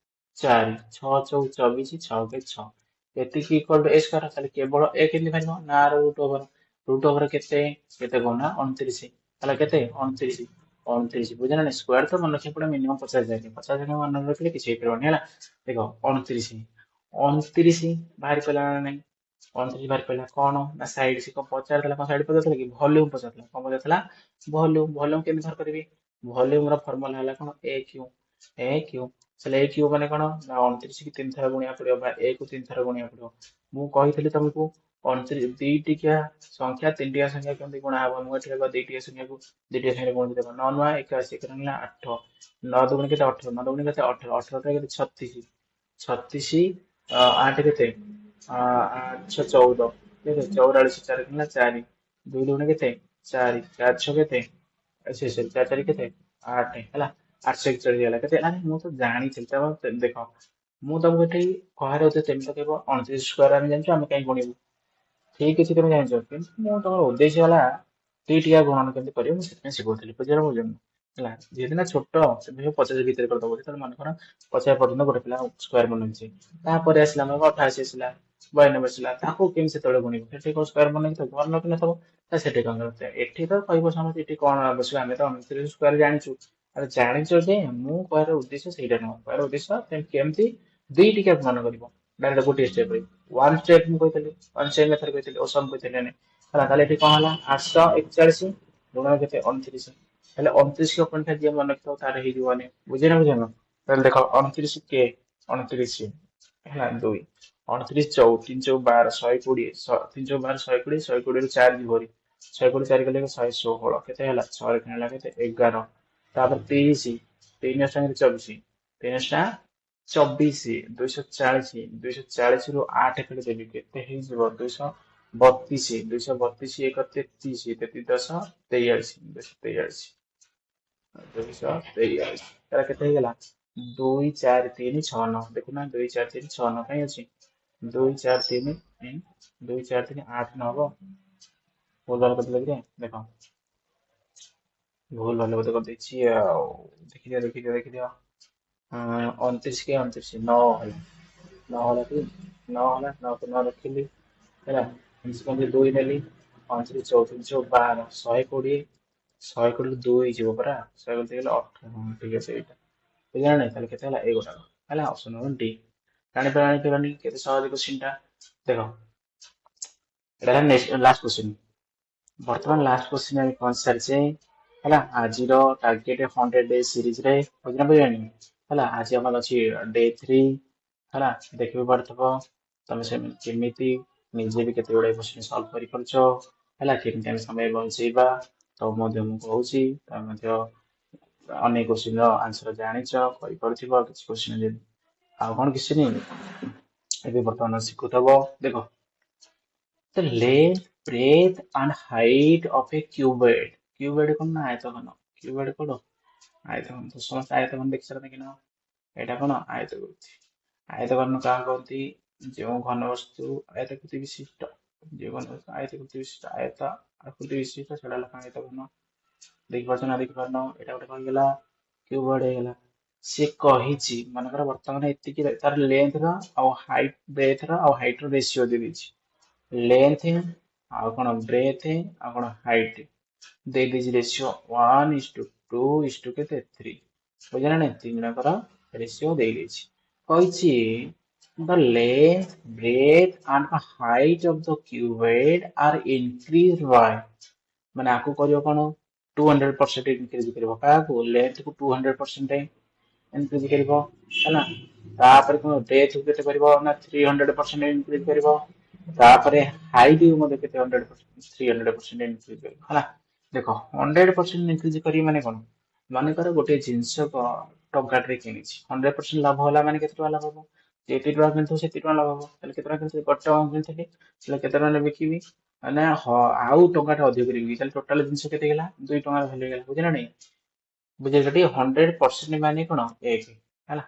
4 6 4 24 6 କେ 6 ଏତିକି ଇକ୍ୱାଲ ଟୁ a ସ୍କୋୟାର ତାହେଲେ କେବଳ a କେମିତି ବାହାରିବ ନା ରୁଟ ଓଭର କେତେ କେତେ କହୁନା 29 ତାହେଲେ କେତେ 29 29 ବୁଝିଲା ନା ସ୍କୋୟାର ତ ମନେ ରଖିବାକୁ ପଡିବ ମିନିମମ୍ 50 ଯାକେ 50 ଯାକେ ମନେ ରଖିଲେ କିଛି ହେଇପାରିବନି ହେଲା ଦେଖ 29 29 ବାହାରି ପାରିଲା ନା ନାଇଁ 29 ବାହାରି ପାରିଲା କଣ ନା ସାଇଡ ସେ କଣ ପଚାରିଥିଲା କଣ ସାଇଡ ପଚାରିଥିଲା କି ଭଲ୍ୟୁମ ପଚାରିଥିଲା କଣ ପଚାରିଥିଲା ଭଲ୍ୟୁମ କେମିତି ବାହାର କରିବି ଭଲ୍ୟୁମ ର ଫର୍ମୁଲା ହେଲା କଣ ଏ କ୍ୟୁ ତାହେଲେ ଏ କ୍ୟୁ ମାନେ କଣ ନା 29 କି 3 ଥର ଗୁଣିବାକୁ ପଡିବ ବା a କୁ 3 ଥର ଗୁଣିବାକୁ ପଡିବ ମୁଁ କହିଥିଲି ତମକୁ 29 ଦିଟିକିଆ ସଂଖ୍ୟା ତିନିଟିକା ସଂଖ୍ୟା କେମିତି ଗୁଣା ହବ ମୁଁ ଏଠି ଦେଖ ଦିଟିକା ସଂଖ୍ୟାକୁ ଦିଟିକା ସଂଖ୍ୟା ଗୁଣି ଦେଖ 9 9 81 କେତେ ହେଲା 8 9 ଦୁଗୁଣି କେତେ 18 9 ଦୁଗୁଣି କେତେ 18 18 ଟା କେତେ 36 36 8 କେତେ 8 14 କେତେ 44 4 ହେଲା 4 2 ଦୁଗୁଣି କେତେ 4 4 6 କେତେ ଶେଷ 4 4 କେତେ 8 ହେଲା 841 ହେଲା କେତେ ଆରେ ମୁଁ ତ ଜାଣିଥିଲି ତ ଦେଖ ମୁଁ ତମକୁ ଏଠି କହିବାର ଅଛି ସେମିତି କହିବ 29 ସ୍କୋୟାର ଆମେ ଜାଣିଛୁ ଆମେ କାହିଁ ଗୁଣିବୁ ଠିକ ଅଛି ତମେ ଜାଣିଛ କିନ୍ତୁ ମୁଁ ତମର ଉଦ୍ଦେଶ୍ୟ ହେଲା ଦୁଇଟିକା ଗୁଣନ କେମିତି କରିବ ମୁଁ ସେଥିପାଇଁ ଶିଖଉଥିଲି ବୁଝିଲ ବୁଝୁନି ହେଲା ଯେହେତୁ ନା ଛୋଟ ସେଥିପାଇଁ 50 ଭିତରେ କରିଦବ ତାହେଲେ ମନେକର 50 ପର୍ଯ୍ୟନ୍ତ ଗୋଟେ ପିଲା ସ୍କୋୟାର ବନେଇଛି ତାପରେ ଆସିଲା ଆମର 88 ଆସିଲା 92 ଆସିଲା ତାକୁ କେମିତି ସେତେବେଳେ ଗୁଣିବୁ ସେଠି କଣ ସ୍କୋୟାର ବନେଇକି ଘର ନଥିବ ତା ସେଠି କଣ କରୁଛେ ଏଠି ତ କହିବ ସମସ୍ତେ ଏଠି କଣ ଆବଶ୍ୟକ ଆମେ ତ 29 ସ୍କୋୟାର ଜାଣିଛୁ ଆରେ ଜାଣିଛ ଯେ ମୁଁ କହିବାର ଉଦ୍ଦେଶ୍ୟ ସେଇଟା ନୁହଁ କହିବାର ଉଦ୍ଦେଶ୍ୟ କେମିତି ଦୁଇଟିକା ଗୁଣନ କରିବ ଡାଇରେକ୍ଟ ଗୋଟିଏ ଷ୍ଟେପରେ ୱାନ୍ ଷ୍ଟେପ ମୁଁ କହିଥିଲି ୱାନ୍ ଷ୍ଟେପ ମେଥଡ କହିଥିଲି ଓସମ କହିଥିଲି ନା ହେଲା ତାହେଲେ ଏଠି କଣ ହେଲା 841 ଗୁଣ କେତେ 29 ତାହେଲେ 29 କୁ ଆପଣ ଯିଏ ମନେ ରଖିଥିବ ତାର ହେଇଯିବନି ବୁଝିନା ବୁଝିନ ତାହେଲେ ଦେଖ 29 କେ 29 ହେଲା 2 29 4 3 4 12 120 3 4 12 120 120 ରୁ 4 ଯିବରି 120 4 ଗଲେ 116 କେତେ ହେଲା 6 ରେ ହେଲା କେତେ 11 ତାପରେ 30 3 ସାଙ୍ଗରେ 24 3 ଟା 24 240 240 ରୁ 8 ଦେବି କେତେ ହେଇଯିବ 232 232 1 33 33 10 43 243 243 ତାର କେତେ ହେଇଗଲା 2 4 3 6 9 ଦେଖୁନା 2 4 3 6 9 କାଇଁ ଅଛି 2 4 3 2 4 3 8 9 ହବ ଭୁଲ ଭାଲ କରିଦେଲେ କି ଦେଖ ଭୁଲ ଭାଲ ବୋଧେ କରିଦେଇଛି ଆଉ ଦେଖିଦିଅ 29 କି 29 9 ହେଲା 9 ହେଲା କି 9 ହେଲା 9 କୁ 9 ରଖିଲି ହେଲା 2 ନେଲି 29 34 12 120 120 2 ହେଇଯିବ ପରା 120 ହେଇଗଲେ 18 ହଁ ଠିକ ଅଛି ଏଇଟା ବୁଝିଲା ନାଇଁ ତାହେଲେ କେତେ ହେଲା ଏଇଗୁଡାକ ହେଲା ଅପସନ ନମ୍ବର ଡି ଜାଣିପାରିଲାନି କେତେ ସହଜ କୋଶ୍ଚିନ୍ ଟା ଦେଖ ଏଇଟା ହେଲା ଲାଷ୍ଟ କୋଶ୍ଚିନ୍ ବର୍ତ୍ତମାନ ଲାଷ୍ଟ କୋଶ୍ଚିନ୍ ଆମେ ପହଞ୍ଚି ସାରିଛେ ହେଲା ଆଜିର ଟାର୍ଗେଟ 100 ଡେ ସିରିଜ ରେ ବୁଝିନା ବୁଝିଲାନି ହେଲା ଆଜି ଆମର ଅଛି ଡେ 3 ହେଲା ଦେଖିବି ପାରୁଥିବ ତମେ କେମିତି ନିଜେ ବି କେତେ ଗୁଡାଏ କୋଶ୍ଚିନ୍ ସଲ୍ଭ କରିପାରୁଛ ହେଲା କେମିତି ଆମେ ସମୟ ବଞ୍ଚେଇବା ତ ମଧ୍ୟ ମୁଁ କହୁଛି ତମେ ମଧ୍ୟ ଅନେକ କୋଶ୍ଚିନ୍ ର ଆନ୍ସର ଜାଣିଛ କରିପାରୁଥିବ କିଛି କୋଶ୍ଚିନ୍ ଯଦି ଆଉ କଣ କିଛି ନାହିଁ ଏବେ ବର୍ତ୍ତମାନ ଶିଖୁଥିବ ଦେଖ the length breadth and height of a cuboid cuboid କଣ ନା ଆୟତଘନ cuboid କଣ ଆୟତଘନ ତ ସମସ୍ତେ ଆୟତଘନ ଦେଖି ସାରନ୍ତି କି ନା ଏଇଟା କଣ ଆୟତକୃତି ଆୟତଘନ କାହା କହନ୍ତି ଯେଉଁ ଘନବସ୍ତୁ ଆୟତକୃତି ବିଶିଷ୍ଟ ଯେଉଁ ଘନବସ୍ତୁ ଆୟତକୃତି ବିଶିଷ୍ଟ ଆକୃତି ବିଶିଷ୍ଟ ସେଟା ହେଲା ଆୟତଘନ ଦେଖିପାରୁଛ ନା ଦେଖିପାରୁନ ଏଇଟା ଗୋଟେ କଣ ହେଇଗଲା cuboid ହେଇଗଲା ସେ କହିଛି ମନେକର ବର୍ତ୍ତମାନ ଏତିକି ତାର ଲେନ୍ଥ ର ଆଉ ହାଇଟ୍ ବ୍ରେଥ ର ଆଉ ହାଇଟ୍ ର ରେସିଓ ଦେଇଛି ଲେନ୍ଥ ଆଉ କଣ ବ୍ରେଥ ଆଉ କଣ ହାଇଟ୍ ଦେଇ ଦେଇଛି ରେସିଓ 1:2 କେତେ 3 ବୁଝିଲା ନା ତିନି ଜଣଙ୍କର ରେସିଓ ଦେଇ ଦେଇଛି କହିଛି the length breadth and the height of the cuboid are increased by ମାନେ ଆକୁ କରିବ କଣ 200% ଇନକ୍ରିଜ କରିବ କାହାକୁ ଲେନ୍ଥ କୁ 200% ଇନକ୍ରିଜ କରିବ ହେଲା ତାପରେ କଣ ବ୍ରେଥ କୁ କେତେ କରିବ ନା 300% ଇନକ୍ରିଜ କରିବ ତାପରେ ହାଇଟ୍ କୁ ମଧ୍ୟ କେତେ 100% 300% ଇନକ୍ରିଜ କରିବ ହେଲା ଦେଖ 100% ଇନକ୍ରିଜ କରିବ ମାନେ କଣ ମନେକର ଗୋଟେ ଜିନିଷ ଟଙ୍କାଟେ କିଣିଛି 100% ଲାଭ ହେଲା ମାନେ କେତେ ଟଙ୍କା ଲାଭ ହବ ଯେତିକି ଟଙ୍କା କିଣିଥିବ ସେତିକି ଟଙ୍କା ଲାଭ ହବ ତାହେଲେ କେତେ ଟଙ୍କା କିଣିଥିଲି 1 ଟଙ୍କା କିଣିଥିଲି ତାହେଲେ କେତେ ଟଙ୍କା ବିକିବି ମାନେ ଆଉ ଟଙ୍କାଟେ ଅଧିକ କରିବି ତାହେଲେ ଟୋଟାଲ ଜିନିଷ କେତେ ହେଲା 2 ଟଙ୍କାର ଭ୍ୟାଲୁ ହେଇଗଲା ବୁଝିଲ ନାଇଁ ବୁଝିଲ 100% ମାନେ କଣ 1 ହେଲା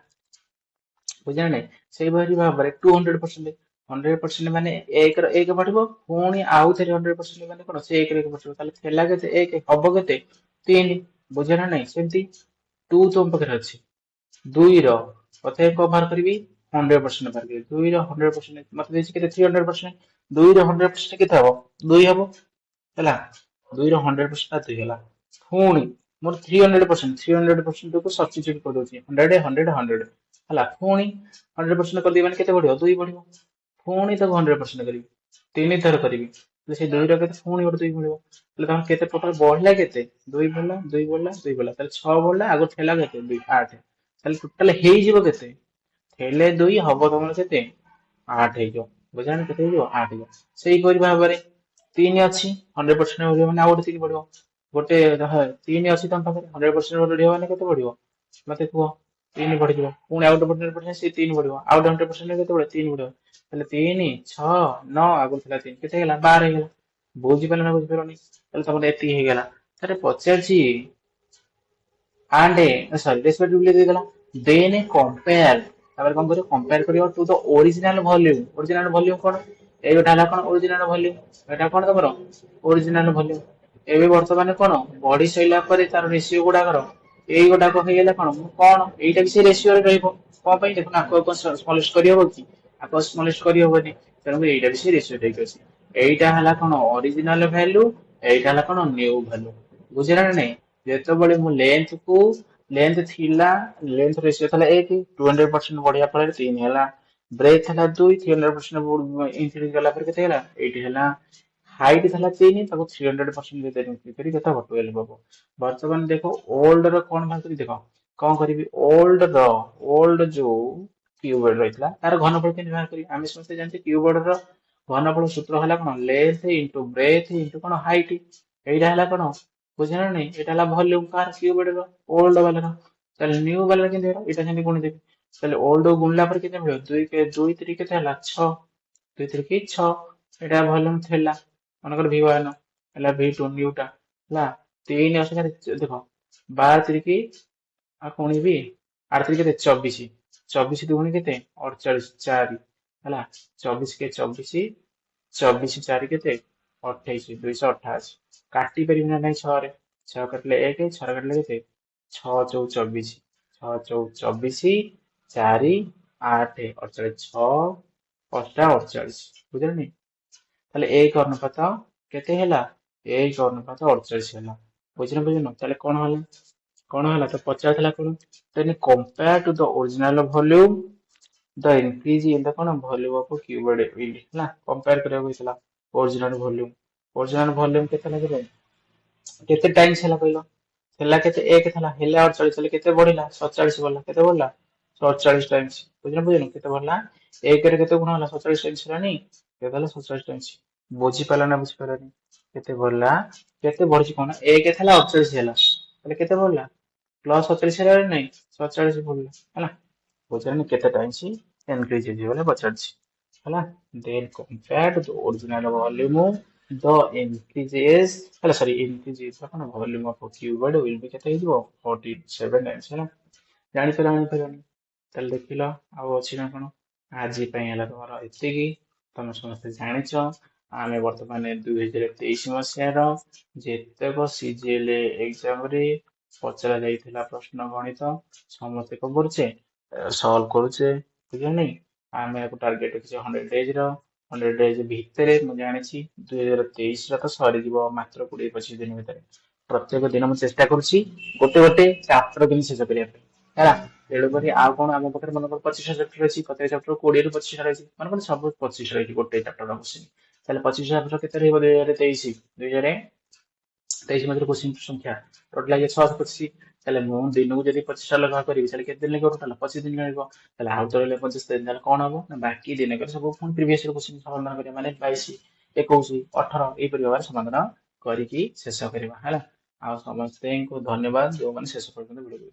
ବୁଝିଲ ନାଇଁ ସେଇଭଳି ଭାବରେ 200% 100% ମାନେ 1 ର 1 ବଢିବ ପୁଣି ଆଉ ଥରେ 100% ମାନେ କଣ ସେ 1 ରେ 1 ବଢିବ ତାହେଲେ ଥିଲା କେତେ 1 ହବ କେତେ 3 ବୁଝିଲ ନା ନାଇଁ ସେମିତି 2 ତମ ପାଖରେ ଅଛି 2 ର ତଥାପି କଣ ବାହାର କରିବି 100% ବାହାର କରିବି 2 ର 100% ମତେ ଦେଇଛି କେତେ 300% 2 ର 100% କେତେ ହବ 2 ହବ ହେଲା 2 ର 100% 2 ହେଲା ପୁଣି ମୋର 300% କୁ ସବଷ୍ଟିଟ୍ୟୁଟ କରିଦଉଛି 100 100 100 ହେଲା ପୁଣି 100% କରିଦେବି ମାନେ କେତେ ବଢିବ 2 ବଢିବ ପୁଣି ତାକୁ 100% କରିବି 3 ଥର କରିବି ତାହେଲେ ସେ 2 ର କେତେ ପୁଣି ଗୋଟେ 2 ମିଳିବ ତାହେଲେ ତମର କେତେ ଟୋଟାଲ ବଢିଲା କେତେ 2 ବଢିଲା 2 ବଢିଲା 2 ବଢିଲା ତାହେଲେ 6 ବଢିଲା ଆଗରୁ ଥିଲା କେତେ 2 8 ତାହେଲେ ଟୋଟାଲ ହେଇଯିବ କେତେ ହେଲେ 2 ହବ ତମର କେତେ 8 ହେଇଯିବ ବୁଝିଲ କେତେ ହେଇଯିବ 8 ହେଇଯିବ ସେଇପରି ଭାବରେ 3 ଅଛି 100% ବଢିବ ମାନେ ଆଉ ଗୋଟେ 3 ବଢିବ ଗୋଟେ 3 ଅଛି ତମ ପାଖରେ 100% ବଢିବ ମାନେ କେତେ ବଢିବ ମତେ କୁହ 3 ବଢିଯିବ ପୁଣି ଆଉ ଗୋଟେ 100% ସେ 3 ବଢିବ ଆଉ ଗୋଟେ 100% କେତେ ବଢିବ 3 ବଢିବ ତାହେଲେ 3 6 9 ଆଗରୁ ଥିଲା 3 କେତେ ହେଇଗଲା 12 ହେଇଗଲା ବୁଝିପାରିଲ ନା ବୁଝିପାରିଲନି ତାହେଲେ ତମର ଏତିକି ହେଇଗଲା ତାହେଲେ ପଚାରିଛି and sorry respectively ଦେଇଦେଲା then compare ତାପରେ କଣ କରିବ compare କରିବ to the original volume କଣ ଏଇଟା ହେଲା କଣ original volume ଏଟା କଣ ତମର original volume ଏବେ ବର୍ତ୍ତମାନ କଣ ବଢି ସଇଲା ପରେ ତାର ରେସିଓ ଗୁଡାକର ଏଇ ଗୋଟାକ ହେଇଗଲା କଣ କଣ ଏଇଟା ବି ସେ ରେସିଓରେ ରହିବ କଣ ପାଇଁ ଦେଖୁନ ଆକୁ ସ୍ମଲେଷ୍ଟ କରିହବ କି ଆକୁ ସ୍ମଲେଷ୍ଟ କରିହବନି ତେଣୁ ଏଇଟା ବି ସେ ରେସିଓ ହେଇକି ଅଛି ଏଇଟା ହେଲା କଣ ଅରିଜିନାଲ ଭ୍ୟାଲୁ ଏଇଟା ହେଲା କଣ ନ୍ୟୁ ଭ୍ୟାଲୁ ବୁଝିଲା ନା ନାଇଁ ଯେତେବେଳେ ମୁଁ ଲେନ୍ଥ ଥିଲା ଲେନ୍ଥ ରେସିଓ ଥିଲା 1 200% ବଢିବା ଫଳରେ 3 ହେଲା ବ୍ରେଥ ହେଲା 2 300% ଇନକ୍ରିଜ କଲା ପରେ କେତେ ହେଲା 8 ହେଲା ହାଇଟ୍ ଥିଲା 3 ତାକୁ 300% ଭିତରେ ଇନକ୍ରିଜ କରି କେତେ ହବ 12 ହବ ବର୍ତ୍ତମାନ ଦେଖ ଓଲ୍ଡ ର କଣ ବାହାର କରି ଦେଖ କଣ କରିବି ଓଲ୍ଡ ଯୋଉ କ୍ୟୁବଏଡ ରହିଥିଲା ତାର ଘନଫଳ କେମିତି ବାହାର କରିବି ଆମେ ସମସ୍ତେ ଜାଣିଛେ କ୍ୟୁବଏଡ ର ଘନଫଳ ସୂତ୍ର ହେଲା କଣ ଲେନ୍ଥ ଇଣ୍ଟୁ ବ୍ରେଥ ଇଣ୍ଟୁ କଣ ହାଇଟ୍ ଏଇଟା ହେଲା କଣ ବୁଝିଲ ନା ନାଇଁ ଏଇଟା ହେଲା ଭଲ୍ୟୁମ କାହାର କ୍ୟୁବଏଡ ର ଓଲ୍ଡ ବାଲାର ତାହେଲେ ନ୍ୟୁ ବାଲାର କେମିତି ହେବ ଏଇଟା ସେମିତି ଗୁଣିଦେବି ତାହେଲେ ଓଲ୍ଡ ଗୁଣିଲା ପରେ କେତେ ମିଳିବ 2 3 କେତେ ହେଲା 6 2 3 କି 6 ଏଇଟା ଭଲ୍ୟୁମ ଥିଲା ମନେକର V1 ହେଲା V2 ନ୍ୟୁ ଟା ହେଲା 3 ଅଛି ଦେଖ 12 3 ଆଉ ଗୁଣିବି 8 3 କେତେ 24 24 ଦୁଗୁଣି କେତେ 48 4 ହେଲା 24 କେ 24 24 4 କେତେ 28 288 କାଟି ପାରିବି ନା ନାଇଁ 6 ରେ 6 କାଟିଲେ 1 6 କାଟିଲେ କେତେ 6 ଚଉ 24 6 ଚଉ 24 4 8 48 6 ଅଷ୍ଟା 48 ବୁଝିଲନି ତାହେଲେ 1 ଅନୁପାତ କେତେ ହେଲା 1 ଅନୁପାତ 48 ହେଲା ବୁଝିଲ ତାହେଲେ କଣ ହେଲା ତ ପଚାରିଥିଲା କଣ then compare to the original volume the increase in the କଣ ଭଲ୍ୟୁମ ଅଫ କ୍ୟୁବଏଡ ୱିଲ୍ ହେଲା କମ୍ପେୟାର କରିବାକୁ ହେଇଥିଲା ଅରିଜିନାଲ ଭଲ୍ୟୁମ କେତେ ଲାଗିବ କେତେ ଟାଇମ୍ସ ହେଲା କହିଲ ଥିଲା କେତେ 1 ଥିଲା ହେଲା 48 ହେଲେ କେତେ ବଢିଲା 47 ବଢିଲା କେତେ ବଢିଲା 47 ଟାଇମ୍ସ ବୁଝିଲ କେତେ ବଢିଲା 1 ରେ କେତେ ଗୁଣ ହେଲା 47 ଟାଇମ୍ସ ହେଲାନି କେତେ ହେଲା 47 ଟାଇମ୍ସ ବୁଝିପାରିଲ ନା ବୁଝିପାରିଲନି କେତେ ବଢିଲା କେତେ ବଢିଛି କଣ 1 ଥିଲା 48 ହେଲା ତାହେଲେ କେତେ ବଢିଲା ପ୍ଲସ 47 ହେଲା ନାଇଁ 47 ବଢିଲା ହେଲା ବୁଝିଲନି କେତେ ଟାଇମ୍ସ ଇନକ୍ରିଜ ହେଇଯିବ ବୋଲି ପଚାରିଛି ହେଲା then compared to the original volume the increases ହେଲା ସରି increases କଣ volume of cuboid will be କେତେ ହେଇଯିବ 47 times ହେଲା ଜାଣିପାରିଲନି ତାହେଲେ ଦେଖିଲ ଆଉ ଅଛି ନା କଣ ଆଜି ପାଇଁ ହେଲା ତମର ଏତିକି ତମେ ସମସ୍ତେ ଜାଣିଛ ଆମେ ବର୍ତ୍ତମାନ 2023 ମସିହାର ଯେତେକ ସିଜିଏଲ ଏକ୍ଜାମ ରେ ପଚରା ଯାଇଥିଲା ପ୍ରଶ୍ନ ଗଣିତ ସମସ୍ତେ କଣ କରୁଛେ ସଲ୍ଭ କରୁଛେ ବୁଝିଲନି ଆମେ ଆକୁ ଟାର୍ଗେଟ ରଖିଛେ 100 ଡେଜ ର 100 ଡେଜ ଭିତରେ ମୁଁ ଜାଣିଛି 2023 ର ତ ସରିଯିବ ମାତ୍ର 20-25 ଦିନ ଭିତରେ ପ୍ରତ୍ୟେକ ଦିନ ମୁଁ ଚେଷ୍ଟା କରୁଛି ଗୋଟେ ଚାପ୍ଟର କେମିତି ଶେଷ କରିବା ପାଇଁ ହେଲା ତେଣୁକରି ଆଉ କଣ ଆମ ପାଖରେ ମନେକର 25ଟା ଚାପ୍ଟର ଅଛି ପ୍ରତ୍ୟେକ ଚାପ୍ଟର 20 ରୁ 25ଟା ରହିଛି ମନେକର ସବୁ 25 ରହିଛି ଗୋଟେ ଚାପ୍ଟର ବସିନି ତାହେଲେ 25 ଚାପ୍ଟର କେତେ ରହିବ 2023 ମଧ୍ୟରେ କୋଶ୍ଚିନ୍ ସଂଖ୍ୟା ଟୋଟାଲ ଲାଗେ 625 ତାହେଲେ ମୁଁ ଦିନକୁ ଯଦି 25ଟା ଲେଖା କରିବି ତାହେଲେ କେତେ ଦିନ ଲାଗିବ ଟୋଟାଲ 25 ଦିନ ଲାଗିବ ତାହେଲେ ଆଉ ଥରେ 25 ଦିନ ତାହେଲେ କଣ ହବ ନା ବାକି ଦିନକରେ ସବୁ ପୁଣି ପ୍ରିଭିୟସ କୋଶ୍ଚିନ୍ ସମାଧାନ କରିବା ମାନେ 22 21 18 ଏଇପରି ଭାବରେ ସମାଧାନ କରିକି ଶେଷ କରିବା ହେଲା ଆଉ ସମସ୍ତଙ୍କୁ ଧନ୍ୟବାଦ ଯୋଉମାନେ ଶେଷ ପର୍ଯ୍ୟନ୍ତ ଭିଡ଼ିଓ